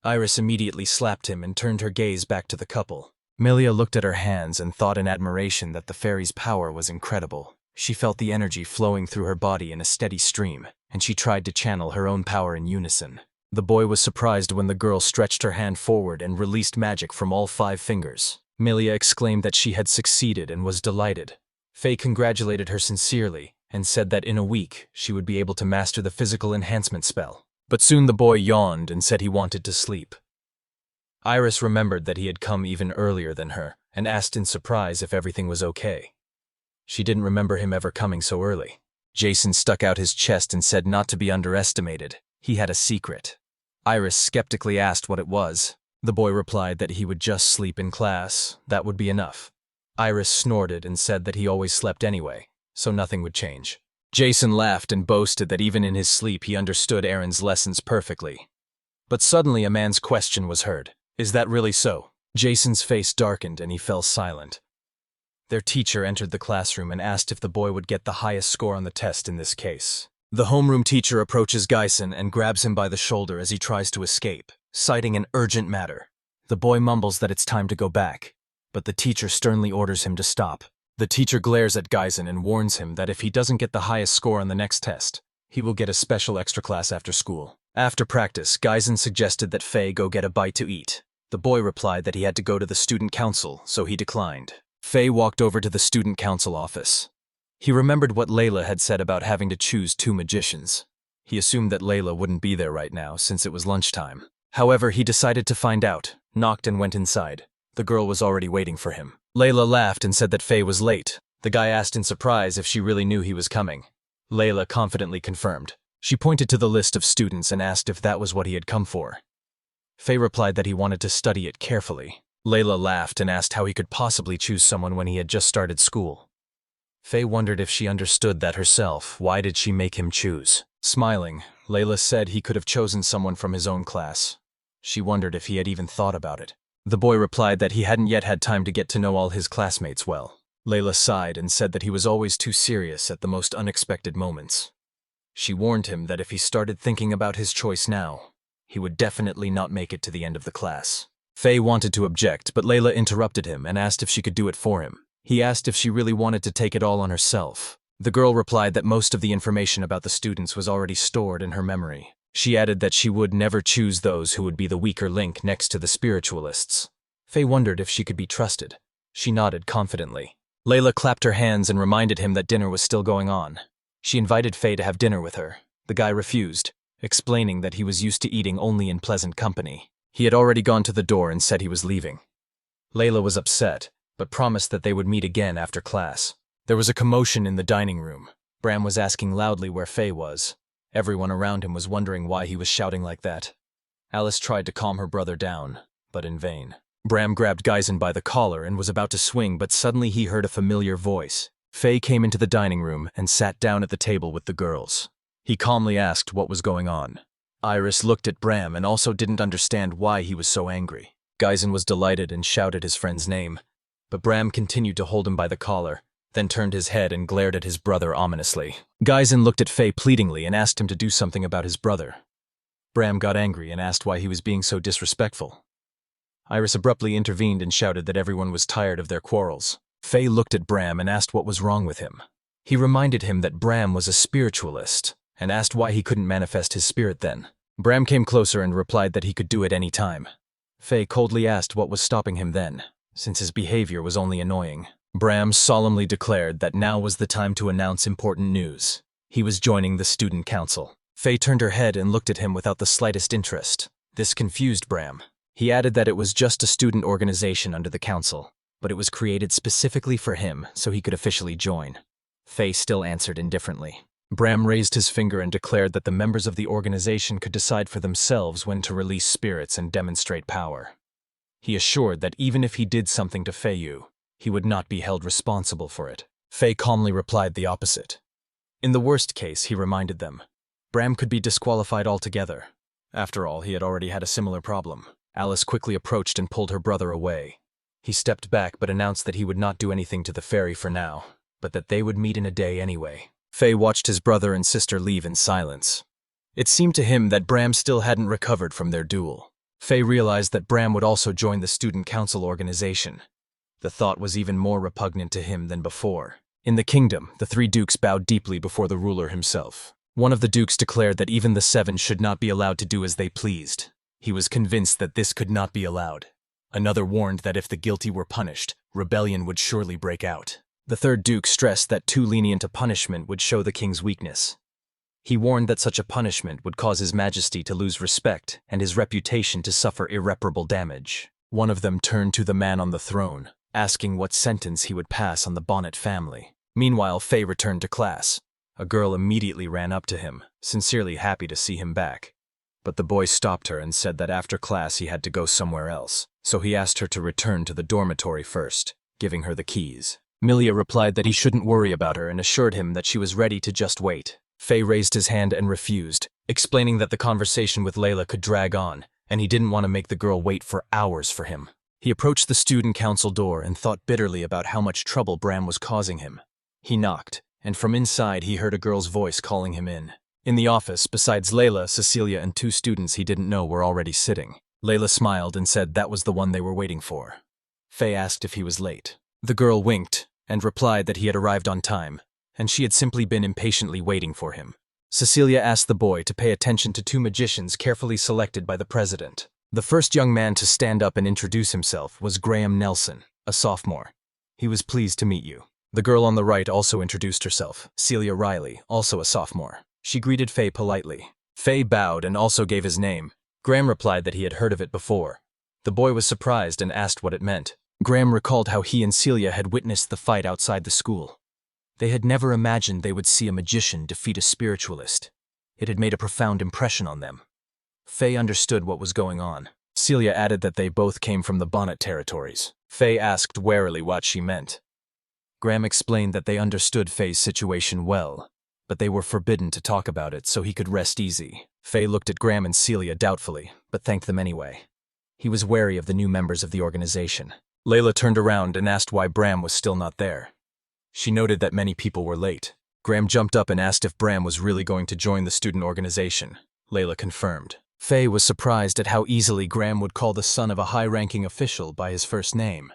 Iris immediately slapped him and turned her gaze back to the couple. Melia looked at her hands and thought in admiration that the fairy's power was incredible. She felt the energy flowing through her body in a steady stream, and she tried to channel her own power in unison. The boy was surprised when the girl stretched her hand forward and released magic from all 5 fingers. Melia exclaimed that she had succeeded and was delighted. Fay congratulated her sincerely and said that in a week she would be able to master the physical enhancement spell. But soon the boy yawned and said he wanted to sleep. Iris remembered that he had come even earlier than her and asked in surprise if everything was okay. She didn't remember him ever coming so early. Jason stuck out his chest and said not to be underestimated. He had a secret. Iris skeptically asked what it was. The boy replied that he would just sleep in class. That would be enough. Iris snorted and said that he always slept anyway, so nothing would change. Jason laughed and boasted that even in his sleep he understood Aaron's lessons perfectly. But suddenly a man's question was heard. Is that really so? Jason's face darkened and he fell silent. Their teacher entered the classroom and asked if the boy would get the highest score on the test in this case. The homeroom teacher approaches Gayson and grabs him by the shoulder as he tries to escape, citing an urgent matter. The boy mumbles that it's time to go back, but the teacher sternly orders him to stop. The teacher glares at Gayson and warns him that if he doesn't get the highest score on the next test, he will get a special extra class after school. After practice, Gayson suggested that Fay go get a bite to eat. The boy replied that he had to go to the student council, so he declined. Fay walked over to the student council office. He remembered what Layla had said about having to choose 2 magicians. He assumed that Layla wouldn't be there right now since it was lunchtime. However, he decided to find out, knocked and went inside. The girl was already waiting for him. Layla laughed and said that Fay was late. The guy asked in surprise if she really knew he was coming. Layla confidently confirmed. She pointed to the list of students and asked if that was what he had come for. Fay replied that he wanted to study it carefully. Layla laughed and asked how he could possibly choose someone when he had just started school. Fay wondered if she understood that herself. Why did she make him choose? Smiling, Layla said he could have chosen someone from his own class. She wondered if he had even thought about it. The boy replied that he hadn't yet had time to get to know all his classmates well. Layla sighed and said that he was always too serious at the most unexpected moments. She warned him that if he started thinking about his choice now, he would definitely not make it to the end of the class. Fay wanted to object, but Layla interrupted him and asked if she could do it for him. He asked if she really wanted to take it all on herself. The girl replied that most of the information about the students was already stored in her memory. She added that she would never choose those who would be the weaker link next to the spiritualists. Fay wondered if she could be trusted. She nodded confidently. Layla clapped her hands and reminded him that dinner was still going on. She invited Fay to have dinner with her. The guy refused, explaining that he was used to eating only in pleasant company. He had already gone to the door and said he was leaving. Layla was upset, but promised that they would meet again after class. There was a commotion in the dining room. Bram was asking loudly where Fay was. Everyone around him was wondering why he was shouting like that. Alice tried to calm her brother down, but in vain. Bram grabbed Gayson by the collar and was about to swing, but suddenly he heard a familiar voice. Fay came into the dining room and sat down at the table with the girls. He calmly asked what was going on. Iris looked at Bram and also didn't understand why he was so angry. Gayson was delighted and shouted his friend's name, but Bram continued to hold him by the collar, then turned his head and glared at his brother ominously. Gayson looked at Fay pleadingly and asked him to do something about his brother. Bram got angry and asked why he was being so disrespectful. Iris abruptly intervened and shouted that everyone was tired of their quarrels. Fay looked at Bram and asked what was wrong with him. He reminded him that Bram was a spiritualist and asked why he couldn't manifest his spirit then. Bram came closer and replied that he could do it any time. Fay coldly asked what was stopping him then, since his behavior was only annoying. Bram solemnly declared that now was the time to announce important news. He was joining the student council. Fay turned her head and looked at him without the slightest interest. This confused Bram. He added that it was just a student organization under the council, but it was created specifically for him so he could officially join. Fay still answered indifferently. Bram raised his finger and declared that the members of the organization could decide for themselves when to release spirits and demonstrate power. He assured that even if he did something to Fayu, he would not be held responsible for it. Fay calmly replied the opposite. In the worst case, he reminded them, Bram could be disqualified altogether. After all, he had already had a similar problem. Alice quickly approached and pulled her brother away. He stepped back but announced that he would not do anything to the fairy for now, but that they would meet in a day anyway. Fay watched his brother and sister leave in silence. It seemed to him that Bram still hadn't recovered from their duel. Fay realized that Bram would also join the student council organization. The thought was even more repugnant to him than before. In the kingdom, the three dukes bowed deeply before the ruler himself. One of the dukes declared that even the seven should not be allowed to do as they pleased. He was convinced that this could not be allowed. Another warned that if the guilty were punished, rebellion would surely break out. The third duke stressed that too lenient a punishment would show the king's weakness. He warned that such a punishment would cause His Majesty to lose respect and his reputation to suffer irreparable damage. One of them turned to the man on the throne, asking what sentence he would pass on the Bonnet family. Meanwhile, Fay returned to class. A girl immediately ran up to him, sincerely happy to see him back. But the boy stopped her and said that after class he had to go somewhere else, so he asked her to return to the dormitory first, giving her the keys. Melia replied that he shouldn't worry about her and assured him that she was ready to just wait. Fay raised his hand and refused, explaining that the conversation with Layla could drag on, and he didn't want to make the girl wait for hours for him. He approached the student council door and thought bitterly about how much trouble Bram was causing him. He knocked, and from inside he heard a girl's voice calling him in. In the office, besides Layla, Cecilia, and two students he didn't know were already sitting. Layla smiled and said that was the one they were waiting for. Fay asked if he was late. The girl winked and replied that he had arrived on time, and she had simply been impatiently waiting for him. Cecilia asked the boy to pay attention to two magicians carefully selected by the president. The first young man to stand up and introduce himself was Graham Nelson, a sophomore. He was pleased to meet you. The girl on the right also introduced herself, Celia Riley, also a sophomore. She greeted Fay politely. Fay bowed and also gave his name. Graham replied that he had heard of it before. The boy was surprised and asked what it meant. Graham recalled how he and Celia had witnessed the fight outside the school. They had never imagined they would see a magician defeat a spiritualist. It had made a profound impression on them. Fay understood what was going on. Celia added that they both came from the Bonnet territories. Fay asked warily what she meant. Graham explained that they understood Fay's situation well, but they were forbidden to talk about it so he could rest easy. Fay looked at Graham and Celia doubtfully, but thanked them anyway. He was wary of the new members of the organization. Layla turned around and asked why Bram was still not there. She noted that many people were late. Graham jumped up and asked if Bram was really going to join the student organization. Layla confirmed. Fay was surprised at how easily Graham would call the son of a high-ranking official by his first name.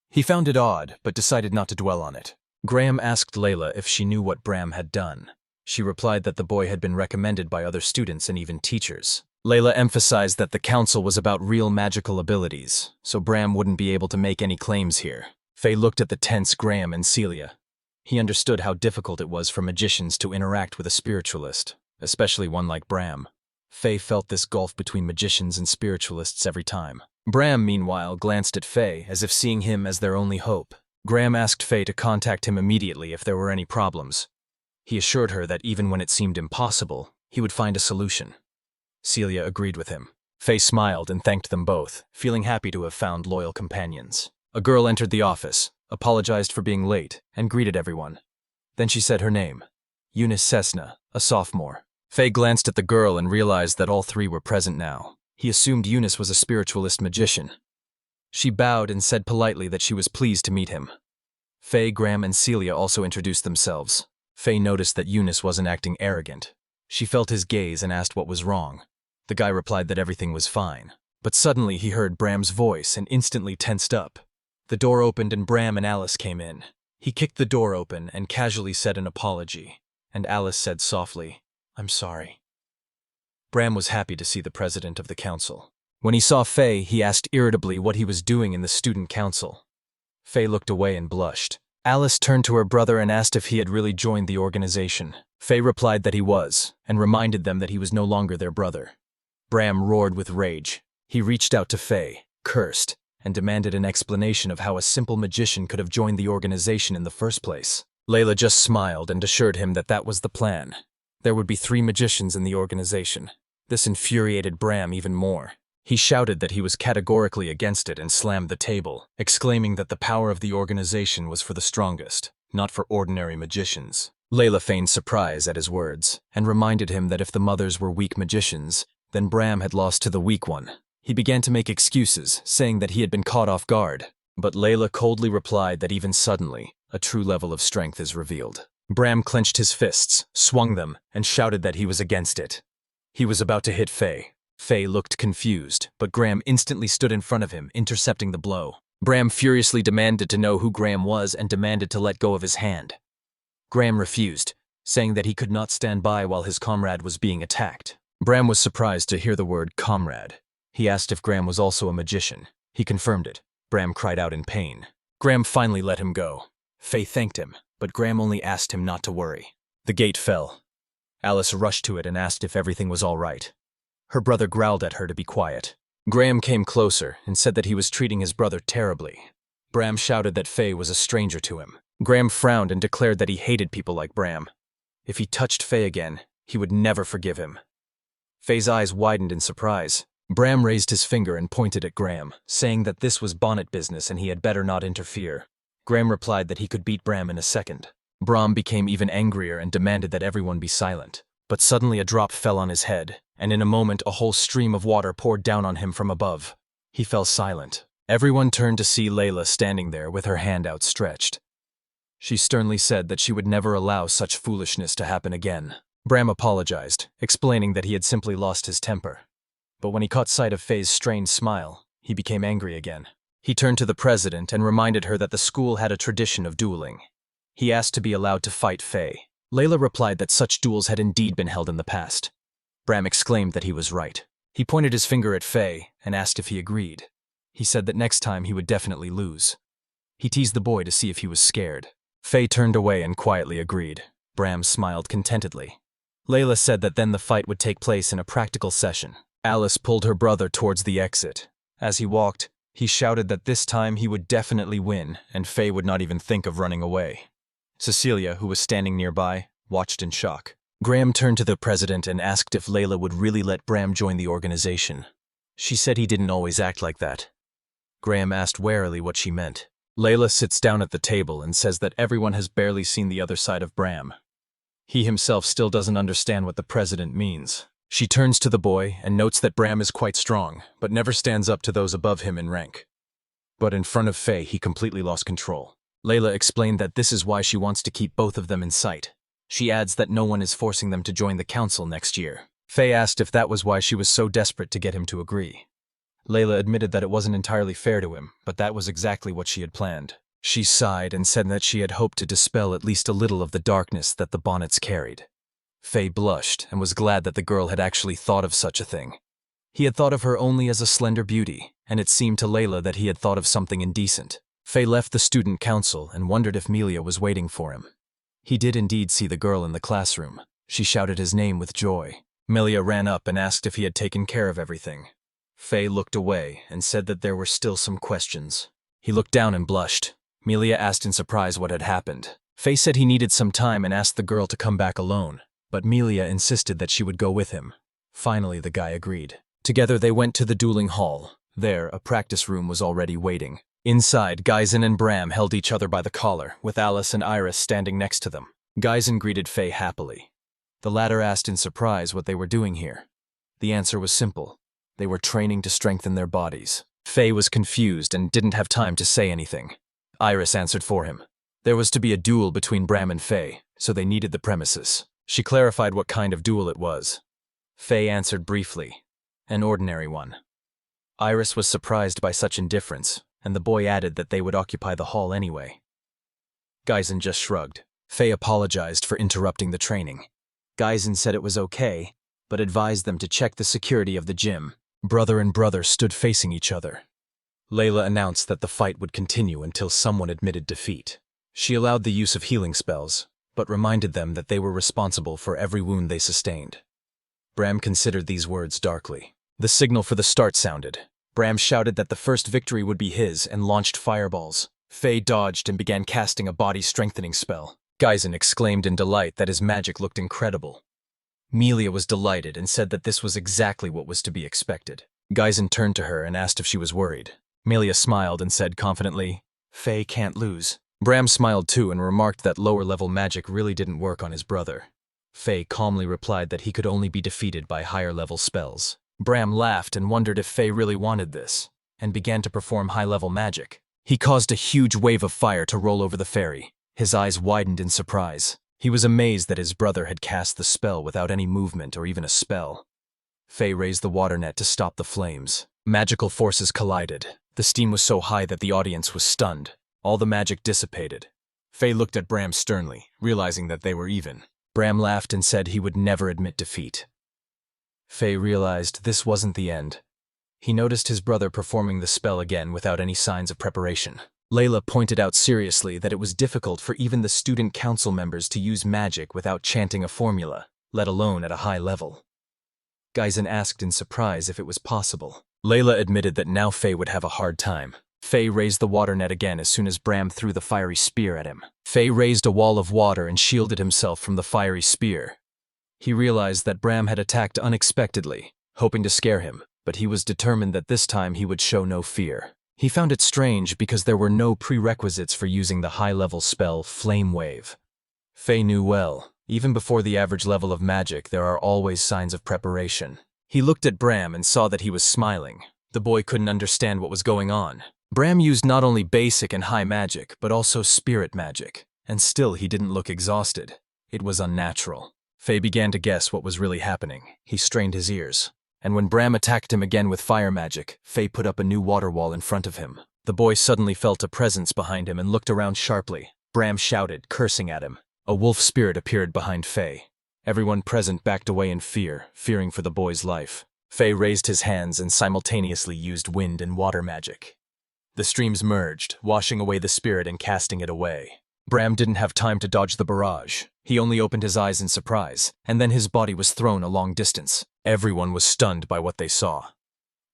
He found it odd, but decided not to dwell on it. Graham asked Layla if she knew what Bram had done. She replied that the boy had been recommended by other students and even teachers. Layla emphasized that the council was about real magical abilities, so Bram wouldn't be able to make any claims here. Fay looked at the tense Graham and Celia. He understood how difficult it was for magicians to interact with a spiritualist, especially one like Bram. Fay felt this gulf between magicians and spiritualists every time. Bram, meanwhile, glanced at Fay as if seeing him as their only hope. Graham asked Fay to contact him immediately if there were any problems. He assured her that even when it seemed impossible, he would find a solution. Celia agreed with him. Fay smiled and thanked them both, feeling happy to have found loyal companions. A girl entered the office, apologized for being late, and greeted everyone. Then she said her name, Eunice Cessna, a sophomore. Fay glanced at the girl and realized that all three were present now. He assumed Eunice was a spiritualist magician. She bowed and said politely that she was pleased to meet him. Fay, Graham, and Celia also introduced themselves. Fay noticed that Eunice wasn't acting arrogant. She felt his gaze and asked what was wrong. The guy replied that everything was fine. But suddenly he heard Bram's voice and instantly tensed up. The door opened and Bram and Alice came in. He kicked the door open and casually said an apology, and Alice said softly, "I'm sorry." Bram was happy to see the president of the council. When he saw Fay, he asked irritably what he was doing in the student council. Fay looked away and blushed. Alice turned to her brother and asked if he had really joined the organization. Fay replied that he was, and reminded them that he was no longer their brother. Bram roared with rage. He reached out to Fay, cursed, and demanded an explanation of how a simple magician could have joined the organization in the first place. Layla just smiled and assured him that that was the plan. There would be 3 magicians in the organization. This infuriated Bram even more. He shouted that he was categorically against it and slammed the table, exclaiming that the power of the organization was for the strongest, not for ordinary magicians. Layla feigned surprise at his words, and reminded him that if the mothers were weak magicians, then Bram had lost to the weak one. He began to make excuses, saying that he had been caught off guard. But Layla coldly replied that even suddenly, a true level of strength is revealed. Bram clenched his fists, swung them, and shouted that he was against it. He was about to hit Fay. Fay looked confused, but Graham instantly stood in front of him, intercepting the blow. Bram furiously demanded to know who Graham was and demanded to let go of his hand. Graham refused, saying that he could not stand by while his comrade was being attacked. Bram was surprised to hear the word comrade. He asked if Graham was also a magician. He confirmed it. Bram cried out in pain. Graham finally let him go. Fay thanked him, but Graham only asked him not to worry. The gate fell. Alice rushed to it and asked if everything was all right. Her brother growled at her to be quiet. Graham came closer and said that he was treating his brother terribly. Bram shouted that Fay was a stranger to him. Graham frowned and declared that he hated people like Bram. If he touched Fay again, he would never forgive him. Fay's eyes widened in surprise. Bram raised his finger and pointed at Graham, saying that this was Bonnet business and he had better not interfere. Graham replied that he could beat Bram in a second. Bram became even angrier and demanded that everyone be silent. But suddenly a drop fell on his head, and in a moment a whole stream of water poured down on him from above. He fell silent. Everyone turned to see Layla standing there with her hand outstretched. She sternly said that she would never allow such foolishness to happen again. Bram apologized, explaining that he had simply lost his temper. But when he caught sight of Fay's strained smile, he became angry again. He turned to the president and reminded her that the school had a tradition of dueling. He asked to be allowed to fight Fay. Layla replied that such duels had indeed been held in the past. Bram exclaimed that he was right. He pointed his finger at Fay and asked if he agreed. He said that next time he would definitely lose. He teased the boy to see if he was scared. Fay turned away and quietly agreed. Bram smiled contentedly. Layla said that then the fight would take place in a practical session. Alice pulled her brother towards the exit. As he walked, he shouted that this time he would definitely win, and Fay would not even think of running away. Cecilia, who was standing nearby, watched in shock. Graham turned to the president and asked if Layla would really let Bram join the organization. She said he didn't always act like that. Graham asked warily what she meant. Layla sits down at the table and says that everyone has barely seen the other side of Bram. He himself still doesn't understand what the president means. She turns to the boy and notes that Bram is quite strong, but never stands up to those above him in rank. But in front of Fay, he completely lost control. Layla explained that this is why she wants to keep both of them in sight. She adds that no one is forcing them to join the council next year. Fay asked if that was why she was so desperate to get him to agree. Layla admitted that it wasn't entirely fair to him, but that was exactly what she had planned. She sighed and said that she had hoped to dispel at least a little of the darkness that the Bonnets carried. Fay blushed and was glad that the girl had actually thought of such a thing. He had thought of her only as a slender beauty, and it seemed to Layla that he had thought of something indecent. Fay left the student council and wondered if Melia was waiting for him. He did indeed see the girl in the classroom. She shouted his name with joy. Melia ran up and asked if he had taken care of everything. Fay looked away and said that there were still some questions. He looked down and blushed. Melia asked in surprise what had happened. Fay said he needed some time and asked the girl to come back alone, but Melia insisted that she would go with him. Finally, the guy agreed. Together they went to the dueling hall. There, a practice room was already waiting. Inside, Geisen and Bram held each other by the collar, with Alice and Iris standing next to them. Geisen greeted Fay happily. The latter asked in surprise what they were doing here. The answer was simple. They were training to strengthen their bodies. Fay was confused and didn't have time to say anything. Iris answered for him. There was to be a duel between Bram and Fay, so they needed the premises. She clarified what kind of duel it was. Fay answered briefly. An ordinary one. Iris was surprised by such indifference, and the boy added that they would occupy the hall anyway. Geisen just shrugged. Fay apologized for interrupting the training. Geisen said it was okay, but advised them to check the security of the gym. Brother and brother stood facing each other. Layla announced that the fight would continue until someone admitted defeat. She allowed the use of healing spells, but reminded them that they were responsible for every wound they sustained. Bram considered these words darkly. The signal for the start sounded. Bram shouted that the first victory would be his and launched fireballs. Fay dodged and began casting a body-strengthening spell. Geisen exclaimed in delight that his magic looked incredible. Melia was delighted and said that this was exactly what was to be expected. Geisen turned to her and asked if she was worried. Melia smiled and said confidently, "Fay can't lose." Bram smiled too and remarked that lower-level magic really didn't work on his brother. Fay calmly replied that he could only be defeated by higher-level spells. Bram laughed and wondered if Fay really wanted this, and began to perform high-level magic. He caused a huge wave of fire to roll over the fairy. His eyes widened in surprise. He was amazed that his brother had cast the spell without any movement or even a spell. Fay raised the water net to stop the flames. Magical forces collided. The steam was so high that the audience was stunned. All the magic dissipated. Fay looked at Bram sternly, realizing that they were even. Bram laughed and said he would never admit defeat. Fay realized this wasn't the end. He noticed his brother performing the spell again without any signs of preparation. Layla pointed out seriously that it was difficult for even the student council members to use magic without chanting a formula, let alone at a high level. Geisen asked in surprise if it was possible. Layla admitted that now Fay would have a hard time. Fay raised the water net again as soon as Bram threw the fiery spear at him. Fay raised a wall of water and shielded himself from the fiery spear. He realized that Bram had attacked unexpectedly, hoping to scare him, but he was determined that this time he would show no fear. He found it strange because there were no prerequisites for using the high-level spell Flame Wave. Fay knew well, even before the average level of magic, there are always signs of preparation. He looked at Bram and saw that he was smiling. The boy couldn't understand what was going on. Bram used not only basic and high magic, but also spirit magic, and still he didn't look exhausted. It was unnatural. Fay began to guess what was really happening. He strained his ears. And when Bram attacked him again with fire magic, Fay put up a new water wall in front of him. The boy suddenly felt a presence behind him and looked around sharply. Bram shouted, cursing at him. A wolf spirit appeared behind Fay. Everyone present backed away in fear, fearing for the boy's life. Fay raised his hands and simultaneously used wind and water magic. The streams merged, washing away the spirit and casting it away. Bram didn't have time to dodge the barrage. He only opened his eyes in surprise, and then his body was thrown a long distance. Everyone was stunned by what they saw.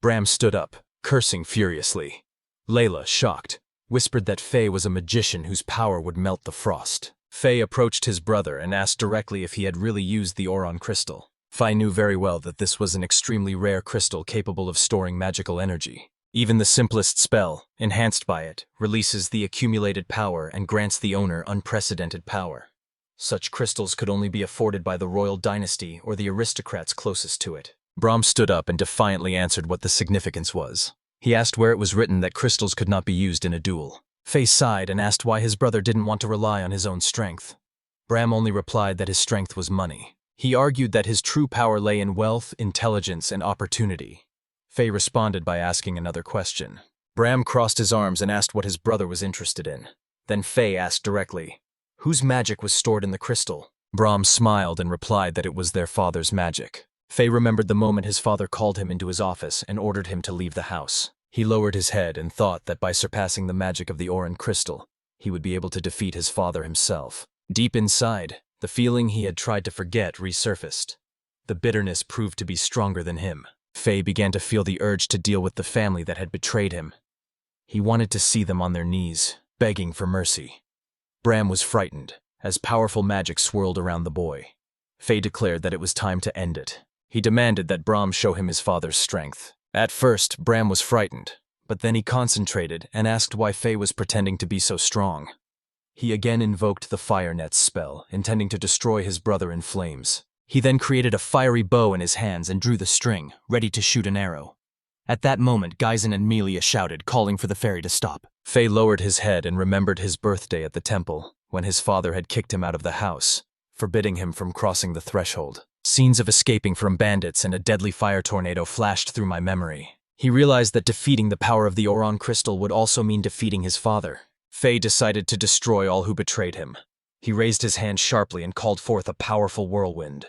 Bram stood up, cursing furiously. Layla, shocked, whispered that Fay was a magician whose power would melt the frost. Fay approached his brother and asked directly if he had really used the Oron crystal. Fay knew very well that this was an extremely rare crystal capable of storing magical energy. Even the simplest spell, enhanced by it, releases the accumulated power and grants the owner unprecedented power. Such crystals could only be afforded by the royal dynasty or the aristocrats closest to it. Bram stood up and defiantly answered what the significance was. He asked where it was written that crystals could not be used in a duel. Fay sighed and asked why his brother didn't want to rely on his own strength. Bram only replied that his strength was money. He argued that his true power lay in wealth, intelligence, and opportunity. Fay responded by asking another question. Bram crossed his arms and asked what his brother was interested in. Then Fay asked directly, whose magic was stored in the crystal? Bram smiled and replied that it was their father's magic. Fay remembered the moment his father called him into his office and ordered him to leave the house. He lowered his head and thought that by surpassing the magic of the Oron crystal, he would be able to defeat his father himself. Deep inside, the feeling he had tried to forget resurfaced. The bitterness proved to be stronger than him. Fay began to feel the urge to deal with the family that had betrayed him. He wanted to see them on their knees, begging for mercy. Bram was frightened, as powerful magic swirled around the boy. Fay declared that it was time to end it. He demanded that Bram show him his father's strength. At first, Bram was frightened, but then he concentrated and asked why Fay was pretending to be so strong. He again invoked the fire net's spell, intending to destroy his brother in flames. He then created a fiery bow in his hands and drew the string, ready to shoot an arrow. At that moment, Geisen and Melia shouted, calling for the fairy to stop. Fay lowered his head and remembered his birthday at the temple, when his father had kicked him out of the house, forbidding him from crossing the threshold. Scenes of escaping from bandits and a deadly fire tornado flashed through my memory. He realized that defeating the power of the Oron crystal would also mean defeating his father. Fay decided to destroy all who betrayed him. He raised his hand sharply and called forth a powerful whirlwind.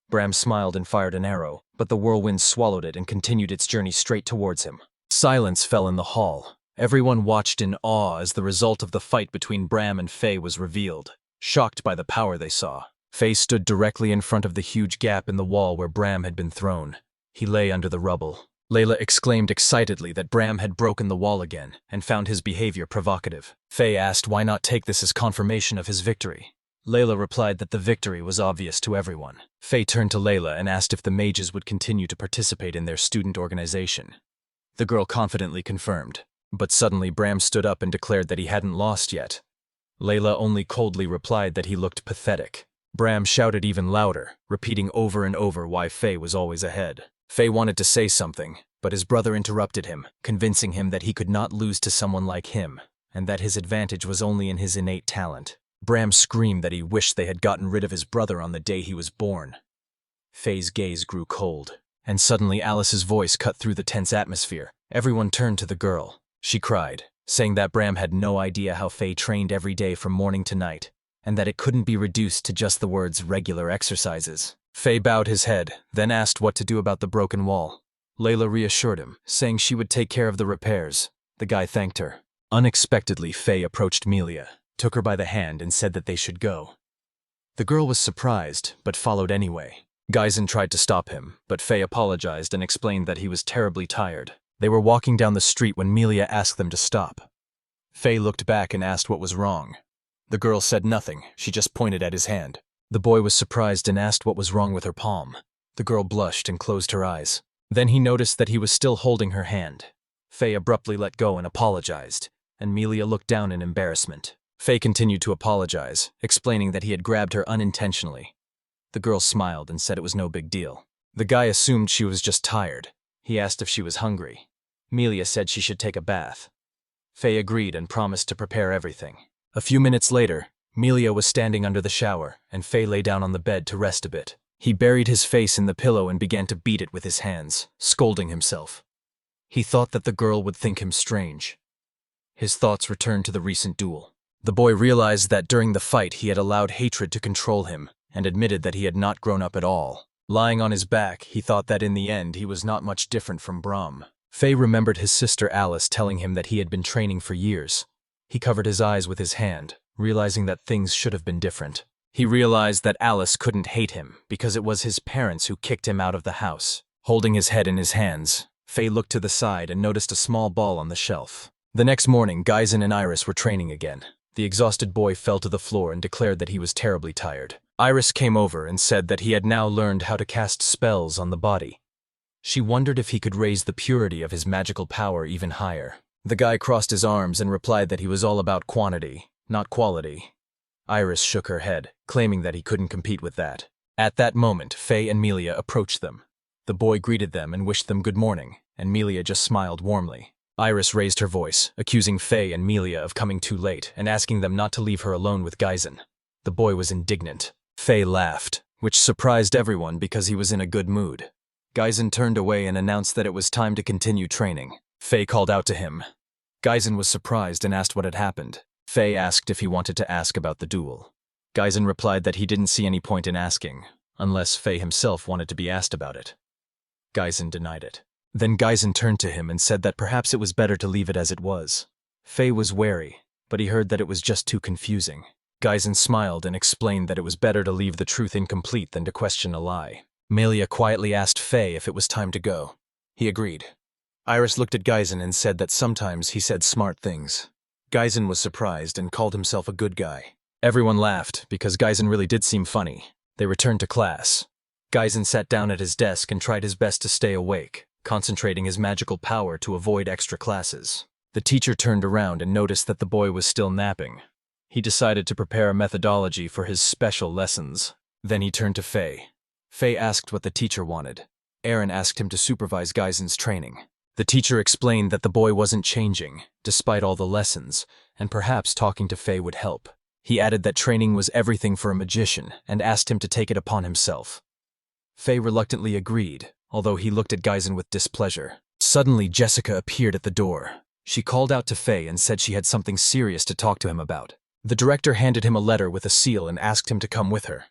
Bram smiled and fired an arrow, but the whirlwind swallowed it and continued its journey straight towards him. Silence fell in the hall. Everyone watched in awe as the result of the fight between Bram and Fay was revealed, shocked by the power they saw. Fay stood directly in front of the huge gap in the wall where Bram had been thrown. He lay under the rubble. Layla exclaimed excitedly that Bram had broken the wall again and found his behavior provocative. Fay asked why not take this as confirmation of his victory. Layla replied that the victory was obvious to everyone. Fay turned to Layla and asked if the mages would continue to participate in their student organization. The girl confidently confirmed, but suddenly Bram stood up and declared that he hadn't lost yet. Layla only coldly replied that he looked pathetic. Bram shouted even louder, repeating over and over why Fay was always ahead. Fay wanted to say something, but his brother interrupted him, convincing him that he could not lose to someone like him, and that his advantage was only in his innate talent. Bram screamed that he wished they had gotten rid of his brother on the day he was born. Fay's gaze grew cold, and suddenly Alice's voice cut through the tense atmosphere. Everyone turned to the girl. She cried, saying that Bram had no idea how Fay trained every day from morning to night, and that it couldn't be reduced to just the words regular exercises. Fay bowed his head, then asked what to do about the broken wall. Layla reassured him, saying she would take care of the repairs. The guy thanked her. Unexpectedly, Fay approached Melia, took her by the hand and said that they should go. The girl was surprised, but followed anyway. Geisen tried to stop him, but Fay apologized and explained that he was terribly tired. They were walking down the street when Melia asked them to stop. Fay looked back and asked what was wrong. The girl said nothing, she just pointed at his hand. The boy was surprised and asked what was wrong with her palm. The girl blushed and closed her eyes. Then he noticed that he was still holding her hand. Fay abruptly let go and apologized, and Melia looked down in embarrassment. Fay continued to apologize, explaining that he had grabbed her unintentionally. The girl smiled and said it was no big deal. The guy assumed she was just tired. He asked if she was hungry. Melia said she should take a bath. Fay agreed and promised to prepare everything. A few minutes later, Melia was standing under the shower, and Fay lay down on the bed to rest a bit. He buried his face in the pillow and began to beat it with his hands, scolding himself. He thought that the girl would think him strange. His thoughts returned to the recent duel. The boy realized that during the fight he had allowed hatred to control him, and admitted that he had not grown up at all. Lying on his back, he thought that in the end he was not much different from Brahm. Fay remembered his sister Alice telling him that he had been training for years. He covered his eyes with his hand, realizing that things should have been different. He realized that Alice couldn't hate him because it was his parents who kicked him out of the house. Holding his head in his hands, Fay looked to the side and noticed a small ball on the shelf. The next morning, Geisen and Iris were training again. The exhausted boy fell to the floor and declared that he was terribly tired. Iris came over and said that he had now learned how to cast spells on the body. She wondered if he could raise the purity of his magical power even higher. The guy crossed his arms and replied that he was all about quantity, not quality. Iris shook her head, claiming that he couldn't compete with that. At that moment, Fay and Melia approached them. The boy greeted them and wished them good morning, and Melia just smiled warmly. Iris raised her voice, accusing Fay and Melia of coming too late and asking them not to leave her alone with Geisen. The boy was indignant. Fay laughed, which surprised everyone because he was in a good mood. Geisen turned away and announced that it was time to continue training. Fay called out to him. Geisen was surprised and asked what had happened. Fay asked if he wanted to ask about the duel. Geisen replied that he didn't see any point in asking, unless Fay himself wanted to be asked about it. Geisen denied it. Then Geisen turned to him and said that perhaps it was better to leave it as it was. Fay was wary, but he heard that it was just too confusing. Geisen smiled and explained that it was better to leave the truth incomplete than to question a lie. Melia quietly asked Fay if it was time to go. He agreed. Iris looked at Geisen and said that sometimes he said smart things. Geisen was surprised and called himself a good guy. Everyone laughed because Geisen really did seem funny. They returned to class. Geisen sat down at his desk and tried his best to stay awake, concentrating his magical power to avoid extra classes. The teacher turned around and noticed that the boy was still napping. He decided to prepare a methodology for his special lessons. Then he turned to Fay. Fay asked what the teacher wanted. Aaron asked him to supervise Geisen's training. The teacher explained that the boy wasn't changing, despite all the lessons, and perhaps talking to Fay would help. He added that training was everything for a magician and asked him to take it upon himself. Fay reluctantly agreed, although he looked at Geisen with displeasure. Suddenly, Jessica appeared at the door. She called out to Fay and said she had something serious to talk to him about. The director handed him a letter with a seal and asked him to come with her.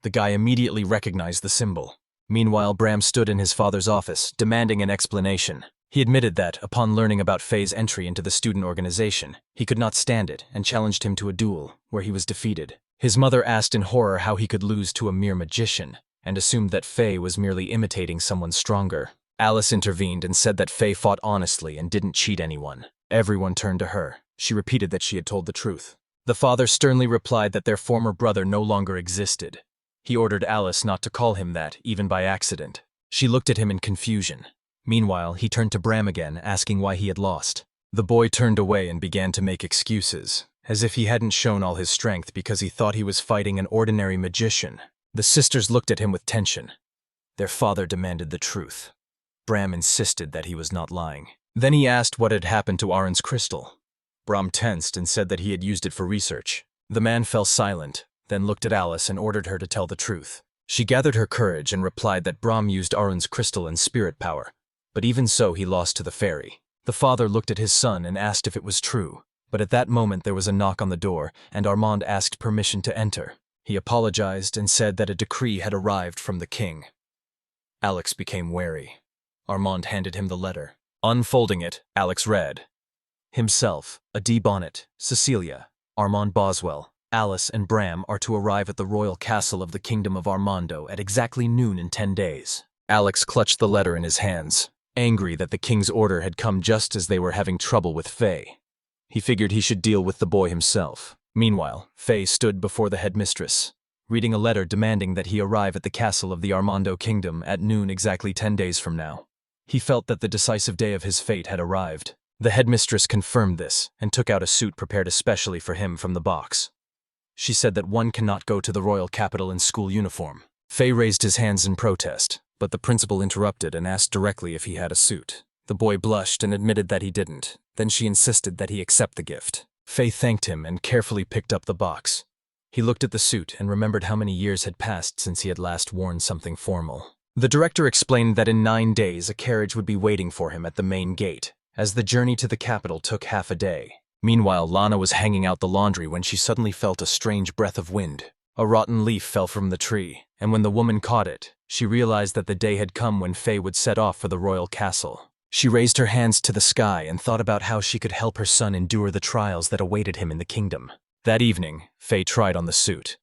The guy immediately recognized the symbol. Meanwhile, Bram stood in his father's office, demanding an explanation. He admitted that, upon learning about Fay's entry into the student organization, he could not stand it and challenged him to a duel, where he was defeated. His mother asked in horror how he could lose to a mere magician, and assumed that Fay was merely imitating someone stronger. Alice intervened and said that Fay fought honestly and didn't cheat anyone. Everyone turned to her. She repeated that she had told the truth. The father sternly replied that their former brother no longer existed. He ordered Alice not to call him that, even by accident. She looked at him in confusion. Meanwhile, he turned to Bram again, asking why he had lost. The boy turned away and began to make excuses, as if he hadn't shown all his strength because he thought he was fighting an ordinary magician. The sisters looked at him with tension. Their father demanded the truth. Bram insisted that he was not lying. Then he asked what had happened to Aron's crystal. Bram tensed and said that he had used it for research. The man fell silent, then looked at Alice and ordered her to tell the truth. She gathered her courage and replied that Bram used Aron's crystal and spirit power, but even so he lost to the fairy. The father looked at his son and asked if it was true, but at that moment there was a knock on the door and Armand asked permission to enter. He apologized and said that a decree had arrived from the king. Alex became wary. Armand handed him the letter. Unfolding it, Alex read. Himself, Fay Bonnet, Cecilia, Armand Boswell, Alice and Bram are to arrive at the royal castle of the Kingdom of Armando at exactly noon in 10 days. Alex clutched the letter in his hands, angry that the king's order had come just as they were having trouble with Fay. He figured he should deal with the boy himself. Meanwhile, Fay stood before the headmistress, reading a letter demanding that he arrive at the castle of the Armando Kingdom at noon exactly 10 days from now. He felt that the decisive day of his fate had arrived. The headmistress confirmed this and took out a suit prepared especially for him from the box. She said that one cannot go to the royal capital in school uniform. Fay raised his hands in protest, but the principal interrupted and asked directly if he had a suit. The boy blushed and admitted that he didn't. Then she insisted that he accept the gift. Fay thanked him and carefully picked up the box. He looked at the suit and remembered how many years had passed since he had last worn something formal. The director explained that in 9 days a carriage would be waiting for him at the main gate, as the journey to the capital took half a day. Meanwhile, Lana was hanging out the laundry when she suddenly felt a strange breath of wind. A rotten leaf fell from the tree, and when the woman caught it, she realized that the day had come when Fay would set off for the royal castle. She raised her hands to the sky and thought about how she could help her son endure the trials that awaited him in the kingdom. That evening, Fay tried on the suit.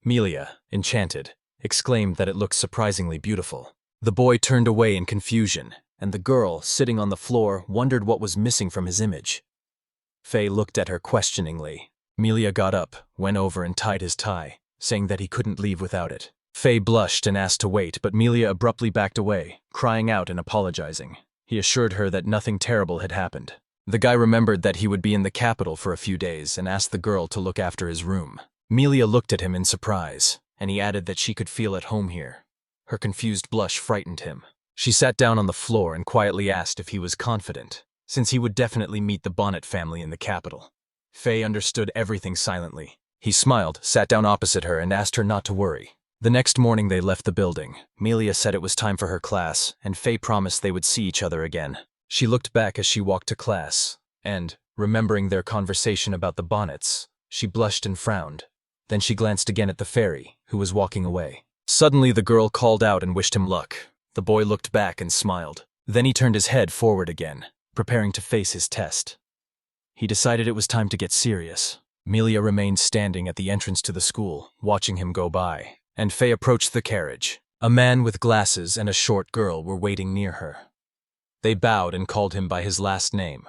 Melia, enchanted, exclaimed that it looked surprisingly beautiful. The boy turned away in confusion, and the girl, sitting on the floor, wondered what was missing from his image. Fay looked at her questioningly. Melia got up, went over and tied his tie, saying that he couldn't leave without it. Fay blushed and asked to wait, but Melia abruptly backed away, crying out and apologizing. He assured her that nothing terrible had happened. The guy remembered that he would be in the capital for a few days and asked the girl to look after his room. Melia looked at him in surprise, and he added that she could feel at home here. Her confused blush frightened him. She sat down on the floor and quietly asked if he was confident, since he would definitely meet the Bonnet family in the capital. Fay understood everything silently. He smiled, sat down opposite her, and asked her not to worry. The next morning they left the building. Melia said it was time for her class, and Fay promised they would see each other again. She looked back as she walked to class, and, remembering their conversation about the Bonnets, she blushed and frowned. Then she glanced again at the fairy, who was walking away. Suddenly the girl called out and wished him luck. The boy looked back and smiled. Then he turned his head forward again, preparing to face his test. He decided it was time to get serious. Melia remained standing at the entrance to the school, watching him go by, and Fay approached the carriage. A man with glasses and a short girl were waiting near her. They bowed and called him by his last name,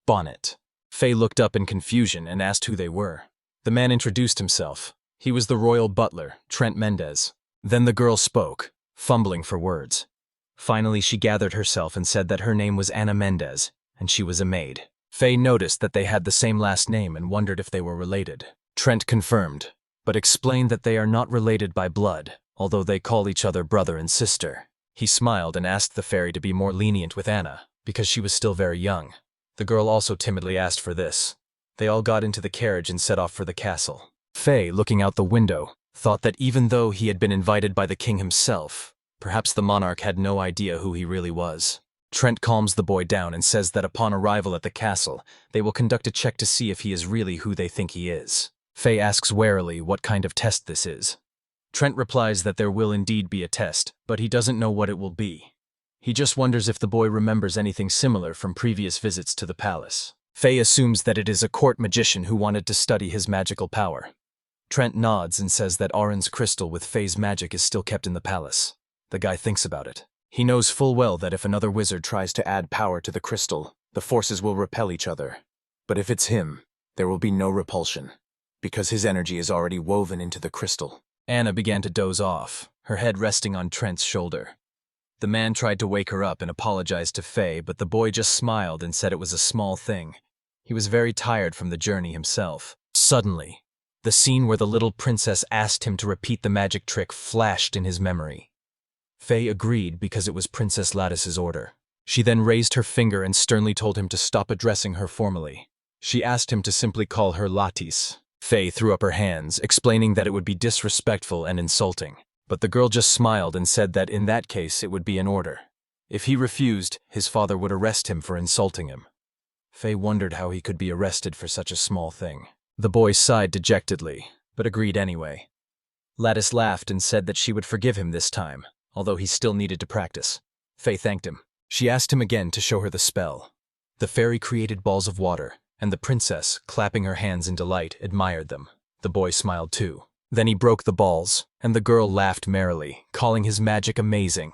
Bonnet. Fay looked up in confusion and asked who they were. The man introduced himself. He was the royal butler, Trent Mendez. Then the girl spoke, fumbling for words. Finally, she gathered herself and said that her name was Anna Mendez, and she was a maid. Fay noticed that they had the same last name and wondered if they were related. Trent confirmed, but explained that they are not related by blood, although they call each other brother and sister. He smiled and asked the fairy to be more lenient with Anna, because she was still very young. The girl also timidly asked for this. They all got into the carriage and set off for the castle. Fay, looking out the window, thought that even though he had been invited by the king himself, perhaps the monarch had no idea who he really was. Trent calms the boy down and says that upon arrival at the castle, they will conduct a check to see if he is really who they think he is. Fay asks warily what kind of test this is. Trent replies that there will indeed be a test, but he doesn't know what it will be. He just wonders if the boy remembers anything similar from previous visits to the palace. Fay assumes that it is a court magician who wanted to study his magical power. Trent nods and says that Aron's crystal with Fay's magic is still kept in the palace. The guy thinks about it. He knows full well that if another wizard tries to add power to the crystal, the forces will repel each other. But if it's him, there will be no repulsion, because his energy is already woven into the crystal. Anna began to doze off, her head resting on Trent's shoulder. The man tried to wake her up and apologized to Fay, but the boy just smiled and said it was a small thing. He was very tired from the journey himself. Suddenly, the scene where the little princess asked him to repeat the magic trick flashed in his memory. Fay agreed because it was Princess Lattice's order. She then raised her finger and sternly told him to stop addressing her formally. She asked him to simply call her Lattice. Fay threw up her hands, explaining that it would be disrespectful and insulting. But the girl just smiled and said that in that case it would be an order. If he refused, his father would arrest him for insulting him. Fay wondered how he could be arrested for such a small thing. The boy sighed dejectedly, but agreed anyway. Lattice laughed and said that she would forgive him this time, although he still needed to practice. Fay thanked him. She asked him again to show her the spell. The fairy created balls of water, and the princess, clapping her hands in delight, admired them. The boy smiled too. Then he broke the balls, and the girl laughed merrily, calling his magic amazing.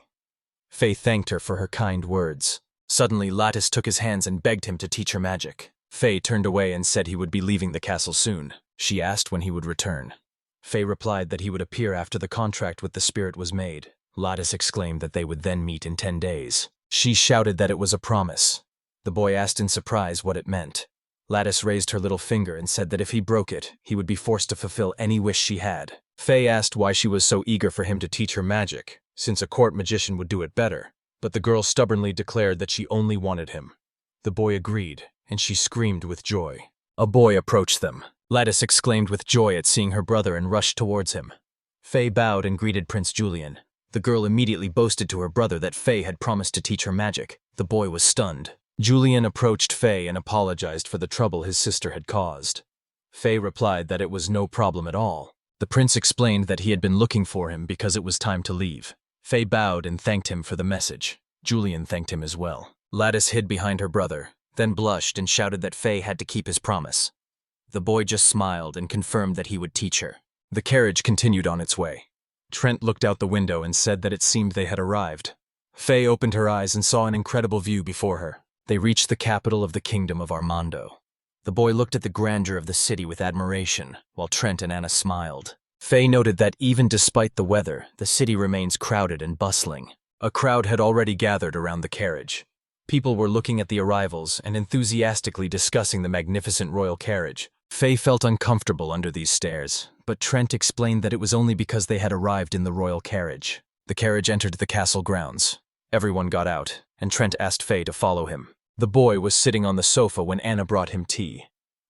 Fay thanked her for her kind words. Suddenly, Lattice took his hands and begged him to teach her magic. Fay turned away and said he would be leaving the castle soon. She asked when he would return. Fay replied that he would appear after the contract with the spirit was made. Lattice exclaimed that they would then meet in 10 days. She shouted that it was a promise. The boy asked in surprise what it meant. Lattice raised her little finger and said that if he broke it, he would be forced to fulfill any wish she had. Fay asked why she was so eager for him to teach her magic, since a court magician would do it better. But the girl stubbornly declared that she only wanted him. The boy agreed, and she screamed with joy. A boy approached them. Lattice exclaimed with joy at seeing her brother and rushed towards him. Fay bowed and greeted Prince Julian. The girl immediately boasted to her brother that Fay had promised to teach her magic. The boy was stunned. Julian approached Fay and apologized for the trouble his sister had caused. Fay replied that it was no problem at all. The prince explained that he had been looking for him because it was time to leave. Fay bowed and thanked him for the message. Julian thanked him as well. Lattice hid behind her brother, then blushed and shouted that Fay had to keep his promise. The boy just smiled and confirmed that he would teach her. The carriage continued on its way. Trent looked out the window and said that it seemed they had arrived. Fay opened her eyes and saw an incredible view before her. They reached the capital of the kingdom of Armando. The boy looked at the grandeur of the city with admiration, while Trent and Anna smiled. Fay noted that even despite the weather, the city remains crowded and bustling. A crowd had already gathered around the carriage. People were looking at the arrivals and enthusiastically discussing the magnificent royal carriage. Fay felt uncomfortable under these stares, but Trent explained that it was only because they had arrived in the royal carriage. The carriage entered the castle grounds. Everyone got out, and Trent asked Fay to follow him. The boy was sitting on the sofa when Anna brought him tea.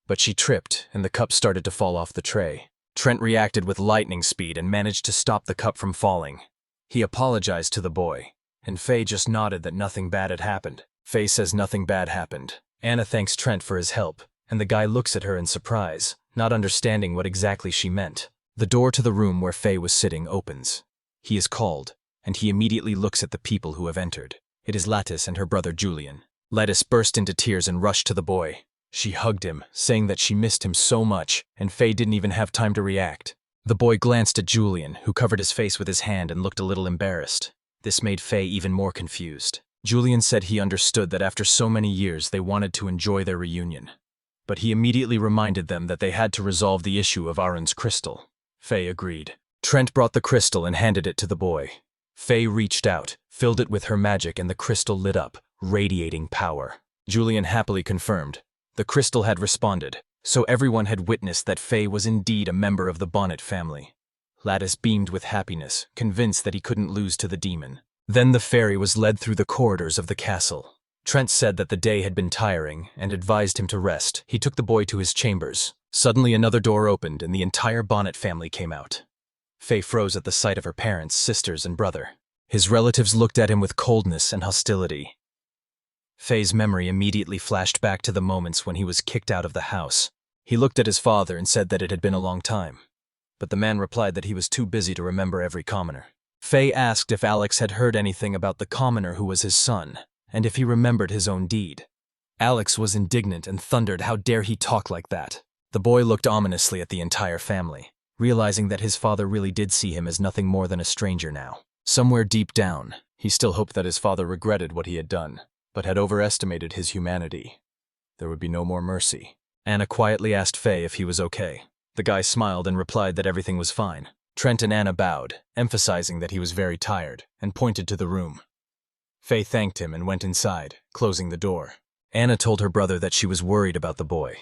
But she tripped, and the cup started to fall off the tray. Trent reacted with lightning speed and managed to stop the cup from falling. He apologized to the boy, and Fay just nodded that nothing bad had happened. Fay says nothing bad happened. Anna thanks Trent for his help, and the guy looks at her in surprise, not understanding what exactly she meant. The door to the room where Fay was sitting opens. He is called, and he immediately looks at the people who have entered. It is Lattice and her brother Julian. Lattice burst into tears and rushed to the boy. She hugged him, saying that she missed him so much, and Fay didn't even have time to react. The boy glanced at Julian, who covered his face with his hand and looked a little embarrassed. This made Fay even more confused. Julian said he understood that after so many years they wanted to enjoy their reunion. But he immediately reminded them that they had to resolve the issue of Aaron's crystal. Fay agreed. Trent brought the crystal and handed it to the boy. Fay reached out, filled it with her magic, and the crystal lit up, radiating power. Julian happily confirmed. The crystal had responded, so everyone had witnessed that Fay was indeed a member of the Bonnet family. Lattice beamed with happiness, convinced that he couldn't lose to the demon. Then the fairy was led through the corridors of the castle. Trent said that the day had been tiring and advised him to rest. He took the boy to his chambers. Suddenly another door opened and the entire Bonnet family came out. Fay froze at the sight of her parents, sisters, and brother. His relatives looked at him with coldness and hostility. Fay's memory immediately flashed back to the moments when he was kicked out of the house. He looked at his father and said that it had been a long time. But the man replied that he was too busy to remember every commoner. Fay asked if Alex had heard anything about the commoner who was his son, and if he remembered his own deed. Alex was indignant and thundered, how dare he talk like that. The boy looked ominously at the entire family, realizing that his father really did see him as nothing more than a stranger now. Somewhere deep down, he still hoped that his father regretted what he had done, but had overestimated his humanity. There would be no more mercy. Anna quietly asked Fay if he was okay. The guy smiled and replied that everything was fine. Trent and Anna bowed, emphasizing that he was very tired, and pointed to the room. Fay thanked him and went inside, closing the door. Anna told her brother that she was worried about the boy.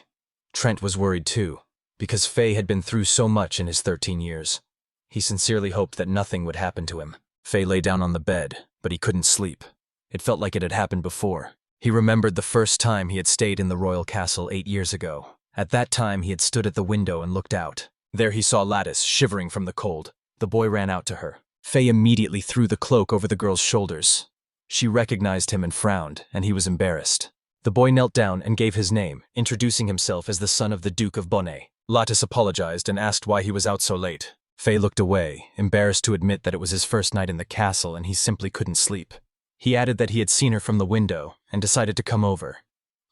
Trent was worried too, because Fay had been through so much in his 13 years. He sincerely hoped that nothing would happen to him. Fay lay down on the bed, but he couldn't sleep. It felt like it had happened before. He remembered the first time he had stayed in the royal castle 8 years ago. At that time, he had stood at the window and looked out. There he saw Lattice, shivering from the cold. The boy ran out to her. Fay immediately threw the cloak over the girl's shoulders. She recognized him and frowned, and he was embarrassed. The boy knelt down and gave his name, introducing himself as the son of the Duke of Bonnet. Lattice apologized and asked why he was out so late. Fay looked away, embarrassed to admit that it was his first night in the castle and he simply couldn't sleep. He added that he had seen her from the window and decided to come over.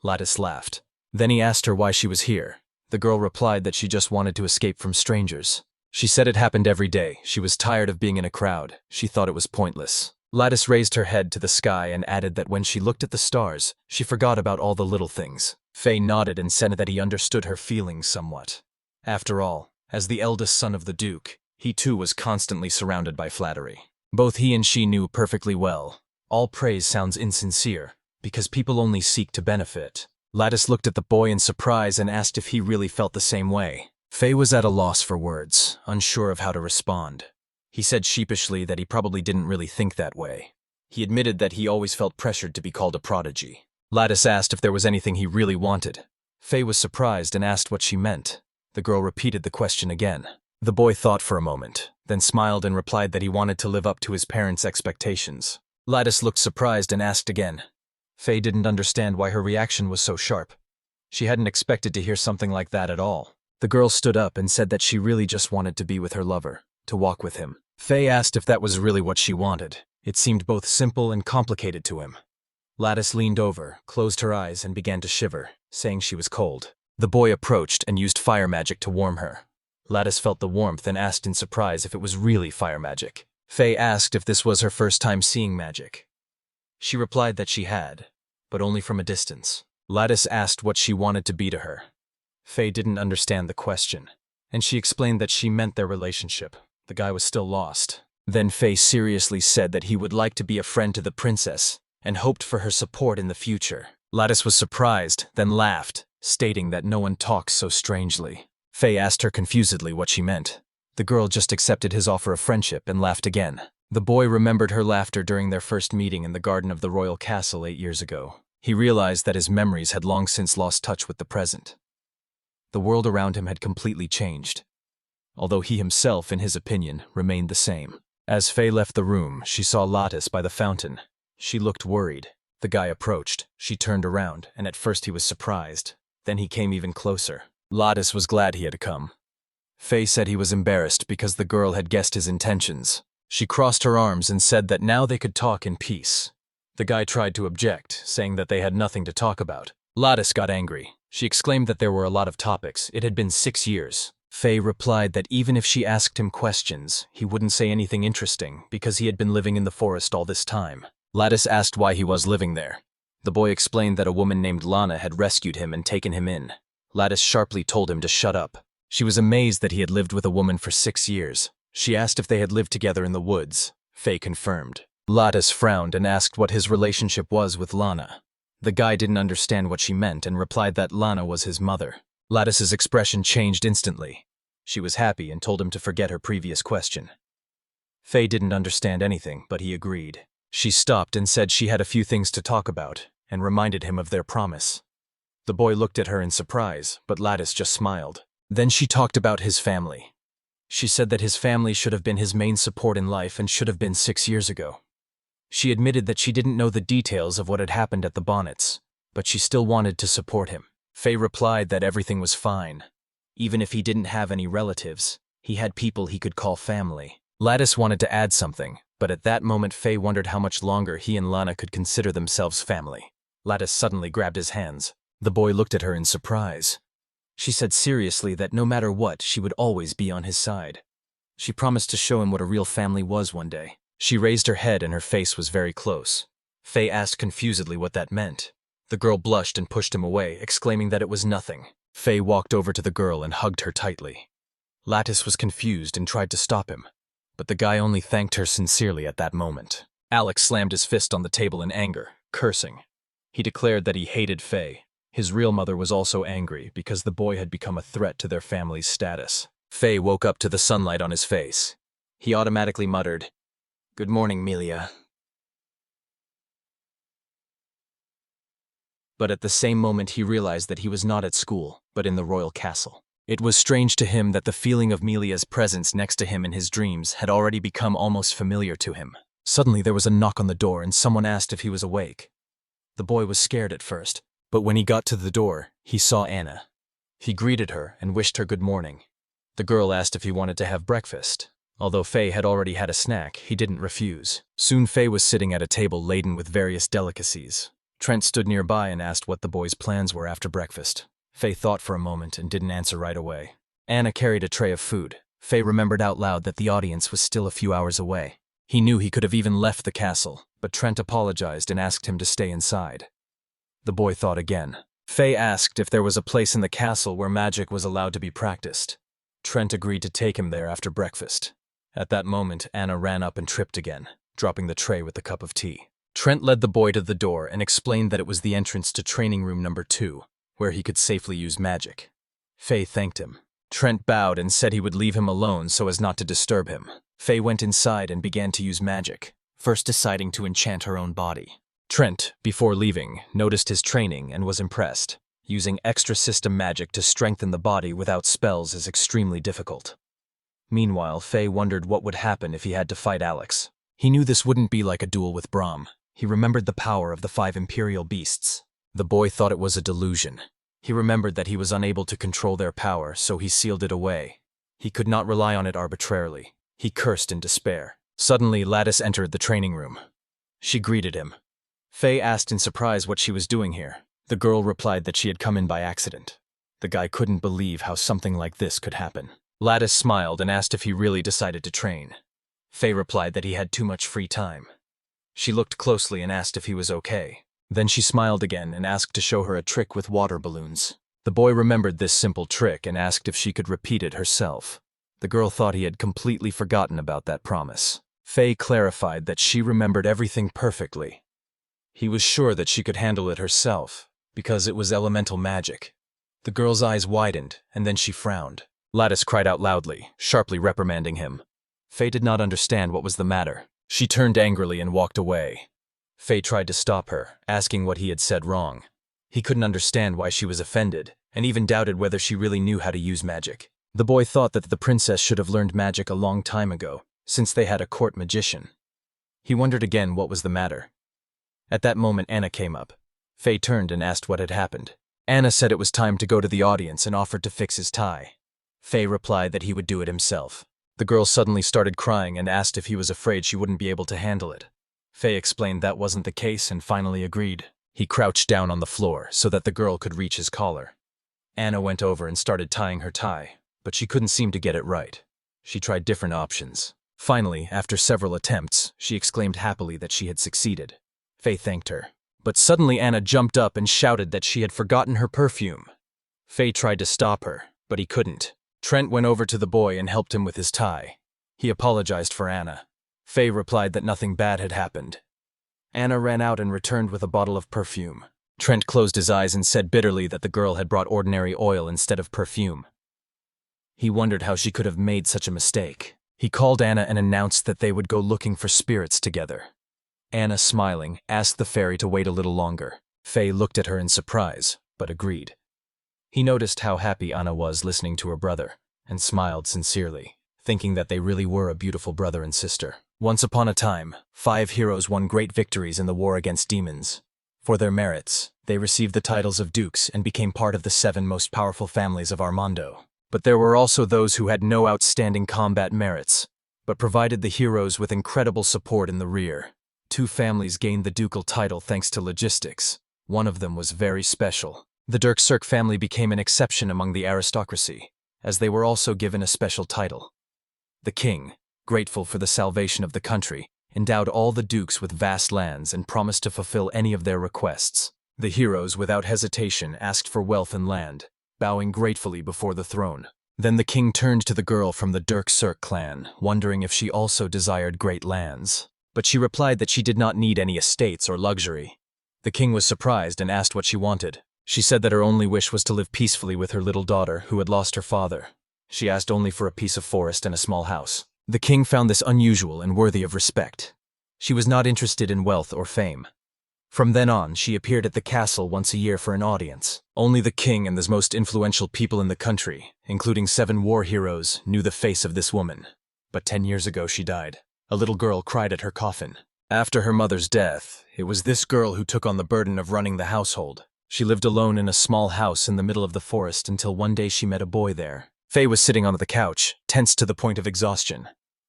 Lattice laughed. Then he asked her why she was here. The girl replied that she just wanted to escape from strangers. She said it happened every day. She was tired of being in a crowd. She thought it was pointless. Lattice raised her head to the sky and added that when she looked at the stars, she forgot about all the little things. Fay nodded and said that he understood her feelings somewhat. After all, as the eldest son of the Duke, he too was constantly surrounded by flattery. Both he and she knew perfectly well. All praise sounds insincere, because people only seek to benefit. Lattice looked at the boy in surprise and asked if he really felt the same way. Fay was at a loss for words, unsure of how to respond. He said sheepishly that he probably didn't really think that way. He admitted that he always felt pressured to be called a prodigy. Lattice asked if there was anything he really wanted. Fay was surprised and asked what she meant. The girl repeated the question again. The boy thought for a moment, then smiled and replied that he wanted to live up to his parents' expectations. Lattice looked surprised and asked again. Fay didn't understand why her reaction was so sharp. She hadn't expected to hear something like that at all. The girl stood up and said that she really just wanted to be with her lover, to walk with him. Fay asked if that was really what she wanted. It seemed both simple and complicated to him. Lattice leaned over, closed her eyes, and began to shiver, saying she was cold. The boy approached and used fire magic to warm her. Lattice felt the warmth and asked in surprise if it was really fire magic. Fay asked if this was her first time seeing magic. She replied that she had, but only from a distance. Lattice asked what she wanted to be to her. Fay didn't understand the question, and she explained that she meant their relationship. The guy was still lost. Then Fay seriously said that he would like to be a friend to the princess and hoped for her support in the future. Lattice was surprised, then laughed, stating that no one talks so strangely. Fay asked her confusedly what she meant. The girl just accepted his offer of friendship and laughed again. The boy remembered her laughter during their first meeting in the garden of the royal castle 8 years ago. He realized that his memories had long since lost touch with the present. The world around him had completely changed, although he himself, in his opinion, remained the same. As Fay left the room, she saw Lattice by the fountain. She looked worried. The guy approached. She turned around, and at first he was surprised. Then he came even closer. Lattice was glad he had come. Fay said he was embarrassed because the girl had guessed his intentions. She crossed her arms and said that now they could talk in peace. The guy tried to object, saying that they had nothing to talk about. Lattice got angry. She exclaimed that there were a lot of topics. It had been 6 years. Fay replied that even if she asked him questions, he wouldn't say anything interesting because he had been living in the forest all this time. Lattice asked why he was living there. The boy explained that a woman named Lana had rescued him and taken him in. Lattice sharply told him to shut up. She was amazed that he had lived with a woman for 6 years. She asked if they had lived together in the woods. Fay confirmed. Lattice frowned and asked what his relationship was with Lana. The guy didn't understand what she meant and replied that Lana was his mother. Lattice's expression changed instantly. She was happy and told him to forget her previous question. Fay didn't understand anything, but he agreed. She stopped and said she had a few things to talk about and reminded him of their promise. The boy looked at her in surprise, but Lattice just smiled. Then she talked about his family. She said that his family should have been his main support in life and should have been 6 years ago. She admitted that she didn't know the details of what had happened at the Bonnets, but she still wanted to support him. Fay replied that everything was fine. Even if he didn't have any relatives, he had people he could call family. Lattice wanted to add something, but at that moment Fay wondered how much longer he and Lana could consider themselves family. Lattice suddenly grabbed his hands. The boy looked at her in surprise. She said seriously that no matter what, she would always be on his side. She promised to show him what a real family was one day. She raised her head and her face was very close. Fay asked confusedly what that meant. The girl blushed and pushed him away, exclaiming that it was nothing. Fay walked over to the girl and hugged her tightly. Lattice was confused and tried to stop him, but the guy only thanked her sincerely at that moment. Alex slammed his fist on the table in anger, cursing. He declared that he hated Fay. His real mother was also angry because the boy had become a threat to their family's status. Fay woke up to the sunlight on his face. He automatically muttered, Good morning, Melia. But at the same moment he realized that he was not at school, but in the royal castle. It was strange to him that the feeling of Melia's presence next to him in his dreams had already become almost familiar to him. Suddenly there was a knock on the door and someone asked if he was awake. The boy was scared at first, but when he got to the door, he saw Anna. He greeted her and wished her good morning. The girl asked if he wanted to have breakfast. Although Fay had already had a snack, he didn't refuse. Soon Fay was sitting at a table laden with various delicacies. Trent stood nearby and asked what the boy's plans were after breakfast. Fay thought for a moment and didn't answer right away. Anna carried a tray of food. Fay remembered out loud that the audience was still a few hours away. He knew he could have even left the castle, but Trent apologized and asked him to stay inside. The boy thought again. Fay asked if there was a place in the castle where magic was allowed to be practiced. Trent agreed to take him there after breakfast. At that moment, Anna ran up and tripped again, dropping the tray with the cup of tea. Trent led the boy to the door and explained that it was the entrance to training room number 2, where he could safely use magic. Fay thanked him. Trent bowed and said he would leave him alone so as not to disturb him. Fay went inside and began to use magic, first deciding to enchant her own body. Trent, before leaving, noticed his training and was impressed. Using extra system magic to strengthen the body without spells is extremely difficult. Meanwhile, Fay wondered what would happen if he had to fight Alex. He knew this wouldn't be like a duel with Brahm. He remembered the power of the 5 imperial beasts. The boy thought it was a delusion. He remembered that he was unable to control their power, so he sealed it away. He could not rely on it arbitrarily. He cursed in despair. Suddenly, Lattice entered the training room. She greeted him. Fay asked in surprise what she was doing here. The girl replied that she had come in by accident. The guy couldn't believe how something like this could happen. Lattice smiled and asked if he really decided to train. Fay replied that he had too much free time. She looked closely and asked if he was okay. Then she smiled again and asked to show her a trick with water balloons. The boy remembered this simple trick and asked if she could repeat it herself. The girl thought he had completely forgotten about that promise. Fay clarified that she remembered everything perfectly. He was sure that she could handle it herself, because it was elemental magic. The girl's eyes widened, and then she frowned. Lattice cried out loudly, sharply reprimanding him. Fay did not understand what was the matter. She turned angrily and walked away. Fay tried to stop her, asking what he had said wrong. He couldn't understand why she was offended, and even doubted whether she really knew how to use magic. The boy thought that the princess should have learned magic a long time ago, since they had a court magician. He wondered again what was the matter. At that moment Anna came up. Fay turned and asked what had happened. Anna said it was time to go to the audience and offered to fix his tie. Fay replied that he would do it himself. The girl suddenly started crying and asked if he was afraid she wouldn't be able to handle it. Fay explained that wasn't the case and finally agreed. He crouched down on the floor so that the girl could reach his collar. Anna went over and started tying her tie, but she couldn't seem to get it right. She tried different options. Finally, after several attempts, she exclaimed happily that she had succeeded. Fay thanked her. But suddenly Anna jumped up and shouted that she had forgotten her perfume. Fay tried to stop her, but he couldn't. Trent went over to the boy and helped him with his tie. He apologized for Anna. Fay replied that nothing bad had happened. Anna ran out and returned with a bottle of perfume. Trent closed his eyes and said bitterly that the girl had brought ordinary oil instead of perfume. He wondered how she could have made such a mistake. He called Anna and announced that they would go looking for spirits together. Anna, smiling, asked the fairy to wait a little longer. Fay looked at her in surprise, but agreed. He noticed how happy Anna was listening to her brother, and smiled sincerely, thinking that they really were a beautiful brother and sister. Once upon a time, 5 heroes won great victories in the war against demons. For their merits, they received the titles of dukes and became part of the 7 most powerful families of Armando. But there were also those who had no outstanding combat merits, but provided the heroes with incredible support in the rear. 2 families gained the ducal title thanks to logistics. One of them was very special. The Dirk family became an exception among the aristocracy, as they were also given a special title. The king, grateful for the salvation of the country, endowed all the dukes with vast lands and promised to fulfill any of their requests. The heroes, without hesitation, asked for wealth and land, bowing gratefully before the throne. Then the king turned to the girl from the Dirk clan, wondering if she also desired great lands. But she replied that she did not need any estates or luxury. The king was surprised and asked what she wanted. She said that her only wish was to live peacefully with her little daughter, who had lost her father. She asked only for a piece of forest and a small house. The king found this unusual and worthy of respect. She was not interested in wealth or fame. From then on, she appeared at the castle once a year for an audience. Only the king and the most influential people in the country, including 7 war heroes, knew the face of this woman. But 10 years ago she died. A little girl cried at her coffin. After her mother's death, it was this girl who took on the burden of running the household. She lived alone in a small house in the middle of the forest until one day she met a boy there. Fay was sitting on the couch, tense to the point of exhaustion.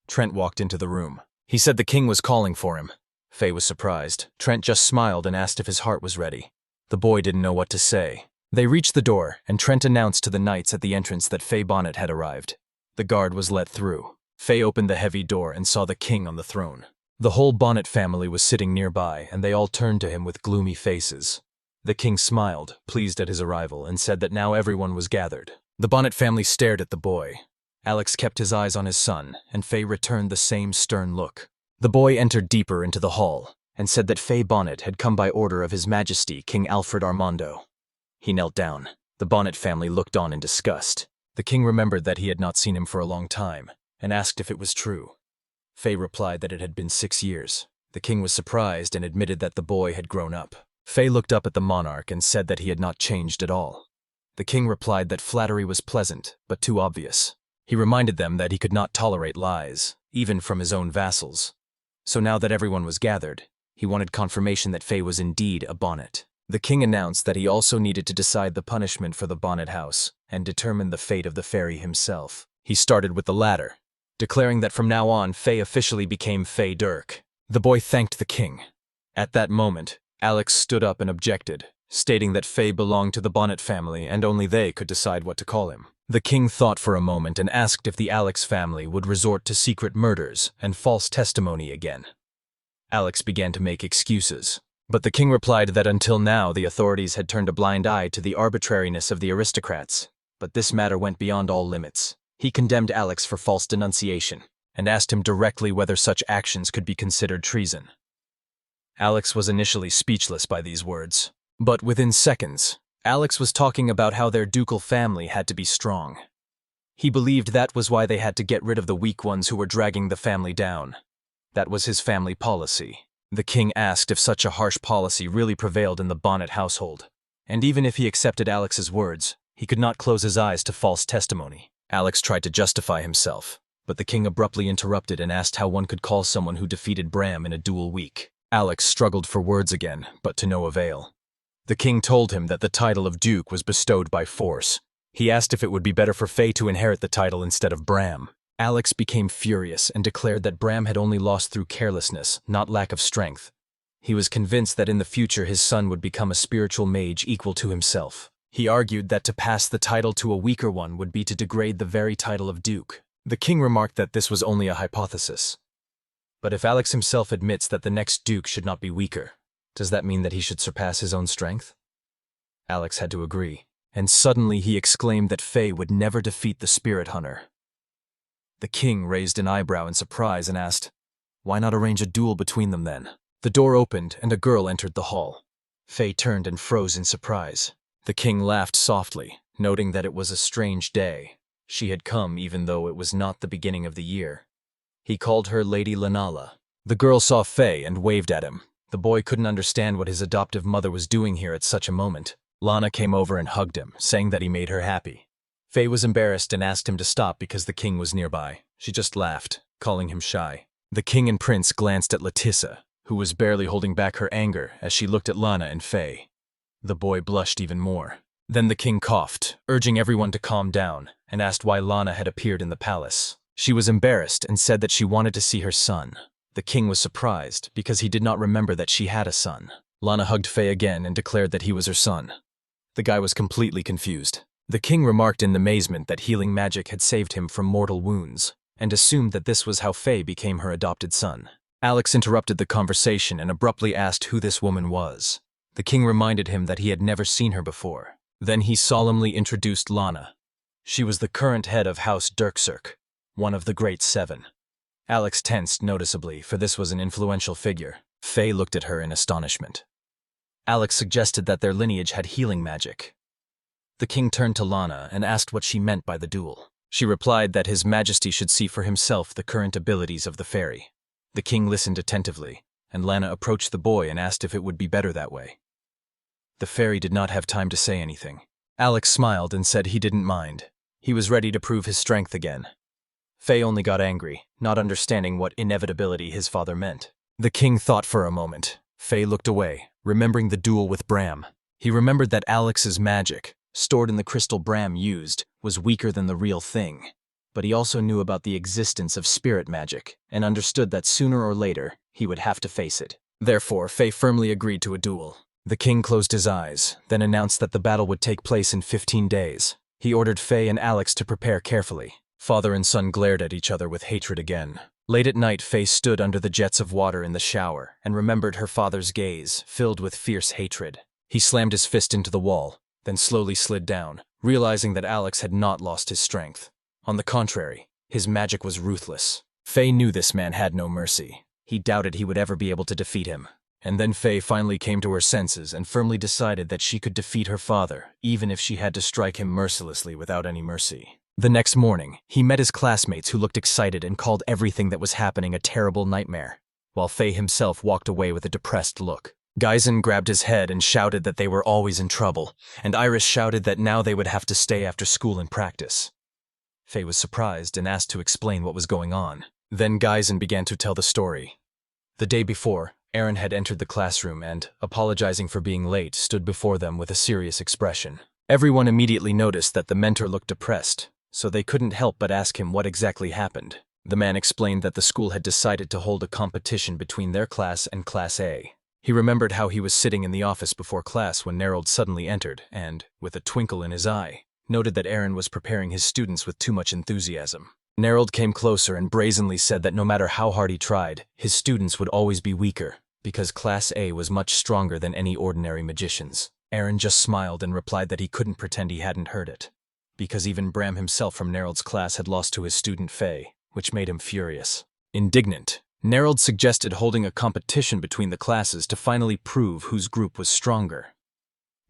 Trent walked into the room. He said the king was calling for him. Fay was surprised. Trent just smiled and asked if his heart was ready. The boy didn't know what to say. They reached the door, and Trent announced to the knights at the entrance that Fay Bonnet had arrived. The guard was let through. Fay opened the heavy door and saw the king on the throne. The whole Bonnet family was sitting nearby, and they all turned to him with gloomy faces. The king smiled, pleased at his arrival, and said that now everyone was gathered. The Bonnet family stared at the boy. Alex kept his eyes on his son, and Fay returned the same stern look. The boy entered deeper into the hall, and said that Fay Bonnet had come by order of His Majesty King Alfred Armando. He knelt down. The Bonnet family looked on in disgust. The king remembered that he had not seen him for a long time, and asked if it was true. Fay replied that it had been 6 years. The king was surprised and admitted that the boy had grown up. Fay looked up at the monarch and said that he had not changed at all. The king replied that flattery was pleasant, but too obvious. He reminded them that he could not tolerate lies, even from his own vassals. So now that everyone was gathered, he wanted confirmation that Fay was indeed a Bonnet. The king announced that he also needed to decide the punishment for the Bonnet house and determine the fate of the fairy himself. He started with the latter, declaring that from now on Fay officially became Fay Dirk. The boy thanked the king. At that moment, Alex stood up and objected, stating that Fay belonged to the Bonnet family and only they could decide what to call him. The king thought for a moment and asked if the Alex family would resort to secret murders and false testimony again. Alex began to make excuses, but the king replied that until now the authorities had turned a blind eye to the arbitrariness of the aristocrats, but this matter went beyond all limits. He condemned Alex for false denunciation and asked him directly whether such actions could be considered treason. Alex was initially speechless by these words, but within seconds, Alex was talking about how their ducal family had to be strong. He believed that was why they had to get rid of the weak ones who were dragging the family down. That was his family policy. The king asked if such a harsh policy really prevailed in the Bonnet household. And even if he accepted Alex's words, he could not close his eyes to false testimony. Alex tried to justify himself, but the king abruptly interrupted and asked how one could call someone who defeated Bram in a duel weak. Alex struggled for words again, but to no avail. The king told him that the title of Duke was bestowed by force. He asked if it would be better for Fay to inherit the title instead of Bram. Alex became furious and declared that Bram had only lost through carelessness, not lack of strength. He was convinced that in the future his son would become a spiritual mage equal to himself. He argued that to pass the title to a weaker one would be to degrade the very title of Duke. The king remarked that this was only a hypothesis. But if Alex himself admits that the next Duke should not be weaker, does that mean that he should surpass his own strength? Alex had to agree, and suddenly he exclaimed that Fay would never defeat the spirit hunter. The king raised an eyebrow in surprise and asked, "Why not arrange a duel between them then?" The door opened and a girl entered the hall. Fay turned and froze in surprise. The king laughed softly, noting that it was a strange day. She had come even though it was not the beginning of the year. He called her Lady Lana. The girl saw Fay and waved at him. The boy couldn't understand what his adoptive mother was doing here at such a moment. Lana came over and hugged him, saying that he made her happy. Fay was embarrassed and asked him to stop because the king was nearby. She just laughed, calling him shy. The king and prince glanced at Letissa, who was barely holding back her anger as she looked at Lana and Fay. The boy blushed even more. Then the king coughed, urging everyone to calm down, and asked why Lana had appeared in the palace. She was embarrassed and said that she wanted to see her son. The king was surprised because he did not remember that she had a son. Lana hugged Fay again and declared that he was her son. The guy was completely confused. The king remarked in amazement that healing magic had saved him from mortal wounds, and assumed that this was how Fay became her adopted son. Alex interrupted the conversation and abruptly asked who this woman was. The king reminded him that he had never seen her before. Then he solemnly introduced Lana. She was the current head of House Dirkserk, one of the Great Seven. Alex tensed noticeably, for this was an influential figure. Fay looked at her in astonishment. Alex suggested that their lineage had healing magic. The king turned to Lana and asked what she meant by the duel. She replied that His Majesty should see for himself the current abilities of the fairy. The king listened attentively, and Lana approached the boy and asked if it would be better that way. The fairy did not have time to say anything. Alex smiled and said he didn't mind. He was ready to prove his strength again. Fay only got angry, not understanding what inevitability his father meant. The king thought for a moment. Fay looked away, remembering the duel with Bram. He remembered that Alex's magic, stored in the crystal Bram used, was weaker than the real thing. But he also knew about the existence of spirit magic, and understood that sooner or later, he would have to face it. Therefore, Fay firmly agreed to a duel. The king closed his eyes, then announced that the battle would take place in 15 days. He ordered Fay and Alex to prepare carefully. Father and son glared at each other with hatred again. Late at night, Fay stood under the jets of water in the shower and remembered her father's gaze, filled with fierce hatred. He slammed his fist into the wall, then slowly slid down, realizing that Alex had not lost his strength. On the contrary, his magic was ruthless. Fay knew this man had no mercy. He doubted he would ever be able to defeat him. And then Fay finally came to her senses and firmly decided that she could defeat her father, even if she had to strike him mercilessly without any mercy. The next morning, he met his classmates who looked excited and called everything that was happening a terrible nightmare, while Fay himself walked away with a depressed look. Geisen grabbed his head and shouted that they were always in trouble, and Iris shouted that now they would have to stay after school and practice. Fay was surprised and asked to explain what was going on. Then Geisen began to tell the story. The day before, Aaron had entered the classroom and, apologizing for being late, stood before them with a serious expression. Everyone immediately noticed that the mentor looked depressed, so they couldn't help but ask him what exactly happened. The man explained that the school had decided to hold a competition between their class and Class A. He remembered how he was sitting in the office before class when Nerold suddenly entered and, with a twinkle in his eye, noted that Aaron was preparing his students with too much enthusiasm. Nerold came closer and brazenly said that no matter how hard he tried, his students would always be weaker, because Class A was much stronger than any ordinary magicians. Aaron just smiled and replied that he couldn't pretend he hadn't heard it, because even Bram himself from Nerold's class had lost to his student Fay, which made him furious. Indignant, Nerold suggested holding a competition between the classes to finally prove whose group was stronger.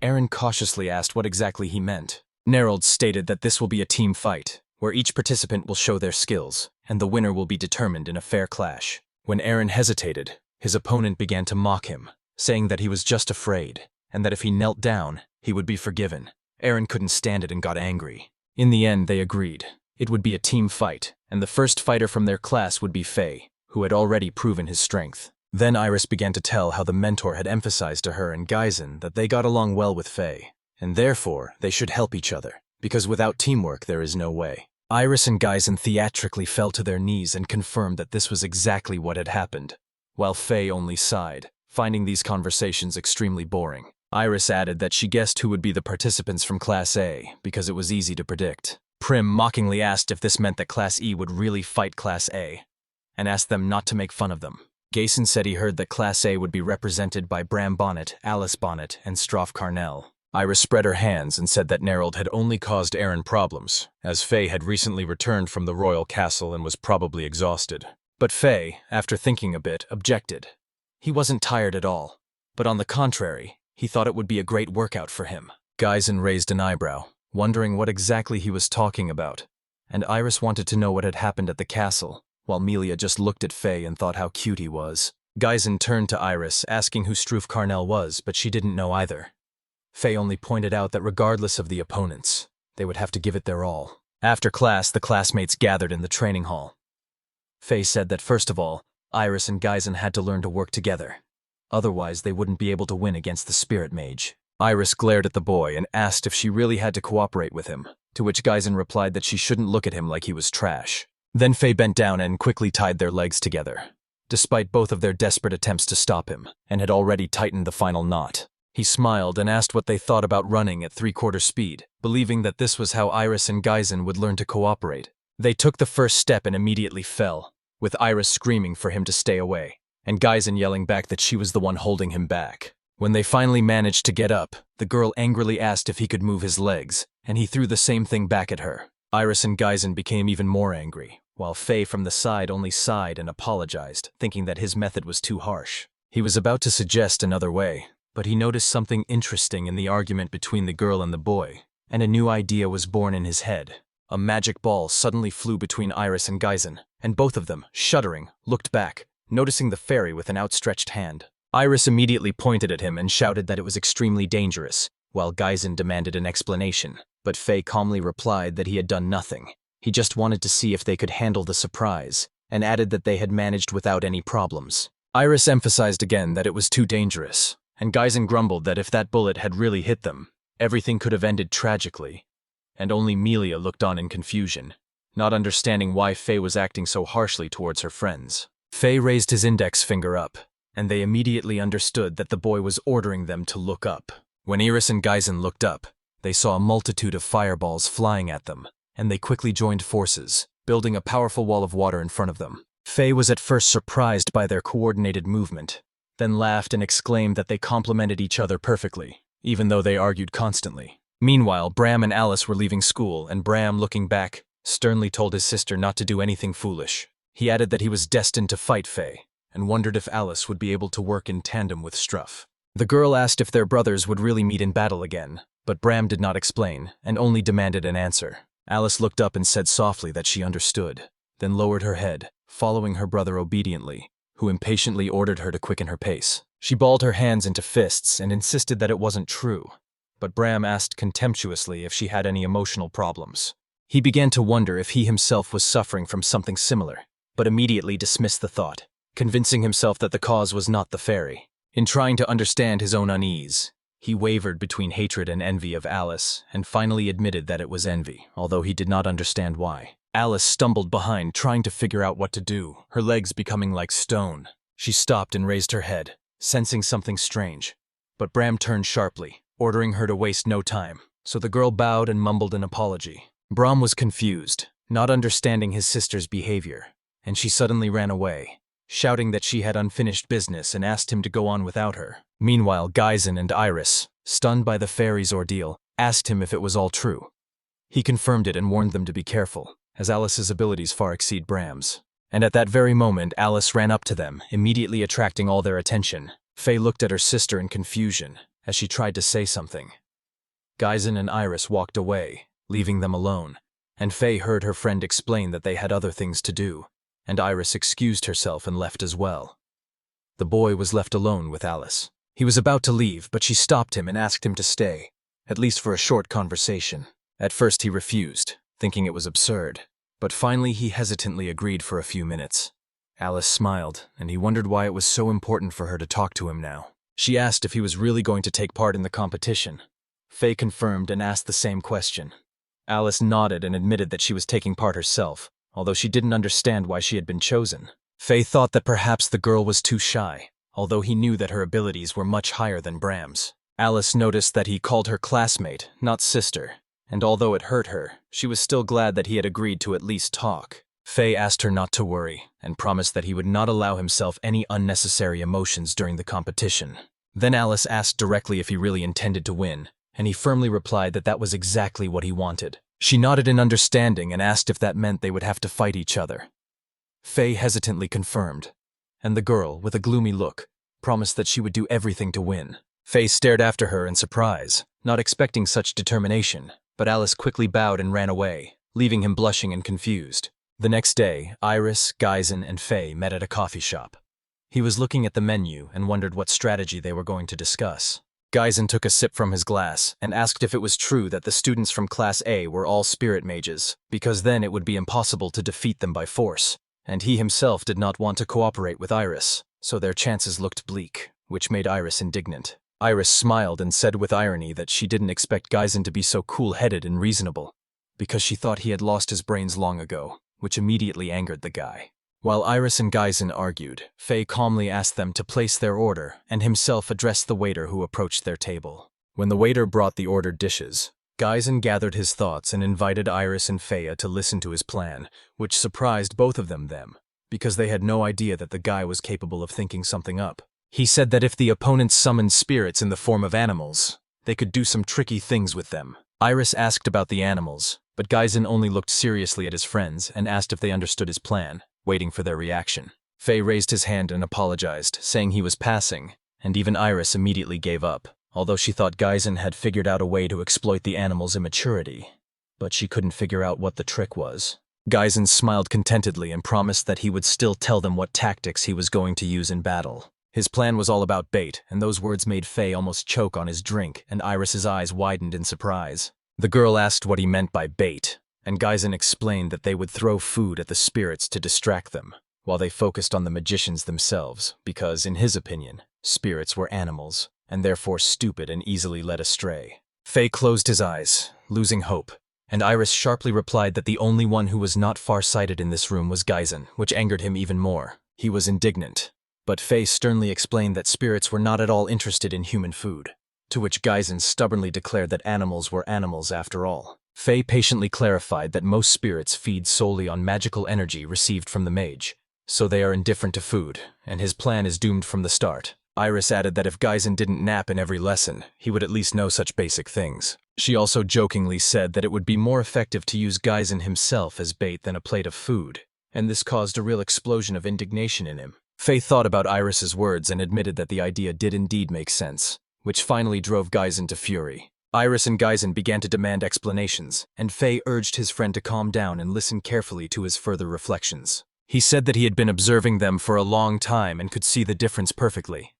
Aaron cautiously asked what exactly he meant. Nerold stated that this will be a team fight, where each participant will show their skills, and the winner will be determined in a fair clash. When Aaron hesitated, his opponent began to mock him, saying that he was just afraid, and that if he knelt down, he would be forgiven. Aaron couldn't stand it and got angry. In the end, they agreed. It would be a team fight, and the first fighter from their class would be Fay, who had already proven his strength. Then Iris began to tell how the mentor had emphasized to her and Geisen that they got along well with Fay, and therefore they should help each other, because without teamwork there is no way. Iris and Geisen theatrically fell to their knees and confirmed that this was exactly what had happened, while Fay only sighed, finding these conversations extremely boring. Iris added that she guessed who would be the participants from Class A, because it was easy to predict. Prim mockingly asked if this meant that Class E would really fight Class A, and asked them not to make fun of them. Geisen said he heard that Class A would be represented by Bram Bonnet, Alice Bonnet, and Stroff Carnell. Iris spread her hands and said that Nerold had only caused Aaron problems, as Fay had recently returned from the royal castle and was probably exhausted. But Fay, after thinking a bit, objected. He wasn't tired at all, but on the contrary, he thought it would be a great workout for him. Geisen raised an eyebrow, wondering what exactly he was talking about, and Iris wanted to know what had happened at the castle, while Melia just looked at Fay and thought how cute he was. Geisen turned to Iris, asking who Stroff Carnell was, but she didn't know either. Fay only pointed out that regardless of the opponents, they would have to give it their all. After class, the classmates gathered in the training hall. Fay said that first of all, Iris and Geisen had to learn to work together. Otherwise, they wouldn't be able to win against the spirit mage. Iris glared at the boy and asked if she really had to cooperate with him, to which Geisen replied that she shouldn't look at him like he was trash. Then Fay bent down and quickly tied their legs together, despite both of their desperate attempts to stop him, and had already tightened the final knot. He smiled and asked what they thought about running at 3/4 speed, believing that this was how Iris and Geisen would learn to cooperate. They took the first step and immediately fell, with Iris screaming for him to stay away, and Geisen yelling back that she was the one holding him back. When they finally managed to get up, the girl angrily asked if he could move his legs, and he threw the same thing back at her. Iris and Geisen became even more angry, while Fay from the side only sighed and apologized, thinking that his method was too harsh. He was about to suggest another way, but he noticed something interesting in the argument between the girl and the boy, and a new idea was born in his head. A magic ball suddenly flew between Iris and Geisen, and both of them, shuddering, looked back, noticing the fairy with an outstretched hand. Iris immediately pointed at him and shouted that it was extremely dangerous, while Geisen demanded an explanation, but Fay calmly replied that he had done nothing. He just wanted to see if they could handle the surprise, and added that they had managed without any problems. Iris emphasized again that it was too dangerous, and Geisen grumbled that if that bullet had really hit them, everything could have ended tragically. And only Melia looked on in confusion, not understanding why Fay was acting so harshly towards her friends. Fay raised his index finger up, and they immediately understood that the boy was ordering them to look up. When Iris and Geisen looked up, they saw a multitude of fireballs flying at them, and they quickly joined forces, building a powerful wall of water in front of them. Fay was at first surprised by their coordinated movement, then laughed and exclaimed that they complemented each other perfectly, even though they argued constantly. Meanwhile, Bram and Alice were leaving school, and Bram, looking back, sternly told his sister not to do anything foolish. He added that he was destined to fight Fay, and wondered if Alice would be able to work in tandem with Struff. The girl asked if their brothers would really meet in battle again, but Bram did not explain, and only demanded an answer. Alice looked up and said softly that she understood, then lowered her head, following her brother obediently, who impatiently ordered her to quicken her pace. She balled her hands into fists and insisted that it wasn't true, but Bram asked contemptuously if she had any emotional problems. He began to wonder if he himself was suffering from something similar, but immediately dismissed the thought, convincing himself that the cause was not the fairy. In trying to understand his own unease, he wavered between hatred and envy of Alice, and finally admitted that it was envy, although he did not understand why. Alice stumbled behind, trying to figure out what to do, her legs becoming like stone. She stopped and raised her head, sensing something strange. But Bram turned sharply, ordering her to waste no time, so the girl bowed and mumbled an apology. Bram was confused, not understanding his sister's behavior, and she suddenly ran away, shouting that she had unfinished business and asked him to go on without her. Meanwhile, Geisen and Iris, stunned by the fairy's ordeal, asked him if it was all true. He confirmed it and warned them to be careful, as Alice's abilities far exceed Bram's. And at that very moment, Alice ran up to them, immediately attracting all their attention. Fay looked at her sister in confusion, as she tried to say something. Geisen and Iris walked away, leaving them alone, and Fay heard her friend explain that they had other things to do, and Iris excused herself and left as well. The boy was left alone with Alice. He was about to leave, but she stopped him and asked him to stay, at least for a short conversation. At first he refused, thinking it was absurd, but finally he hesitantly agreed for a few minutes. Alice smiled, and he wondered why it was so important for her to talk to him now. She asked if he was really going to take part in the competition. Fay confirmed and asked the same question. Alice nodded and admitted that she was taking part herself, although she didn't understand why she had been chosen. Fay thought that perhaps the girl was too shy, although he knew that her abilities were much higher than Bram's. Alice noticed that he called her classmate, not sister, and although it hurt her, she was still glad that he had agreed to at least talk. Fay asked her not to worry, and promised that he would not allow himself any unnecessary emotions during the competition. Then Alice asked directly if he really intended to win, and he firmly replied that that was exactly what he wanted. She nodded in understanding and asked if that meant they would have to fight each other. Fay hesitantly confirmed, and the girl, with a gloomy look, promised that she would do everything to win. Fay stared after her in surprise, not expecting such determination, but Alice quickly bowed and ran away, leaving him blushing and confused. The next day, Iris, Geisen, and Fay met at a coffee shop. He was looking at the menu and wondered what strategy they were going to discuss. Geisen took a sip from his glass and asked if it was true that the students from Class A were all spirit mages, because then it would be impossible to defeat them by force, and he himself did not want to cooperate with Iris, so their chances looked bleak, which made Iris indignant. Iris smiled and said with irony that she didn't expect Geisen to be so cool-headed and reasonable, because she thought he had lost his brains long ago, which immediately angered the guy. While Iris and Geisen argued, Fay calmly asked them to place their order and himself addressed the waiter who approached their table. When the waiter brought the ordered dishes, Geisen gathered his thoughts and invited Iris and Faya to listen to his plan, which surprised both of them, because they had no idea that the guy was capable of thinking something up. He said that if the opponents summoned spirits in the form of animals, they could do some tricky things with them. Iris asked about the animals, but Geisen only looked seriously at his friends and asked if they understood his plan, waiting for their reaction. Fay raised his hand and apologized, saying he was passing, and even Iris immediately gave up, although she thought Geisen had figured out a way to exploit the animal's immaturity. but she couldn't figure out what the trick was. Geisen smiled contentedly and promised that he would still tell them what tactics he was going to use in battle. His plan was all about bait, and those words made Fay almost choke on his drink, and Iris's eyes widened in surprise. The girl asked what he meant by bait, and Geisen explained that they would throw food at the spirits to distract them, while they focused on the magicians themselves, because, in his opinion, spirits were animals, and therefore stupid and easily led astray. Fay closed his eyes, losing hope, and Iris sharply replied that the only one who was not far-sighted in this room was Geisen, which angered him even more. He was indignant. But Fay sternly explained that spirits were not at all interested in human food, to which Geisen stubbornly declared that animals were animals after all. Fay patiently clarified that most spirits feed solely on magical energy received from the mage, so they are indifferent to food, and his plan is doomed from the start. Iris added that if Geisen didn't nap in every lesson, he would at least know such basic things. She also jokingly said that it would be more effective to use Geisen himself as bait than a plate of food, and this caused a real explosion of indignation in him. Fay thought about Iris's words and admitted that the idea did indeed make sense, which finally drove Geisen to fury. Iris and Geisen began to demand explanations, and Fay urged his friend to calm down and listen carefully to his further reflections. He said that he had been observing them for a long time and could see the difference perfectly.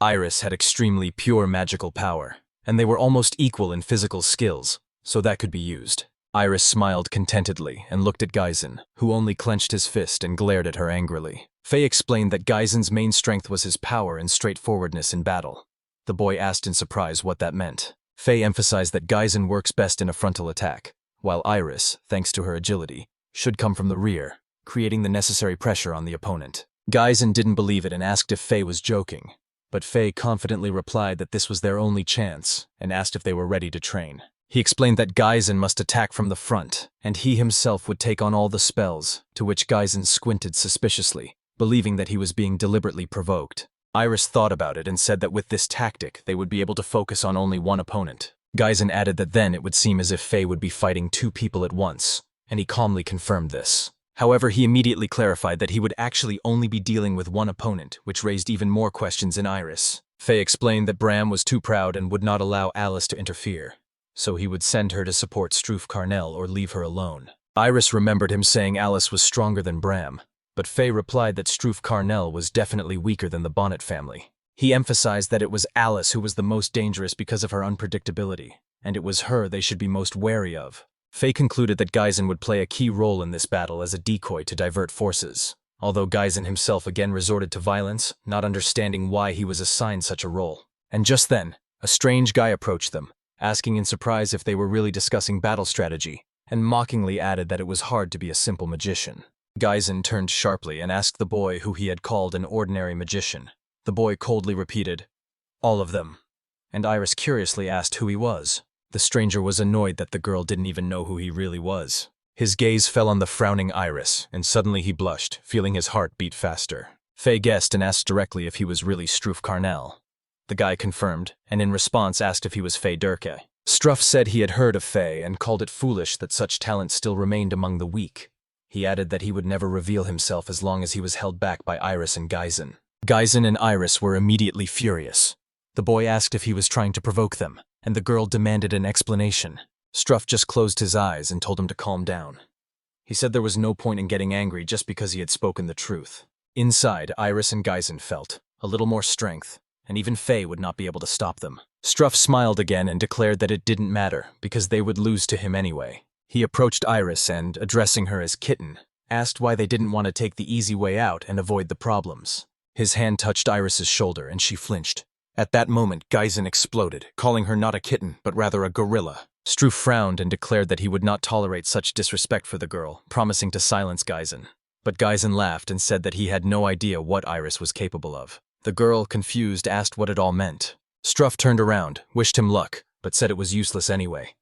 Iris had extremely pure magical power, and they were almost equal in physical skills, so that could be used. Iris smiled contentedly and looked at Geisen, who only clenched his fist and glared at her angrily. Fay explained that Geisen's main strength was his power and straightforwardness in battle. The boy asked in surprise what that meant. Fay emphasized that Geisen works best in a frontal attack, while Iris, thanks to her agility, should come from the rear, creating the necessary pressure on the opponent. Geisen didn't believe it and asked if Fay was joking, but Fay confidently replied that this was their only chance and asked if they were ready to train. He explained that Geisen must attack from the front, and he himself would take on all the spells, to which Geisen squinted suspiciously, believing that he was being deliberately provoked. Iris thought about it and said that with this tactic, they would be able to focus on only one opponent. Geisen added that then it would seem as if Fay would be fighting two people at once, and he calmly confirmed this. However, he immediately clarified that he would actually only be dealing with one opponent, which raised even more questions in Iris. Fay explained that Bram was too proud and would not allow Alice to interfere, so he would send her to support Struve Carnell or leave her alone. Iris remembered him saying Alice was stronger than Bram, but Fay replied that Struve Carnell was definitely weaker than the Bonnet family. He emphasized that it was Alice who was the most dangerous because of her unpredictability, and it was her they should be most wary of. Fay concluded that Geisen would play a key role in this battle as a decoy to divert forces, although Geisen himself again resorted to violence, not understanding why he was assigned such a role. And just then, a strange guy approached them, asking in surprise if they were really discussing battle strategy, and mockingly added that it was hard to be a simple magician. Geisen turned sharply and asked the boy who he had called an ordinary magician. The boy coldly repeated, "All of them," and Iris curiously asked who he was. The stranger was annoyed that the girl didn't even know who he really was. His gaze fell on the frowning Iris, and suddenly he blushed, feeling his heart beat faster. Fay guessed and asked directly if he was really Struve Carnell. The guy confirmed, and in response asked if he was Fay Durke. Struff said he had heard of Fay and called it foolish that such talent still remained among the weak. He added that he would never reveal himself as long as he was held back by Iris and Geisen. Geisen and Iris were immediately furious. The boy asked if he was trying to provoke them, and the girl demanded an explanation. Struff just closed his eyes and told him to calm down. He said there was no point in getting angry just because he had spoken the truth. Inside, Iris and Geisen felt a little more strength, and even Fay would not be able to stop them. Struff smiled again and declared that it didn't matter, because they would lose to him anyway. He approached Iris and, addressing her as Kitten, asked why they didn't want to take the easy way out and avoid the problems. His hand touched Iris's shoulder and she flinched. At that moment, Geisen exploded, calling her not a kitten, but rather a gorilla. Struve frowned and declared that he would not tolerate such disrespect for the girl, promising to silence Geisen. But Geisen laughed and said that he had no idea what Iris was capable of. The girl, confused, asked what it all meant. Struff turned around, wished him luck, but said it was useless anyway.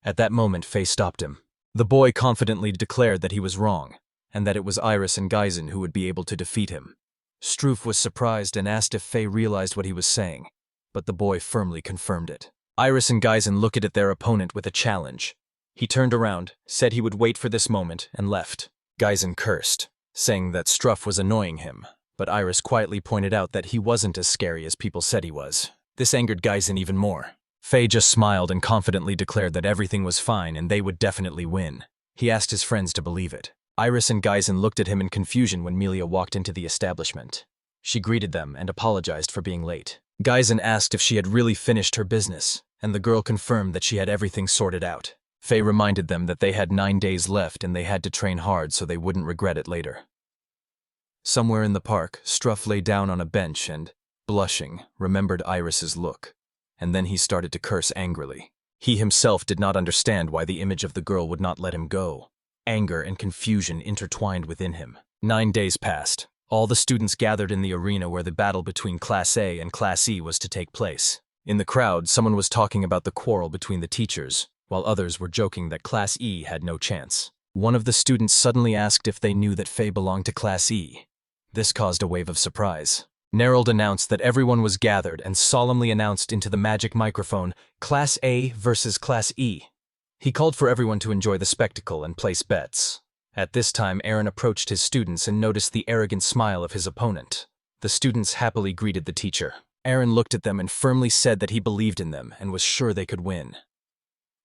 At that moment, Fay stopped him. The boy confidently declared that he was wrong, and that it was Iris and Geisen who would be able to defeat him. Struve was surprised and asked if Fay realized what he was saying, but the boy firmly confirmed it. Iris and Geisen looked at their opponent with a challenge. He turned around, said he would wait for this moment, and left. Geisen cursed, saying that Struff was annoying him, but Iris quietly pointed out that he wasn't as scary as people said he was. This angered Geisen even more. Fay just smiled and confidently declared that everything was fine and they would definitely win. He asked his friends to believe it. Iris and Geisen looked at him in confusion when Melia walked into the establishment. She greeted them and apologized for being late. Geisen asked if she had really finished her business, and the girl confirmed that she had everything sorted out. Fay reminded them that they had 9 days left and they had to train hard so they wouldn't regret it later. Somewhere in the park, Struff lay down on a bench and, blushing, remembered Iris's look. And then he started to curse angrily. He himself did not understand why the image of the girl would not let him go. Anger and confusion intertwined within him. 9 days passed. All the students gathered in the arena where the battle between Class A and Class E was to take place. In the crowd, someone was talking about the quarrel between the teachers, while others were joking that Class E had no chance. One of the students suddenly asked if they knew that Fay belonged to Class E. This caused a wave of surprise. Nerold announced that everyone was gathered and solemnly announced into the magic microphone, Class A versus Class E. He called for everyone to enjoy the spectacle and place bets. At this time, Aaron approached his students and noticed the arrogant smile of his opponent. The students happily greeted the teacher. Aaron looked at them and firmly said that he believed in them and was sure they could win.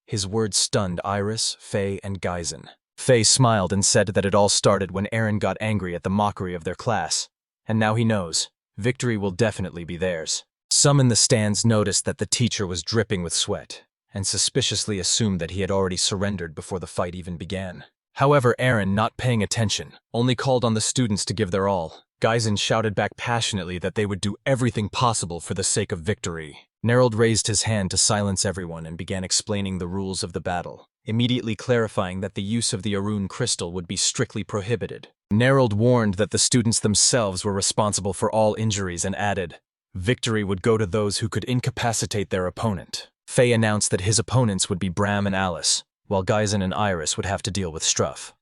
His words stunned Iris, Fay, and Geisen. Fay smiled and said that it all started when Aaron got angry at the mockery of their class. And now he knows. Victory will definitely be theirs. Some in the stands noticed that the teacher was dripping with sweat, and suspiciously assumed that he had already surrendered before the fight even began. However, Aaron, not paying attention, only called on the students to give their all. Geisen shouted back passionately that they would do everything possible for the sake of victory. Nerold raised his hand to silence everyone and began explaining the rules of the battle, immediately clarifying that the use of the Arun crystal would be strictly prohibited. Nerold warned that the students themselves were responsible for all injuries and added, victory would go to those who could incapacitate their opponent. Fay announced that his opponents would be Bram and Alice, while Geisen and Iris would have to deal with Struff.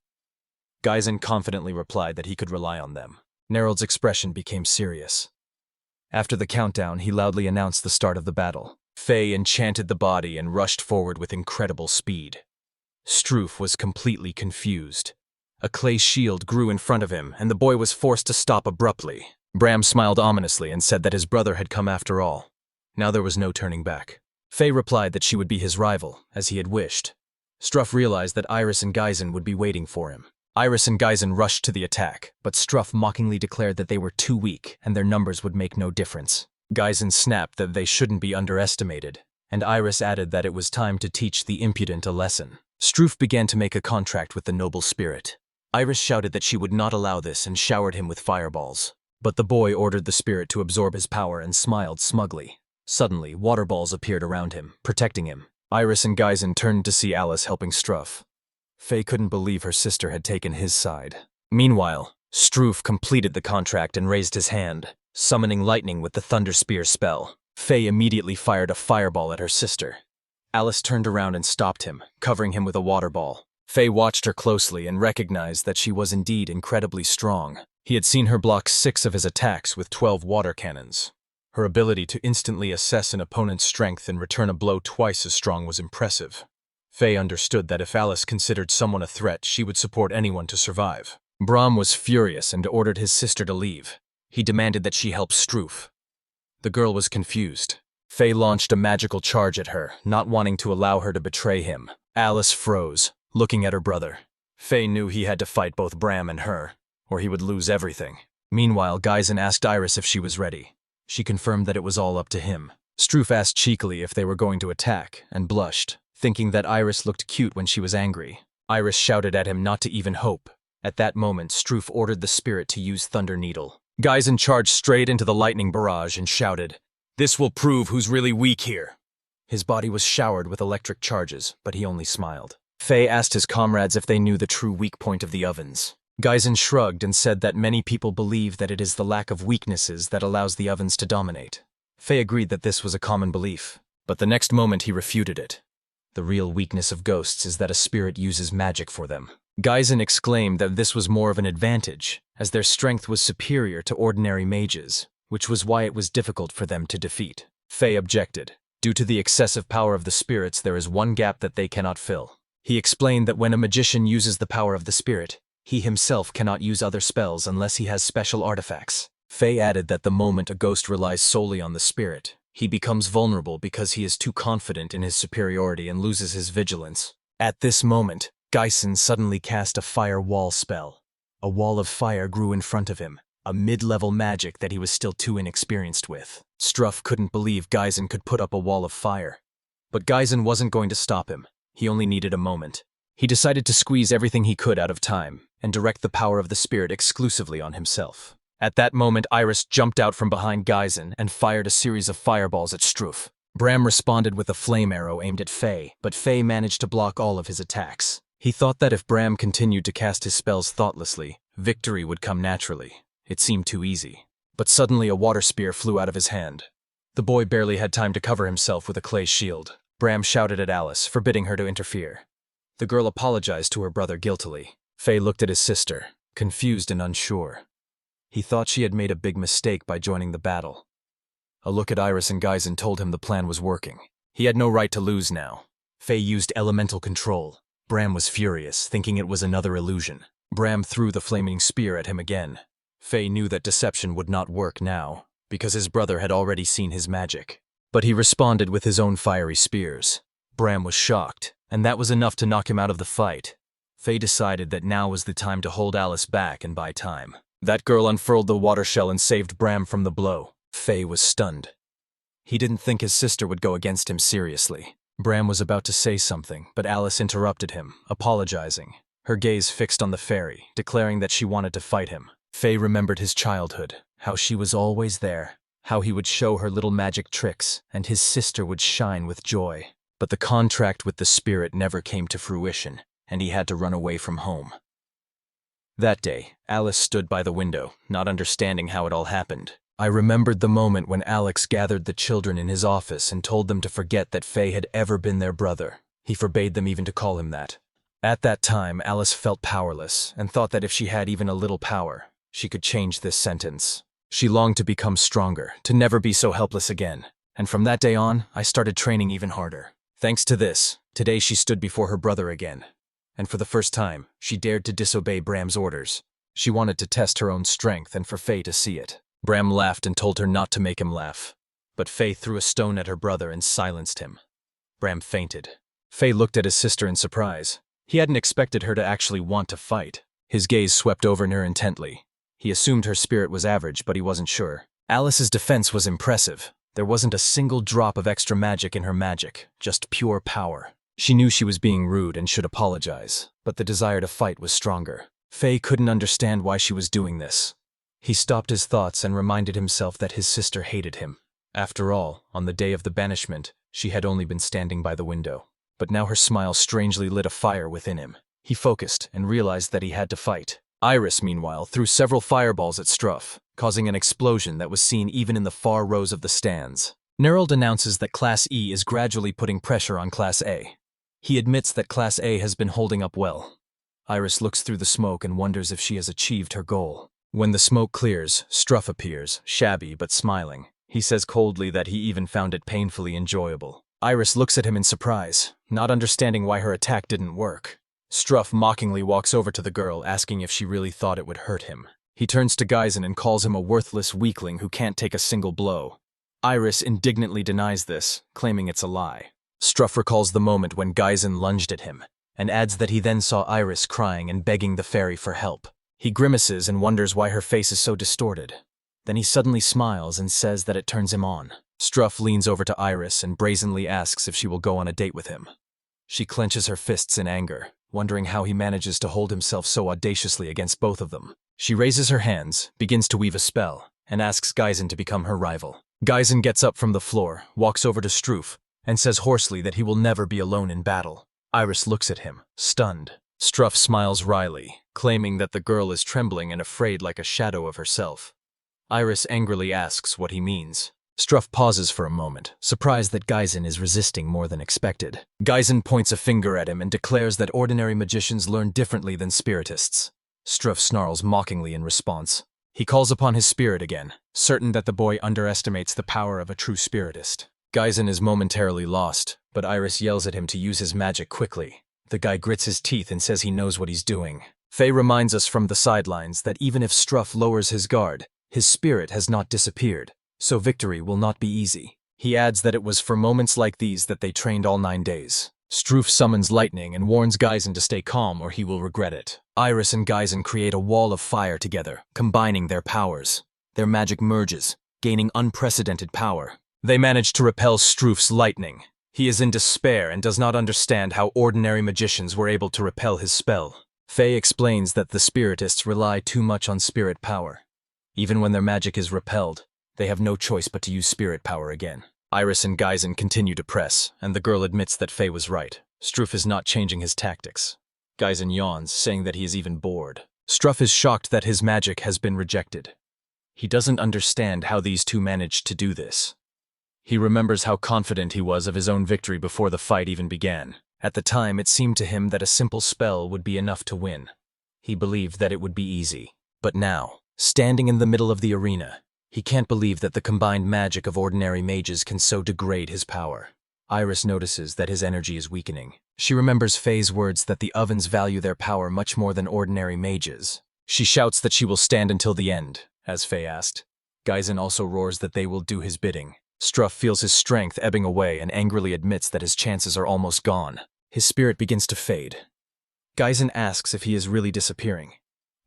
Geisen confidently replied that he could rely on them. Nerold's expression became serious. After the countdown, he loudly announced the start of the battle. Fay enchanted the body and rushed forward with incredible speed. Struff was completely confused. A clay shield grew in front of him, and the boy was forced to stop abruptly. Bram smiled ominously and said that his brother had come after all. Now there was no turning back. Fay replied that she would be his rival, as he had wished. Struff realized that Iris and Geisen would be waiting for him. Iris and Geisen rushed to the attack, but Struff mockingly declared that they were too weak and their numbers would make no difference. Geisen snapped that they shouldn't be underestimated, and Iris added that it was time to teach the impudent a lesson. Struff began to make a contract with the noble spirit. Iris shouted that she would not allow this and showered him with fireballs. But the boy ordered the spirit to absorb his power and smiled smugly. Suddenly, water balls appeared around him, protecting him. Iris and Geisen turned to see Alice helping Struff. Fay couldn't believe her sister had taken his side. Meanwhile, Struff completed the contract and raised his hand, summoning lightning with the Thunder Spear spell. Fay immediately fired a fireball at her sister. Alice turned around and stopped him, covering him with a water ball. Fay watched her closely and recognized that she was indeed incredibly strong. He had seen her block 6 of his attacks with 12 water cannons. Her ability to instantly assess an opponent's strength and return a blow twice as strong was impressive. Fay understood that if Alice considered someone a threat, she would support anyone to survive. Bram was furious and ordered his sister to leave. He demanded that she help Struff. The girl was confused. Fay launched a magical charge at her, not wanting to allow her to betray him. Alice froze, looking at her brother. Fay knew he had to fight both Bram and her, or he would lose everything. Meanwhile, Geisen asked Iris if she was ready. She confirmed that it was all up to him. Struff asked cheekily if they were going to attack, and blushed, thinking that Iris looked cute when she was angry. Iris shouted at him not to even hope. At that moment, Struff ordered the spirit to use Thunder Needle. Geisen charged straight into the lightning barrage and shouted, "This will prove who's really weak here." His body was showered with electric charges, but he only smiled. Fay asked his comrades if they knew the true weak point of the ovens. Geisen shrugged and said that many people believe that it is the lack of weaknesses that allows the ovens to dominate. Fay agreed that this was a common belief, but the next moment he refuted it. The real weakness of ghosts is that a spirit uses magic for them. Geisen exclaimed that this was more of an advantage, as their strength was superior to ordinary mages, which was why it was difficult for them to defeat. Fay objected. Due to the excessive power of the spirits, there is one gap that they cannot fill. He explained that when a magician uses the power of the spirit, he himself cannot use other spells unless he has special artifacts. Fay added that the moment a ghost relies solely on the spirit, He becomes vulnerable because he is too confident in his superiority and loses his vigilance. At this moment, Geisen suddenly cast a fire wall spell. A wall of fire grew in front of him, a mid-level magic that he was still too inexperienced with. Struff couldn't believe Geisen could put up a wall of fire. But Geisen wasn't going to stop him. He only needed a moment. He decided to squeeze everything he could out of time and direct the power of the spirit exclusively on himself. At that moment, Iris jumped out from behind Geisen and fired a series of fireballs at Struff. Bram responded with a flame arrow aimed at Fay, but Fay managed to block all of his attacks. He thought that if Bram continued to cast his spells thoughtlessly, victory would come naturally. It seemed too easy. But suddenly a water spear flew out of his hand. The boy barely had time to cover himself with a clay shield. Bram shouted at Alice, forbidding her to interfere. The girl apologized to her brother guiltily. Fay looked at his sister, confused and unsure. He thought she had made a big mistake by joining the battle. A look at Iris and Geisen told him the plan was working. He had no right to lose now. Fay used elemental control. Bram was furious, thinking it was another illusion. Bram threw the flaming spear at him again. Fay knew that deception would not work now, because his brother had already seen his magic. But he responded with his own fiery spears. Bram was shocked, and that was enough to knock him out of the fight. Fay decided that now was the time to hold Alice back and buy time. That girl unfurled the water shell and saved Bram from the blow. Fay was stunned. He didn't think his sister would go against him seriously. Bram was about to say something, but Alice interrupted him, apologizing. Her gaze fixed on the fairy, declaring that she wanted to fight him. Fay remembered his childhood, how she was always there, how he would show her little magic tricks, and his sister would shine with joy. But the contract with the spirit never came to fruition, and he had to run away from home. That day, Alice stood by the window, not understanding how it all happened. I remembered the moment when Alex gathered the children in his office and told them to forget that Fay had ever been their brother. He forbade them even to call him that. At that time, Alice felt powerless and thought that if she had even a little power, she could change this sentence. She longed to become stronger, to never be so helpless again. And from that day on, I started training even harder. Thanks to this, today she stood before her brother again. And for the first time, she dared to disobey Bram's orders. She wanted to test her own strength and for Fay to see it. Bram laughed and told her not to make him laugh. But Fay threw a stone at her brother and silenced him. Bram fainted. Fay looked at his sister in surprise. He hadn't expected her to actually want to fight. His gaze swept over her intently. He assumed her spirit was average, but he wasn't sure. Alice's defense was impressive. There wasn't a single drop of extra magic in her magic, just pure power. She knew she was being rude and should apologize, but the desire to fight was stronger. Fay couldn't understand why she was doing this. He stopped his thoughts and reminded himself that his sister hated him. After all, on the day of the banishment, she had only been standing by the window. But now her smile strangely lit a fire within him. He focused and realized that he had to fight. Iris, meanwhile, threw several fireballs at Struff, causing an explosion that was seen even in the far rows of the stands. Nerold announces that Class E is gradually putting pressure on Class A. He admits that Class A has been holding up well. Iris looks through the smoke and wonders if she has achieved her goal. When the smoke clears, Struff appears, shabby but smiling. He says coldly that he even found it painfully enjoyable. Iris looks at him in surprise, not understanding why her attack didn't work. Struff mockingly walks over to the girl, asking if she really thought it would hurt him. He turns to Geisen and calls him a worthless weakling who can't take a single blow. Iris indignantly denies this, claiming it's a lie. Struff recalls the moment when Geisen lunged at him, and adds that he then saw Iris crying and begging the fairy for help. He grimaces and wonders why her face is so distorted. Then he suddenly smiles and says that it turns him on. Struff leans over to Iris and brazenly asks if she will go on a date with him. She clenches her fists in anger, wondering how he manages to hold himself so audaciously against both of them. She raises her hands, begins to weave a spell, and asks Geisen to become her rival. Geisen gets up from the floor, walks over to Struff, and says hoarsely that he will never be alone in battle. Iris looks at him, stunned. Struff smiles wryly, claiming that the girl is trembling and afraid like a shadow of herself. Iris angrily asks what he means. Struff pauses for a moment, surprised that Geisen is resisting more than expected. Geisen points a finger at him and declares that ordinary magicians learn differently than spiritists. Struff snarls mockingly in response. He calls upon his spirit again, certain that the boy underestimates the power of a true spiritist. Geisen is momentarily lost, but Iris yells at him to use his magic quickly. The guy grits his teeth and says he knows what he's doing. Fay reminds us from the sidelines that even if Struff lowers his guard, his spirit has not disappeared, so victory will not be easy. He adds that it was for moments like these that they trained all 9 days. Struff summons lightning and warns Geisen to stay calm or he will regret it. Iris and Geisen create a wall of fire together, combining their powers. Their magic merges, gaining unprecedented power. They manage to repel Struff's lightning. He is in despair and does not understand how ordinary magicians were able to repel his spell. Fay explains that the spiritists rely too much on spirit power. Even when their magic is repelled, they have no choice but to use spirit power again. Iris and Geisen continue to press, and the girl admits that Fay was right. Struff is not changing his tactics. Geisen yawns, saying that he is even bored. Struff is shocked that his magic has been rejected. He doesn't understand how these two managed to do this. He remembers how confident he was of his own victory before the fight even began. At the time, it seemed to him that a simple spell would be enough to win. He believed that it would be easy. But now, standing in the middle of the arena, he can't believe that the combined magic of ordinary mages can so degrade his power. Iris notices that his energy is weakening. She remembers Fay's words that the ovens value their power much more than ordinary mages. She shouts that she will stand until the end, as Fay asked. Geisen also roars that they will do his bidding. Struff feels his strength ebbing away and angrily admits that his chances are almost gone. His spirit begins to fade. Geisen asks if he is really disappearing.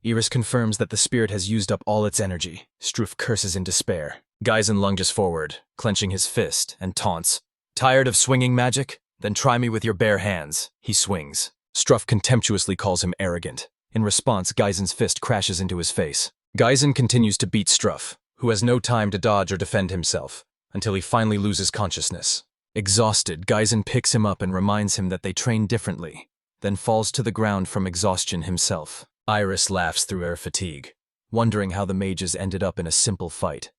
Iris confirms that the spirit has used up all its energy. Struff curses in despair. Geisen lunges forward, clenching his fist, and taunts. "Tired of swinging magic? Then try me with your bare hands." He swings. Struff contemptuously calls him arrogant. In response, Geisen's fist crashes into his face. Geisen continues to beat Struff, who has no time to dodge or defend himself, until he finally loses consciousness. Exhausted, Geisen picks him up and reminds him that they train differently, then falls to the ground from exhaustion himself. Iris laughs through her fatigue, wondering how the mages ended up in a simple fight.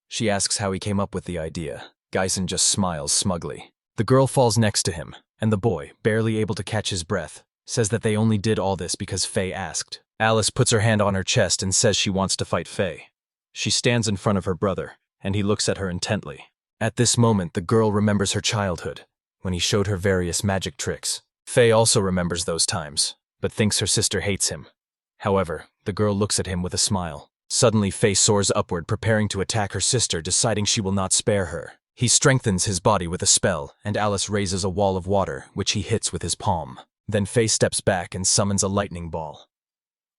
She asks how he came up with the idea. Geisen just smiles smugly. The girl falls next to him, and the boy, barely able to catch his breath, says that they only did all this because Fay asked. Alice puts her hand on her chest and says she wants to fight Fay. She stands in front of her brother, and he looks at her intently. At this moment, the girl remembers her childhood, when he showed her various magic tricks. Fay also remembers those times, but thinks her sister hates him. However, the girl looks at him with a smile. Suddenly, Fay soars upward, preparing to attack her sister, deciding she will not spare her. He strengthens his body with a spell, and Alice raises a wall of water, which he hits with his palm. Then Fay steps back and summons a lightning ball.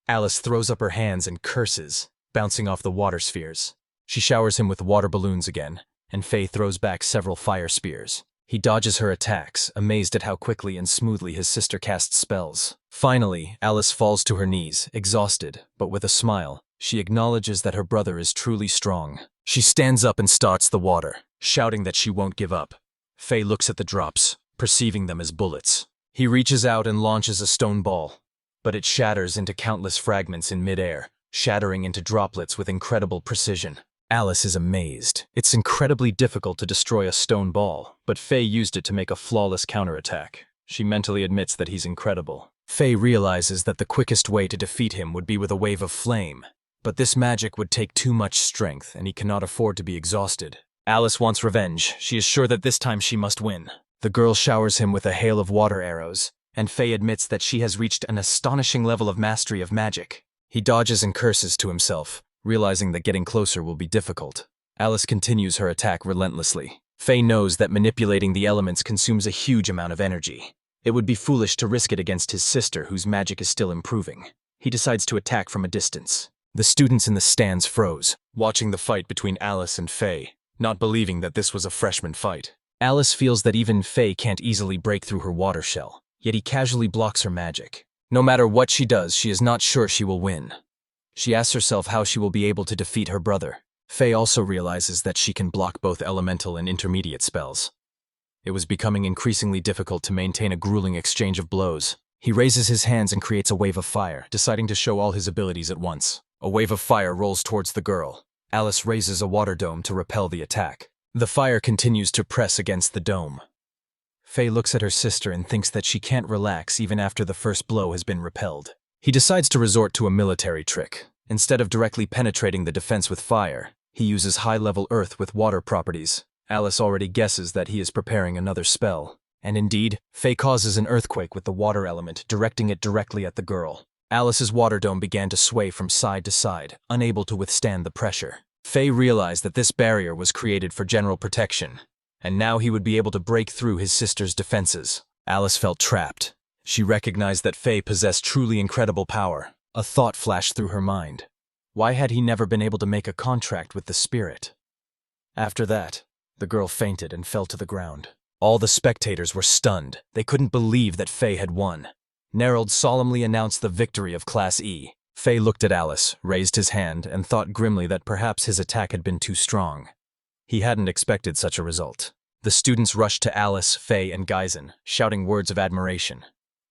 Alice throws up her hands and curses, bouncing off the water spheres. She showers him with water balloons again, and Fay throws back several fire spears. He dodges her attacks, amazed at how quickly and smoothly his sister casts spells. Finally, Alice falls to her knees, exhausted, but with a smile. She acknowledges that her brother is truly strong. She stands up and starts the water, shouting that she won't give up. Fay looks at the drops, perceiving them as bullets. He reaches out and launches a stone ball, but it shatters into countless fragments in midair, shattering into droplets with incredible precision. Alice is amazed. It's incredibly difficult to destroy a stone ball, but Fay used it to make a flawless counterattack. She mentally admits that he's incredible. Fay realizes that the quickest way to defeat him would be with a wave of flame, but this magic would take too much strength, and he cannot afford to be exhausted. Alice wants revenge. She is sure that this time she must win. The girl showers him with a hail of water arrows, and Fay admits that she has reached an astonishing level of mastery of magic. He dodges and curses to himself, realizing that getting closer will be difficult. Alice continues her attack relentlessly. Fay knows that manipulating the elements consumes a huge amount of energy. It would be foolish to risk it against his sister, whose magic is still improving. He decides to attack from a distance. The students in the stands froze, watching the fight between Alice and Fay, not believing that this was a freshman fight. Alice feels that even Fay can't easily break through her water shell, yet he casually blocks her magic. No matter what she does, she is not sure she will win. She asks herself how she will be able to defeat her brother. Fay also realizes that she can block both elemental and intermediate spells. It was becoming increasingly difficult to maintain a grueling exchange of blows. He raises his hands and creates a wave of fire, deciding to show all his abilities at once. A wave of fire rolls towards the girl. Alice raises a water dome to repel the attack. The fire continues to press against the dome. Fay looks at her sister and thinks that she can't relax even after the first blow has been repelled. He decides to resort to a military trick. Instead of directly penetrating the defense with fire, he uses high-level earth with water properties. Alice already guesses that he is preparing another spell. And indeed, Fay causes an earthquake with the water element, directing it directly at the girl. Alice's water dome began to sway from side to side, unable to withstand the pressure. Fay realized that this barrier was created for general protection, and now he would be able to break through his sister's defenses. Alice felt trapped. She recognized that Fay possessed truly incredible power. A thought flashed through her mind. Why had he never been able to make a contract with the spirit? After that, the girl fainted and fell to the ground. All the spectators were stunned. They couldn't believe that Fay had won. Nerold solemnly announced the victory of Class E. Fay looked at Alice, raised his hand, and thought grimly that perhaps his attack had been too strong. He hadn't expected such a result. The students rushed to Alice, Fay, and Geisen, shouting words of admiration.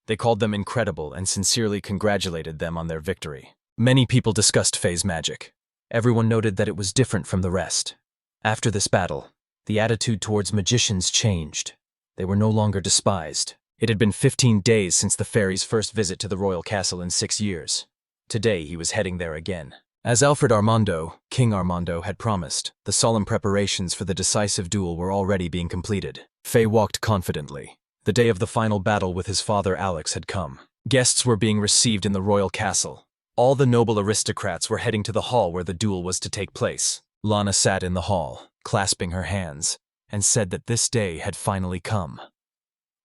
They called them incredible and sincerely congratulated them on their victory. Many people discussed Fay's magic. Everyone noted that it was different from the rest. After this battle, the attitude towards magicians changed. They were no longer despised. It had been 15 days since the fairy's first visit to the royal castle in 6 years. Today he was heading there again. As Alfred Armando, King Armando, had promised, the solemn preparations for the decisive duel were already being completed. Fay walked confidently. The day of the final battle with his father Alex had come. Guests were being received in the royal castle. All the noble aristocrats were heading to the hall where the duel was to take place. Lana sat in the hall, clasping her hands, and said that this day had finally come.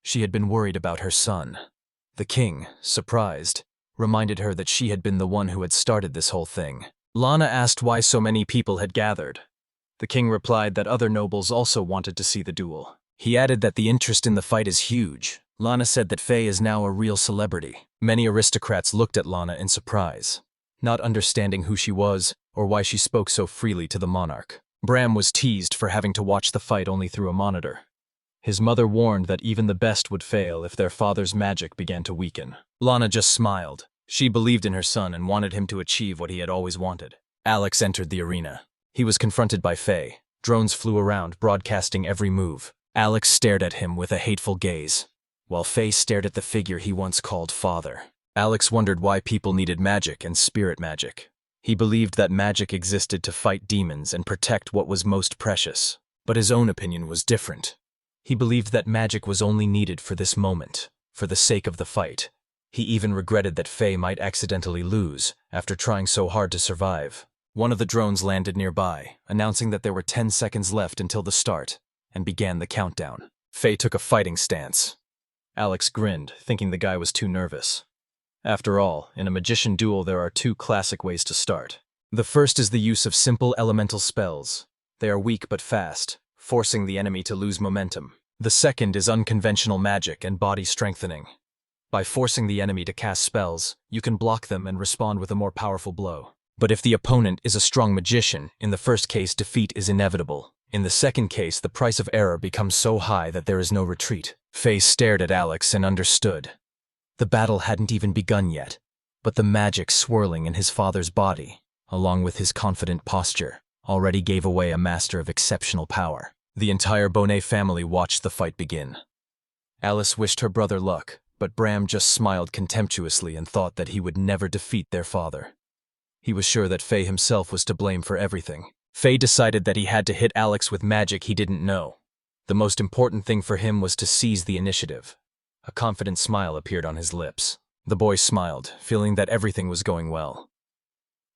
She had been worried about her son. The king, surprised, reminded her that she had been the one who had started this whole thing. Lana asked why so many people had gathered. The king replied that other nobles also wanted to see the duel. He added that the interest in the fight is huge. Lana said that Fay is now a real celebrity. Many aristocrats looked at Lana in surprise, not understanding who she was or why she spoke so freely to the monarch. Bram was teased for having to watch the fight only through a monitor. His mother warned that even the best would fail if their father's magic began to weaken. Lana just smiled. She believed in her son and wanted him to achieve what he had always wanted. Alex entered the arena. He was confronted by Fay. Drones flew around, broadcasting every move. Alex stared at him with a hateful gaze, while Fay stared at the figure he once called father. Alex wondered why people needed magic and spirit magic. He believed that magic existed to fight demons and protect what was most precious. But his own opinion was different. He believed that magic was only needed for this moment, for the sake of the fight. He even regretted that Fay might accidentally lose after trying so hard to survive. One of the drones landed nearby, announcing that there were 10 seconds left until the start, and began the countdown. Fay took a fighting stance. Alex grinned, thinking the guy was too nervous. After all, in a magician duel there are 2 classic ways to start. The first is the use of simple elemental spells. They are weak but fast, forcing the enemy to lose momentum. The second is unconventional magic and body strengthening. By forcing the enemy to cast spells, you can block them and respond with a more powerful blow. But if the opponent is a strong magician, in the first case defeat is inevitable. In the second case, the price of error becomes so high that there is no retreat. Fay stared at Alex and understood. The battle hadn't even begun yet, but the magic swirling in his father's body, along with his confident posture, already gave away a master of exceptional power. The entire Bonnet family watched the fight begin. Alice wished her brother luck, but Bram just smiled contemptuously and thought that he would never defeat their father. He was sure that Fay himself was to blame for everything. Fay decided that he had to hit Alex with magic he didn't know. The most important thing for him was to seize the initiative. A confident smile appeared on his lips. The boy smiled, feeling that everything was going well.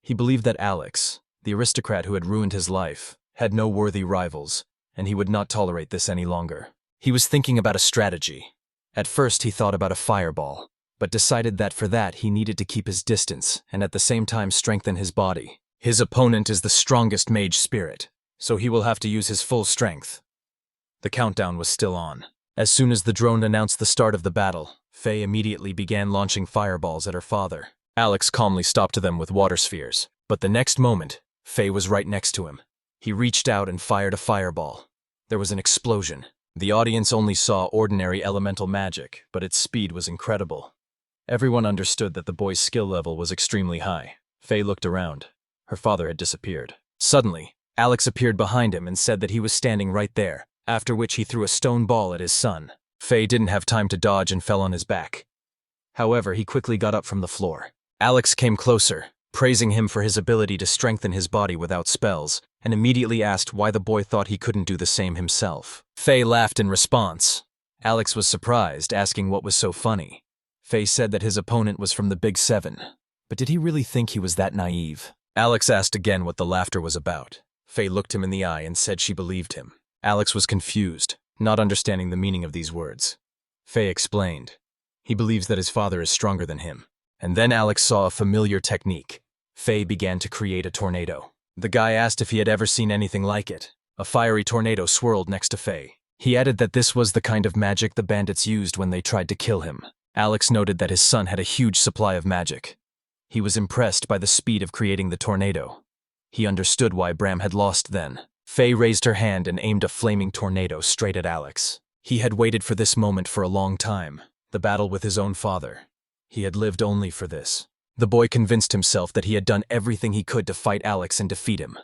He believed that Alex, the aristocrat who had ruined his life, had no worthy rivals, and he would not tolerate this any longer. He was thinking about a strategy. At first he thought about a fireball, but decided that for that he needed to keep his distance and at the same time strengthen his body. His opponent is the strongest mage spirit, so he will have to use his full strength. The countdown was still on. As soon as the drone announced the start of the battle, Fay immediately began launching fireballs at her father. Alex calmly stopped them with water spheres, but the next moment, Fay was right next to him. He reached out and fired a fireball. There was an explosion. The audience only saw ordinary elemental magic, but its speed was incredible. Everyone understood that the boy's skill level was extremely high. Fay looked around. Her father had disappeared. Suddenly, Alex appeared behind him and said that he was standing right there, after which he threw a stone ball at his son. Fay didn't have time to dodge and fell on his back. However, he quickly got up from the floor. Alex came closer, praising him for his ability to strengthen his body without spells, and immediately asked why the boy thought he couldn't do the same himself. Fay laughed in response. Alex was surprised, asking what was so funny. Fay said that his opponent was from the Big Seven, but did he really think he was that naive? Alex asked again what the laughter was about. Fay looked him in the eye and said she believed him. Alex was confused, not understanding the meaning of these words. Fay explained. He believes that his father is stronger than him. And then Alex saw a familiar technique. Fay began to create a tornado. The guy asked if he had ever seen anything like it. A fiery tornado swirled next to Fay. He added that this was the kind of magic the bandits used when they tried to kill him. Alex noted that his son had a huge supply of magic. He was impressed by the speed of creating the tornado. He understood why Bram had lost then. Fay raised her hand and aimed a flaming tornado straight at Alex. He had waited for this moment for a long time, the battle with his own father. He had lived only for this. The boy convinced himself that he had done everything he could to fight Alex and defeat him.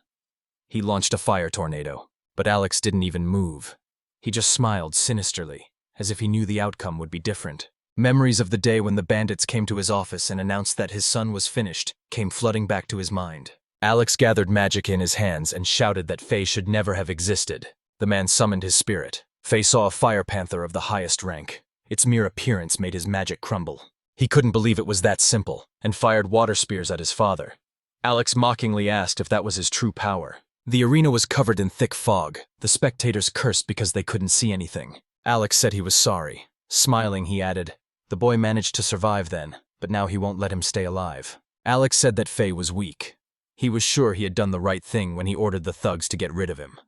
He launched a fire tornado, but Alex didn't even move. He just smiled sinisterly, as if he knew the outcome would be different. Memories of the day when the bandits came to his office and announced that his son was finished came flooding back to his mind. Alex gathered magic in his hands and shouted that Fay should never have existed. The man summoned his spirit. Fay saw a fire panther of the highest rank. Its mere appearance made his magic crumble. He couldn't believe it was that simple, and fired water spears at his father. Alex mockingly asked if that was his true power. The arena was covered in thick fog. The spectators cursed because they couldn't see anything. Alex said he was sorry. Smiling, he added, "The boy managed to survive then, but now he won't let him stay alive." Alex said that Fay was weak. He was sure he had done the right thing when he ordered the thugs to get rid of him.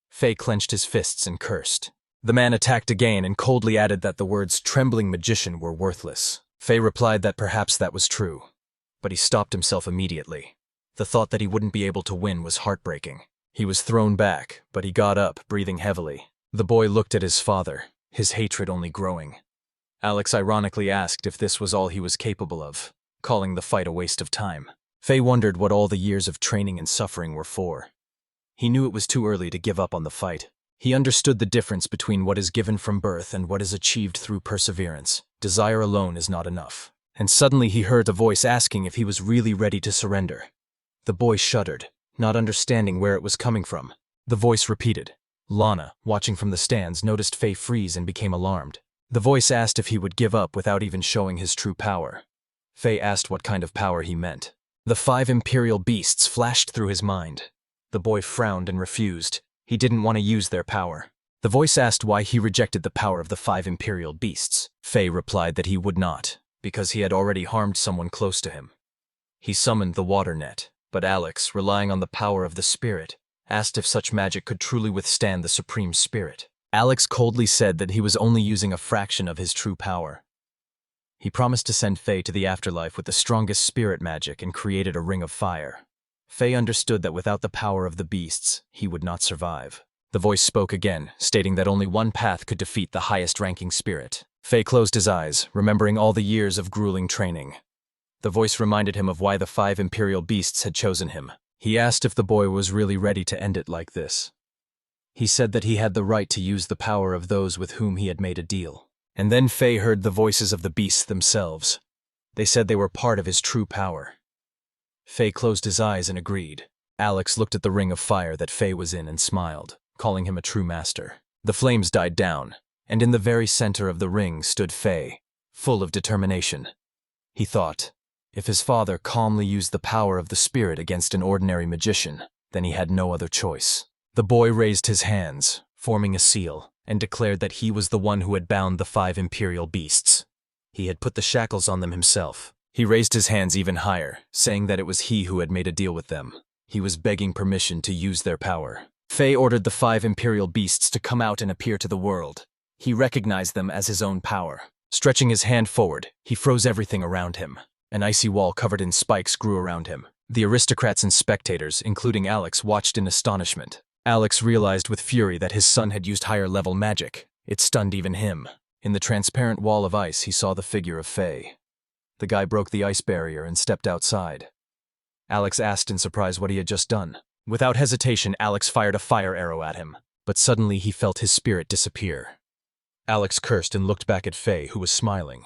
Fay clenched his fists and cursed. The man attacked again and coldly added that the words "trembling magician" were worthless. Fay replied that perhaps that was true, but he stopped himself immediately. The thought that he wouldn't be able to win was heartbreaking. He was thrown back, but he got up, breathing heavily. The boy looked at his father, his hatred only growing. Alex ironically asked if this was all he was capable of, calling the fight a waste of time. Fay wondered what all the years of training and suffering were for. He knew it was too early to give up on the fight. He understood the difference between what is given from birth and what is achieved through perseverance. Desire alone is not enough. And suddenly he heard a voice asking if he was really ready to surrender. The boy shuddered, not understanding where it was coming from. The voice repeated. Lana, watching from the stands, noticed Fay freeze and became alarmed. The voice asked if he would give up without even showing his true power. Fay asked what kind of power he meant. The 5 imperial beasts flashed through his mind. The boy frowned and refused. He didn't want to use their power. The voice asked why he rejected the power of the 5 imperial beasts. Fay replied that he would not, because he had already harmed someone close to him. He summoned the water net, but Alex, relying on the power of the spirit, asked if such magic could truly withstand the supreme spirit. Alex coldly said that he was only using a fraction of his true power. He promised to send Fay to the afterlife with the strongest spirit magic and created a ring of fire. Fay understood that without the power of the beasts, he would not survive. The voice spoke again, stating that only one path could defeat the highest-ranking spirit. Fay closed his eyes, remembering all the years of grueling training. The voice reminded him of why the 5 imperial beasts had chosen him. He asked if the boy was really ready to end it like this. He said that he had the right to use the power of those with whom he had made a deal. And then Fay heard the voices of the beasts themselves. They said they were part of his true power. Fay closed his eyes and agreed. Alex looked at the ring of fire that Fay was in and smiled, calling him a true master. The flames died down, and in the very center of the ring stood Fay, full of determination. He thought, if his father calmly used the power of the spirit against an ordinary magician, then he had no other choice. The boy raised his hands, forming a seal, and declared that he was the one who had bound the 5 imperial beasts. He had put the shackles on them himself. He raised his hands even higher, saying that it was he who had made a deal with them. He was begging permission to use their power. Fay ordered the 5 imperial beasts to come out and appear to the world. He recognized them as his own power. Stretching his hand forward, he froze everything around him. An icy wall covered in spikes grew around him. The aristocrats and spectators, including Alex, watched in astonishment. Alex realized with fury that his son had used higher-level magic. It stunned even him. In the transparent wall of ice, he saw the figure of Fay. The guy broke the ice barrier and stepped outside. Alex asked in surprise what he had just done. Without hesitation, Alex fired a fire arrow at him, but suddenly he felt his spirit disappear. Alex cursed and looked back at Fay, who was smiling.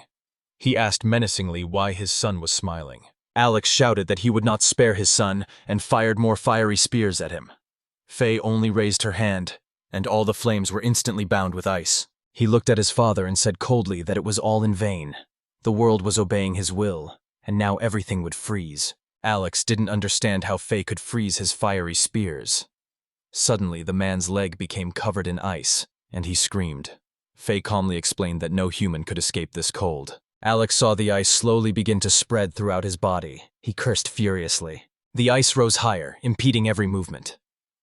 He asked menacingly why his son was smiling. Alex shouted that he would not spare his son and fired more fiery spears at him. Fay only raised her hand, and all the flames were instantly bound with ice. He looked at his father and said coldly that it was all in vain. The world was obeying his will, and now everything would freeze. Alex didn't understand how Fay could freeze his fiery spears. Suddenly, the man's leg became covered in ice, and he screamed. Fay calmly explained that no human could escape this cold. Alex saw the ice slowly begin to spread throughout his body. He cursed furiously. The ice rose higher, impeding every movement.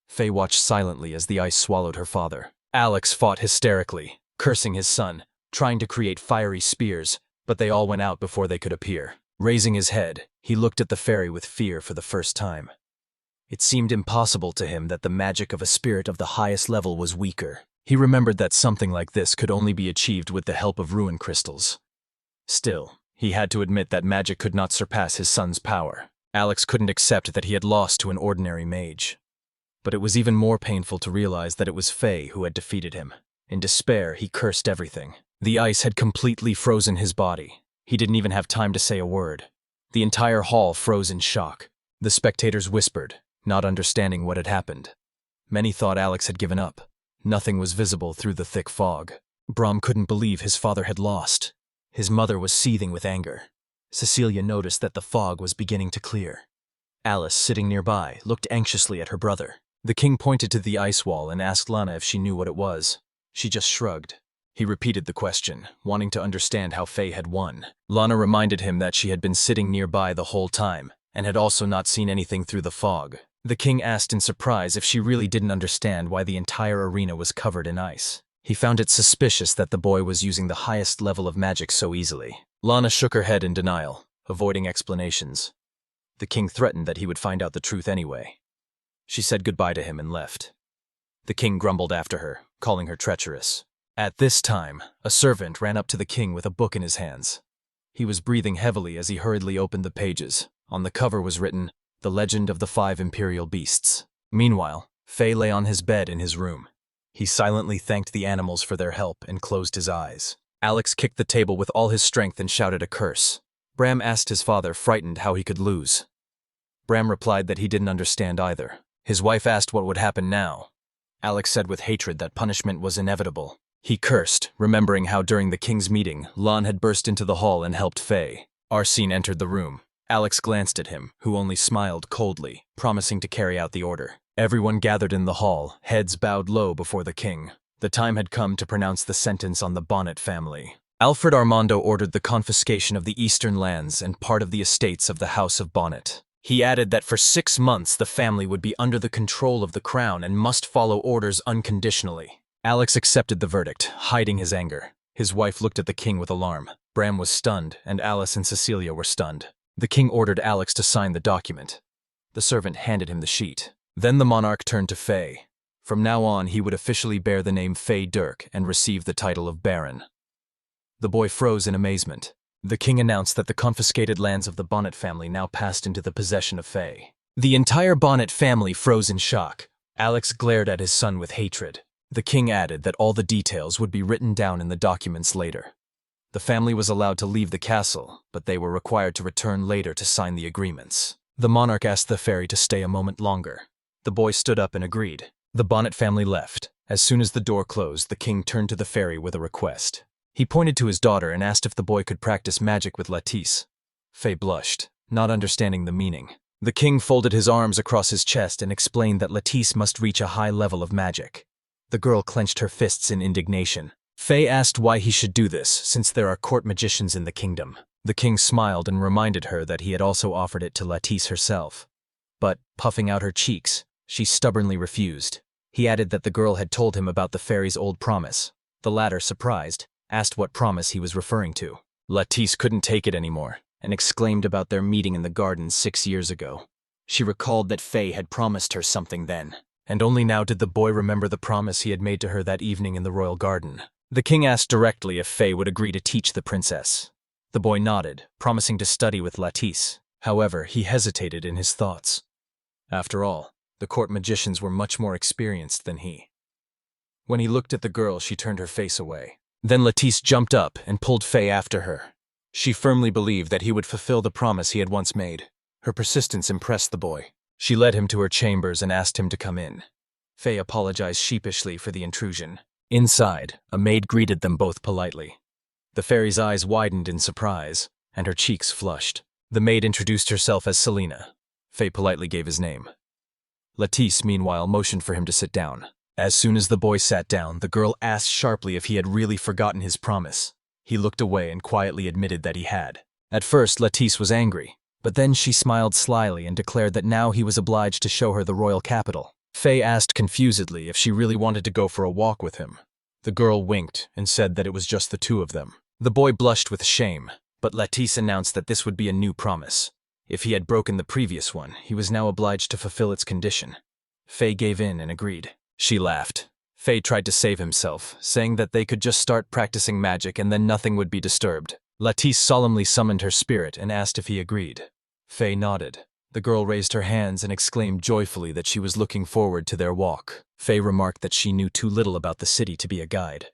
Fay watched silently as the ice swallowed her father. Alex fought hysterically, cursing his son, trying to create fiery spears, but they all went out before they could appear. Raising his head, he looked at the fairy with fear for the first time. It seemed impossible to him that the magic of a spirit of the highest level was weaker. He remembered that something like this could only be achieved with the help of ruin crystals. Still, he had to admit that magic could not surpass his son's power. Alex couldn't accept that he had lost to an ordinary mage. But it was even more painful to realize that it was Fay who had defeated him. In despair, he cursed everything. The ice had completely frozen his body. He didn't even have time to say a word. The entire hall froze in shock. The spectators whispered, not understanding what had happened. Many thought Alex had given up. Nothing was visible through the thick fog. Brahm couldn't believe his father had lost. His mother was seething with anger. Cecilia noticed that the fog was beginning to clear. Alice, sitting nearby, looked anxiously at her brother. The king pointed to the ice wall and asked Lana if she knew what it was. She just shrugged. He repeated the question, wanting to understand how Fay had won. Lana reminded him that she had been sitting nearby the whole time, and had also not seen anything through the fog. The king asked in surprise if she really didn't understand why the entire arena was covered in ice. He found it suspicious that the boy was using the highest level of magic so easily. Lana shook her head in denial, avoiding explanations. The king threatened that he would find out the truth anyway. She said goodbye to him and left. The king grumbled after her, calling her treacherous. At this time, a servant ran up to the king with a book in his hands. He was breathing heavily as he hurriedly opened the pages. On the cover was written, "The Legend of the 5 Imperial Beasts." Meanwhile, Fay lay on his bed in his room. He silently thanked the animals for their help and closed his eyes. Alex kicked the table with all his strength and shouted a curse. Brahm asked his father, frightened, how he could lose. Brahm replied that he didn't understand either. His wife asked what would happen now. Alex said with hatred that punishment was inevitable. He cursed, remembering how during the king's meeting, Lana had burst into the hall and helped Fay. Arsene entered the room. Alex glanced at him, who only smiled coldly, promising to carry out the order. Everyone gathered in the hall, heads bowed low before the king. The time had come to pronounce the sentence on the Bonnet family. Alfred Armando ordered the confiscation of the eastern lands and part of the estates of the House of Bonnet. He added that for 6 months the family would be under the control of the crown and must follow orders unconditionally. Alex accepted the verdict, hiding his anger. His wife looked at the king with alarm. Brahm was stunned, and Alice and Cecilia were stunned. The king ordered Alex to sign the document. The servant handed him the sheet. Then the monarch turned to Fay. From now on, he would officially bear the name Fay Dirk and receive the title of Baron. The boy froze in amazement. The king announced that the confiscated lands of the Bonnet family now passed into the possession of Fay. The entire Bonnet family froze in shock. Alex glared at his son with hatred. The king added that all the details would be written down in the documents later. The family was allowed to leave the castle, but they were required to return later to sign the agreements. The monarch asked the fairy to stay a moment longer. The boy stood up and agreed. The Bonnet family left. As soon as the door closed, the king turned to the fairy with a request. He pointed to his daughter and asked if the boy could practice magic with Latisse. Fay blushed, not understanding the meaning. The king folded his arms across his chest and explained that Latisse must reach a high level of magic. The girl clenched her fists in indignation. Fay asked why he should do this, since there are court magicians in the kingdom. The king smiled and reminded her that he had also offered it to Latisse herself. But, puffing out her cheeks, she stubbornly refused. He added that the girl had told him about the fairy's old promise. The latter, surprised, asked what promise he was referring to. Latisse couldn't take it anymore, and exclaimed about their meeting in the garden 6 years ago. She recalled that Fay had promised her something then, and only now did the boy remember the promise he had made to her that evening in the royal garden. The king asked directly if Fay would agree to teach the princess. The boy nodded, promising to study with Latisse. However, he hesitated in his thoughts. After all, the court magicians were much more experienced than he. When he looked at the girl, she turned her face away. Then Latisse jumped up and pulled Fay after her. She firmly believed that he would fulfill the promise he had once made. Her persistence impressed the boy. She led him to her chambers and asked him to come in. Fay apologized sheepishly for the intrusion. Inside, a maid greeted them both politely. The fairy's eyes widened in surprise, and her cheeks flushed. The maid introduced herself as Selena. Fay politely gave his name. Latisse, meanwhile, motioned for him to sit down. As soon as the boy sat down, the girl asked sharply if he had really forgotten his promise. He looked away and quietly admitted that he had. At first, Latisse was angry, but then she smiled slyly and declared that now he was obliged to show her the royal capital. Fay asked confusedly if she really wanted to go for a walk with him. The girl winked and said that it was just the two of them. The boy blushed with shame, but Latisse announced that this would be a new promise. If he had broken the previous one, he was now obliged to fulfill its condition. Fay gave in and agreed. She laughed. Fay tried to save himself, saying that they could just start practicing magic and then nothing would be disturbed. Latisse solemnly summoned her spirit and asked if he agreed. Fay nodded. The girl raised her hands and exclaimed joyfully that she was looking forward to their walk. Fay remarked that she knew too little about the city to be a guide.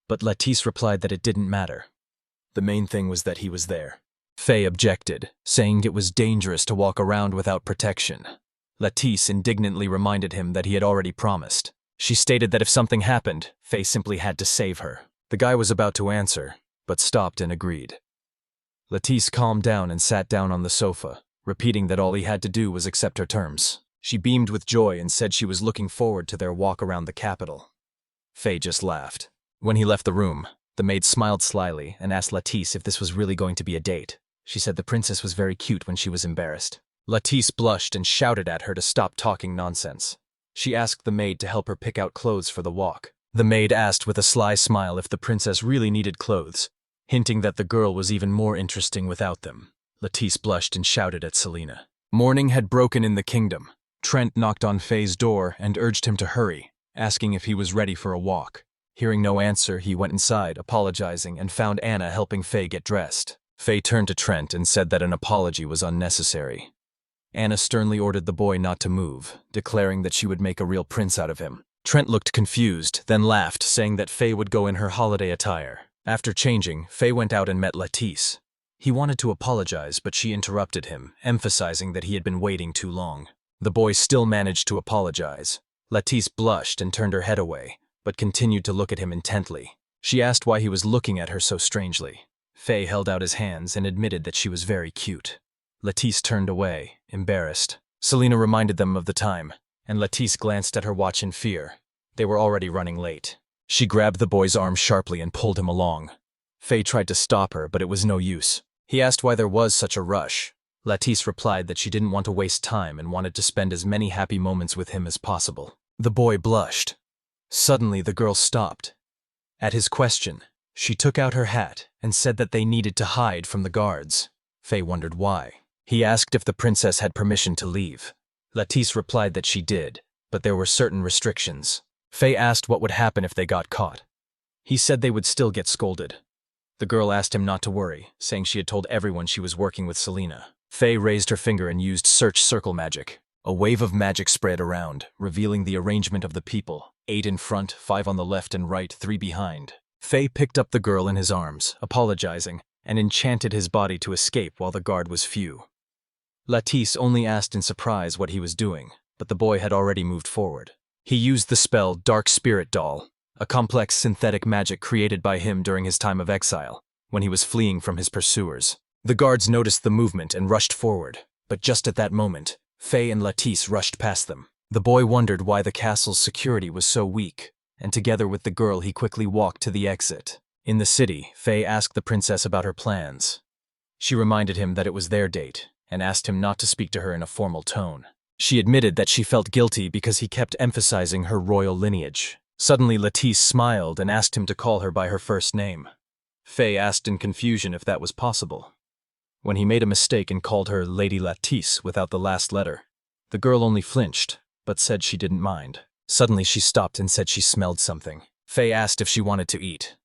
But Latisse replied that it didn't matter. The main thing was that he was there. Fay objected, saying it was dangerous to walk around without protection. Latisse indignantly reminded him that he had already promised. She stated that if something happened, Fay simply had to save her. The guy was about to answer, but stopped and agreed. Latisse calmed down and sat down on the sofa, repeating that all he had to do was accept her terms. She beamed with joy and said she was looking forward to their walk around the capital. Fay just laughed. When he left the room, the maid smiled slyly and asked Latisse if this was really going to be a date. She said the princess was very cute when she was embarrassed. Latisse blushed and shouted at her to stop talking nonsense. She asked the maid to help her pick out clothes for the walk. The maid asked with a sly smile if the princess really needed clothes, hinting that the girl was even more interesting without them. Latisse blushed and shouted at Selena. Morning had broken in the kingdom. Trent knocked on Fay's door and urged him to hurry, asking if he was ready for a walk. Hearing no answer, he went inside, apologizing, and found Anna helping Fay get dressed. Fay turned to Trent and said that an apology was unnecessary. Anna sternly ordered the boy not to move, declaring that she would make a real prince out of him. Trent looked confused, then laughed, saying that Fay would go in her holiday attire. After changing, Fay went out and met Latisse. He wanted to apologize, but she interrupted him, emphasizing that he had been waiting too long. The boy still managed to apologize. Latisse blushed and turned her head away, but continued to look at him intently. She asked why he was looking at her so strangely. Fay held out his hands and admitted that she was very cute. Latisse turned away, embarrassed. Selena reminded them of the time, and Latisse glanced at her watch in fear. They were already running late. She grabbed the boy's arm sharply and pulled him along. Fay tried to stop her, but it was no use. He asked why there was such a rush. Latisse replied that she didn't want to waste time and wanted to spend as many happy moments with him as possible. The boy blushed. Suddenly, the girl stopped. At his question, she took out her hat and said that they needed to hide from the guards. Fay wondered why. He asked if the princess had permission to leave. Latisse replied that she did, but there were certain restrictions. Fay asked what would happen if they got caught. He said they would still get scolded. The girl asked him not to worry, saying she had told everyone she was working with Selena. Fay raised her finger and used search circle magic. A wave of magic spread around, revealing the arrangement of the people. 8 in front, 5 on the left and right, 3 behind. Fay picked up the girl in his arms, apologizing, and enchanted his body to escape while the guard was few. Latisse only asked in surprise what he was doing, but the boy had already moved forward. He used the spell Dark Spirit Doll, a complex synthetic magic created by him during his time of exile, when he was fleeing from his pursuers. The guards noticed the movement and rushed forward, but just at that moment, Fay and Latisse rushed past them. The boy wondered why the castle's security was so weak, and together with the girl he quickly walked to the exit. In the city, Fay asked the princess about her plans. She reminded him that it was their date, and asked him not to speak to her in a formal tone. She admitted that she felt guilty because he kept emphasizing her royal lineage. Suddenly Latisse smiled and asked him to call her by her first name. Fay asked in confusion if that was possible. When he made a mistake and called her Lady Latisse without the last letter, the girl only flinched, but said she didn't mind. Suddenly she stopped and said she smelled something. Fay asked if she wanted to eat.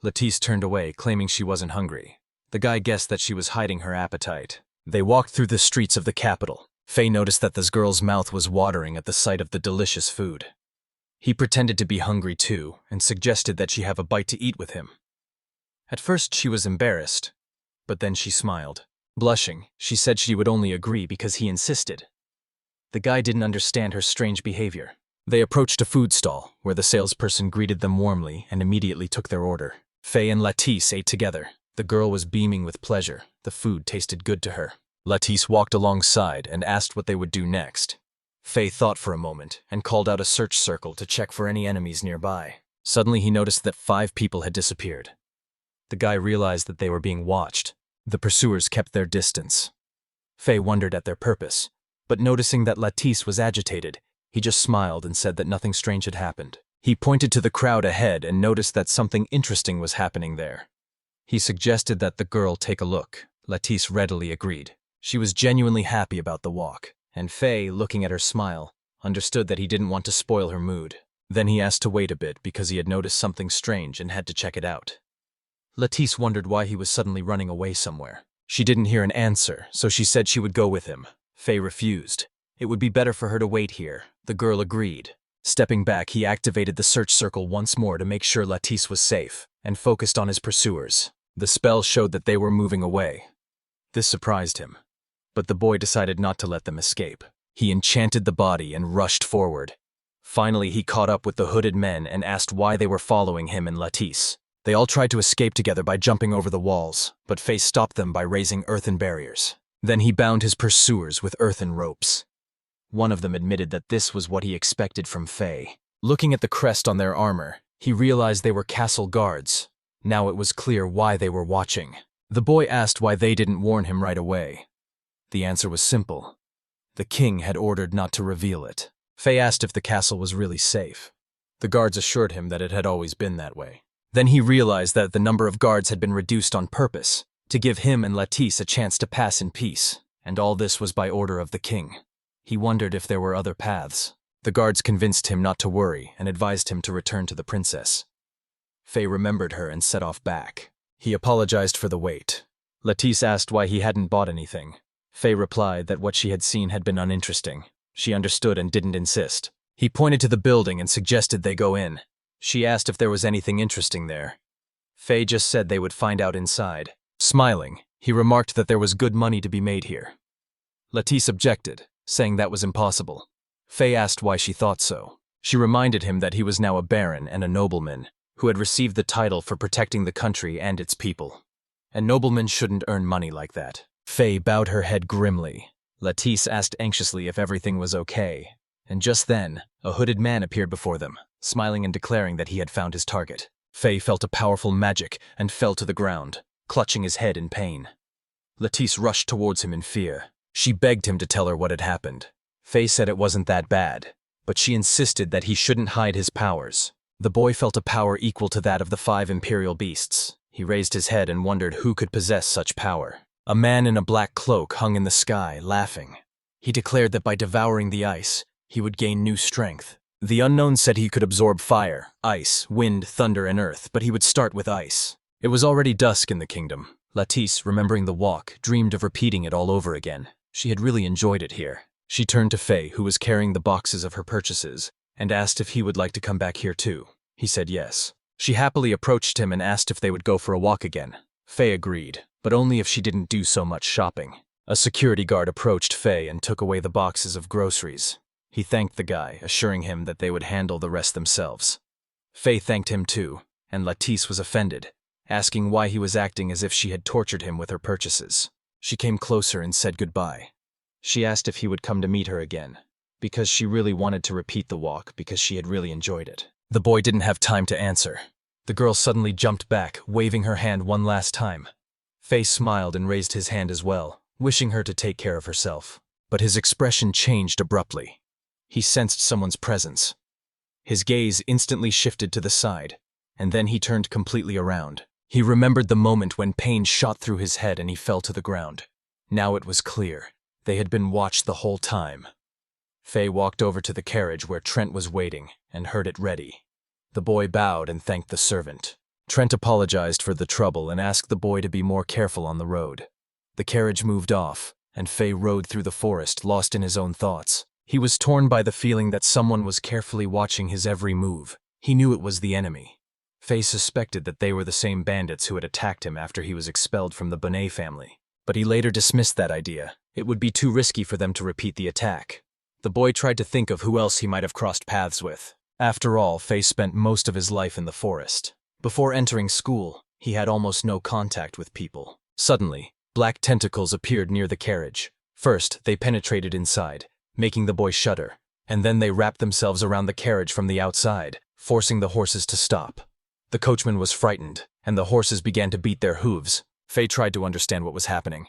Latisse turned away, claiming she wasn't hungry. The guy guessed that she was hiding her appetite. They walked through the streets of the capital. Fay noticed that this girl's mouth was watering at the sight of the delicious food. He pretended to be hungry too, and suggested that she have a bite to eat with him. At first she was embarrassed, but then she smiled. Blushing, she said she would only agree because he insisted. The guy didn't understand her strange behavior. They approached a food stall, where the salesperson greeted them warmly and immediately took their order. Fay and Latisse ate together. The girl was beaming with pleasure. The food tasted good to her. Latisse walked alongside and asked what they would do next. Fay thought for a moment and called out a search circle to check for any enemies nearby. Suddenly he noticed that 5 people had disappeared. The guy realized that they were being watched. The pursuers kept their distance. Fay wondered at their purpose, but noticing that Latisse was agitated, he just smiled and said that nothing strange had happened. He pointed to the crowd ahead and noticed that something interesting was happening there. He suggested that the girl take a look. Latisse readily agreed. She was genuinely happy about the walk, and Fay, looking at her smile, understood that he didn't want to spoil her mood. Then he asked to wait a bit because he had noticed something strange and had to check it out. Latisse wondered why he was suddenly running away somewhere. She didn't hear an answer, so she said she would go with him. Fay refused. It would be better for her to wait here. The girl agreed. Stepping back, he activated the search circle once more to make sure Latisse was safe, and focused on his pursuers. The spell showed that they were moving away. This surprised him. But the boy decided not to let them escape. He enchanted the body and rushed forward. Finally, he caught up with the hooded men and asked why they were following him and Latisse. They all tried to escape together by jumping over the walls, but Fay stopped them by raising earthen barriers. Then he bound his pursuers with earthen ropes. One of them admitted that this was what he expected from Fay. Looking at the crest on their armor, he realized they were castle guards. Now it was clear why they were watching. The boy asked why they didn't warn him right away. The answer was simple. The king had ordered not to reveal it. Fay asked if the castle was really safe. The guards assured him that it had always been that way. Then he realized that the number of guards had been reduced on purpose, to give him and Latisse a chance to pass in peace, and all this was by order of the king. He wondered if there were other paths. The guards convinced him not to worry and advised him to return to the princess. Fay remembered her and set off back. He apologized for the wait. Latisse asked why he hadn't bought anything. Fay replied that what she had seen had been uninteresting. She understood and didn't insist. He pointed to the building and suggested they go in. She asked if there was anything interesting there. Fay just said they would find out inside. Smiling, he remarked that there was good money to be made here. Latisse objected, saying that was impossible. Fay asked why she thought so. She reminded him that he was now a baron and a nobleman, who had received the title for protecting the country and its people. And noblemen shouldn't earn money like that. Fay bowed her head grimly. Latisse asked anxiously if everything was okay, and just then, a hooded man appeared before them, smiling and declaring that he had found his target. Fay felt a powerful magic and fell to the ground, clutching his head in pain. Latisse rushed towards him in fear. She begged him to tell her what had happened. Fay said it wasn't that bad, but she insisted that he shouldn't hide his powers. The boy felt a power equal to that of the 5 imperial beasts. He raised his head and wondered who could possess such power. A man in a black cloak hung in the sky, laughing. He declared that by devouring the ice, he would gain new strength. The unknown said he could absorb fire, ice, wind, thunder, and earth, but he would start with ice. It was already dusk in the kingdom. Latisse, remembering the walk, dreamed of repeating it all over again. She had really enjoyed it here. She turned to Fay, who was carrying the boxes of her purchases, and asked if he would like to come back here too. He said yes. She happily approached him and asked if they would go for a walk again. Fay agreed, but only if she didn't do so much shopping. A security guard approached Fay and took away the boxes of groceries. He thanked the guy, assuring him that they would handle the rest themselves. Fay thanked him too, and Latisse was offended, asking why he was acting as if she had tortured him with her purchases. She came closer and said goodbye. She asked if he would come to meet her again, because she really wanted to repeat the walk because she had really enjoyed it. The boy didn't have time to answer. The girl suddenly jumped back, waving her hand one last time. Fay smiled and raised his hand as well, wishing her to take care of herself. But his expression changed abruptly. He sensed someone's presence. His gaze instantly shifted to the side, and then he turned completely around. He remembered the moment when pain shot through his head and he fell to the ground. Now it was clear. They had been watched the whole time. Fay walked over to the carriage where Trent was waiting and heard it ready. The boy bowed and thanked the servant. Trent apologized for the trouble and asked the boy to be more careful on the road. The carriage moved off, and Fay rode through the forest, lost in his own thoughts. He was torn by the feeling that someone was carefully watching his every move. He knew it was the enemy. Fay suspected that they were the same bandits who had attacked him after he was expelled from the Bonnet family. But he later dismissed that idea. It would be too risky for them to repeat the attack. The boy tried to think of who else he might have crossed paths with. After all, Fay spent most of his life in the forest. Before entering school, he had almost no contact with people. Suddenly, black tentacles appeared near the carriage. First, they penetrated inside, making the boy shudder. And then they wrapped themselves around the carriage from the outside, forcing the horses to stop. The coachman was frightened, and the horses began to beat their hooves. Fay tried to understand what was happening.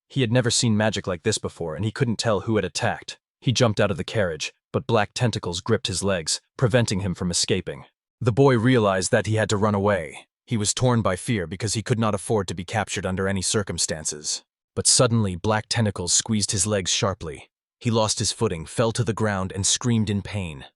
He had never seen magic like this before, and he couldn't tell who had attacked. He jumped out of the carriage, but black tentacles gripped his legs, preventing him from escaping. The boy realized that he had to run away. He was torn by fear because he could not afford to be captured under any circumstances. But suddenly, black tentacles squeezed his legs sharply. He lost his footing, fell to the ground, and screamed in pain.